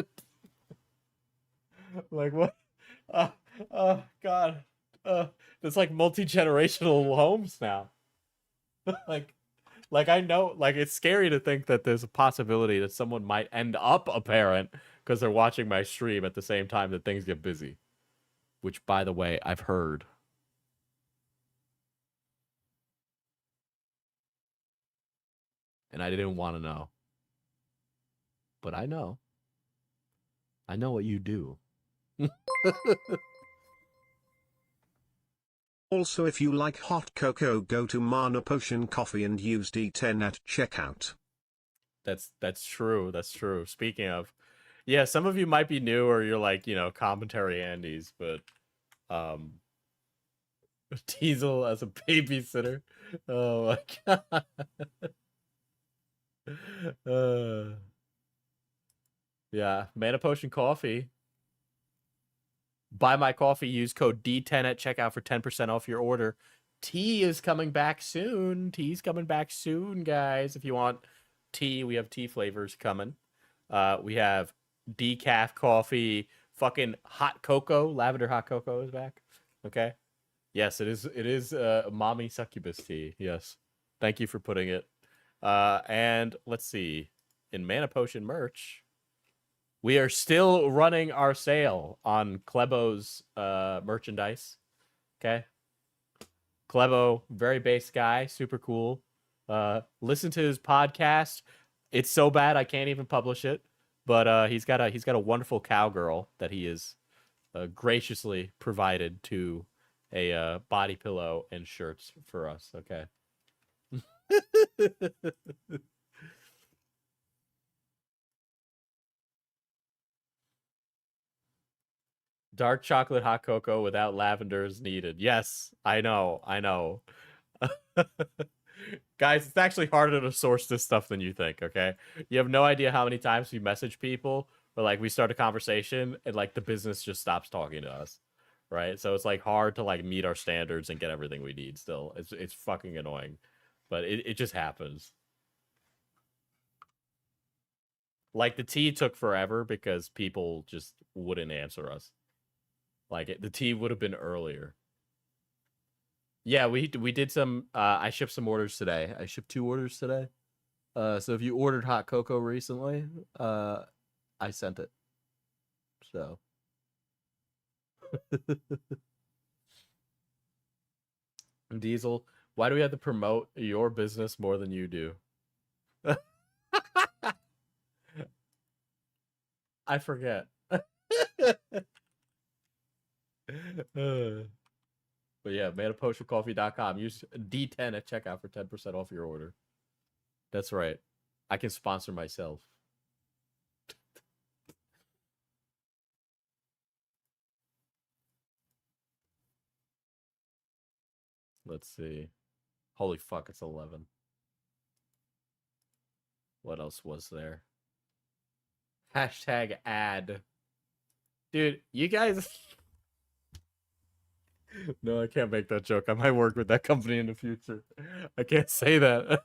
Like, what? Oh, God. It's like multi-generational homes now. Like I know, like it's scary to think that there's a possibility that someone might end up a parent because they're watching my stream at the same time that things get busy. Which, by the way, I've heard. And I didn't want to know. But I know. I know what you do. Also, if you like hot cocoa, go to Mana Potion Coffee and use D10 at checkout. That's true. That's true. Speaking of, yeah, some of you might be new, or you're like, you know, commentary Andes, but Diesel as a babysitter. Oh my God. Yeah, Mana Potion Coffee. Buy my coffee, use code D10 at checkout for 10% off your order. Tea is coming back soon. Tea's coming back soon, guys. If you want tea, we have tea flavors coming. We have decaf coffee, fucking hot cocoa. Lavender hot cocoa is back. Okay. Yes, it is. It is mommy succubus tea. Yes. Thank you for putting it. And let's see. In Mana Potion merch, We are still running our sale on Klebo's merchandise. Okay. Klebo, very base guy, super cool. Listen to his podcast. It's so bad I can't even publish it. But he's got a wonderful cowgirl that he is graciously provided to a body pillow and shirts for us. Okay. Dark chocolate hot cocoa without lavender is needed. Yes, I know. Guys, it's actually harder to source this stuff than you think, okay? You have no idea how many times we message people or like we start a conversation and like the business just stops talking to us. Right? So it's like hard to like meet our standards and get everything we need still. It's fucking annoying. But it just happens. Like the tea took forever because people just wouldn't answer us. Like the tea would have been earlier. Yeah, we did some. I shipped some orders today. I shipped 2 orders today. So if you ordered hot cocoa recently, I sent it. So. Diesel, why do we have to promote your business more than you do? I forget. But yeah, manapostfulcoffee.com. Use D10 at checkout for 10% off your order. That's right. I can sponsor myself. Let's see. Holy fuck, it's 11. What else was there? Hashtag ad. Dude, you guys... No, I can't make that joke. I might work with that company in the future. I can't say that.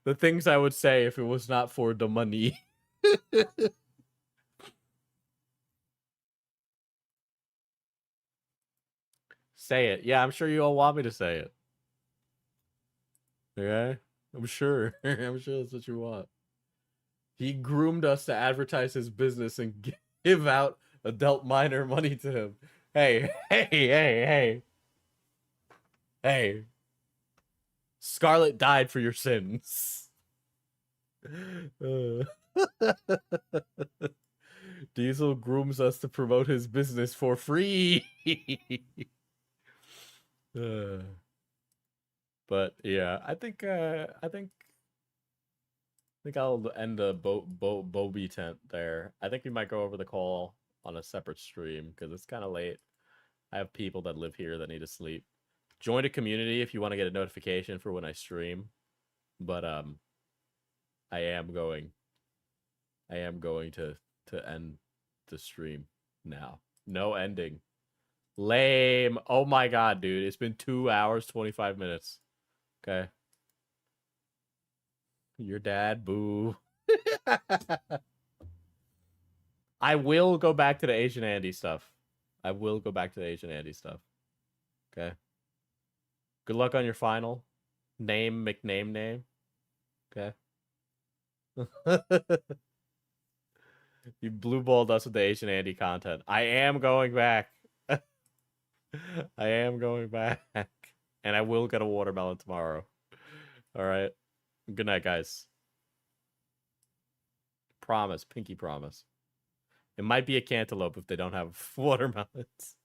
The things I would say if it was not for the money. Say it. Yeah, I'm sure you all want me to say it. Okay? I'm sure. I'm sure that's what you want. He groomed us to advertise his business and give out adult minor money to him. Hey. Hey. Scarlet died for your sins. Diesel grooms us to promote his business for free. But yeah, I think I'll end the Bobby tent there. I think we might go over the call on a separate stream because it's kind of late. I have people that live here that need to sleep. Join a community if you want to get a notification for when I stream. But I am going to end the stream now. No ending. Lame. Oh my god, dude. It's been 2 hours, 25 minutes. Okay. Your dad, boo. I will go back to the Asian Andy stuff. I will go back to the Asian Andy stuff. Okay. Good luck on your final. Name, McName name. Okay. You blue balled us with the Asian Andy content. I am going back. I am going back. And I will get a watermelon tomorrow. Alright. Good night, guys. Promise. Pinky promise. It might be a cantaloupe if they don't have watermelons.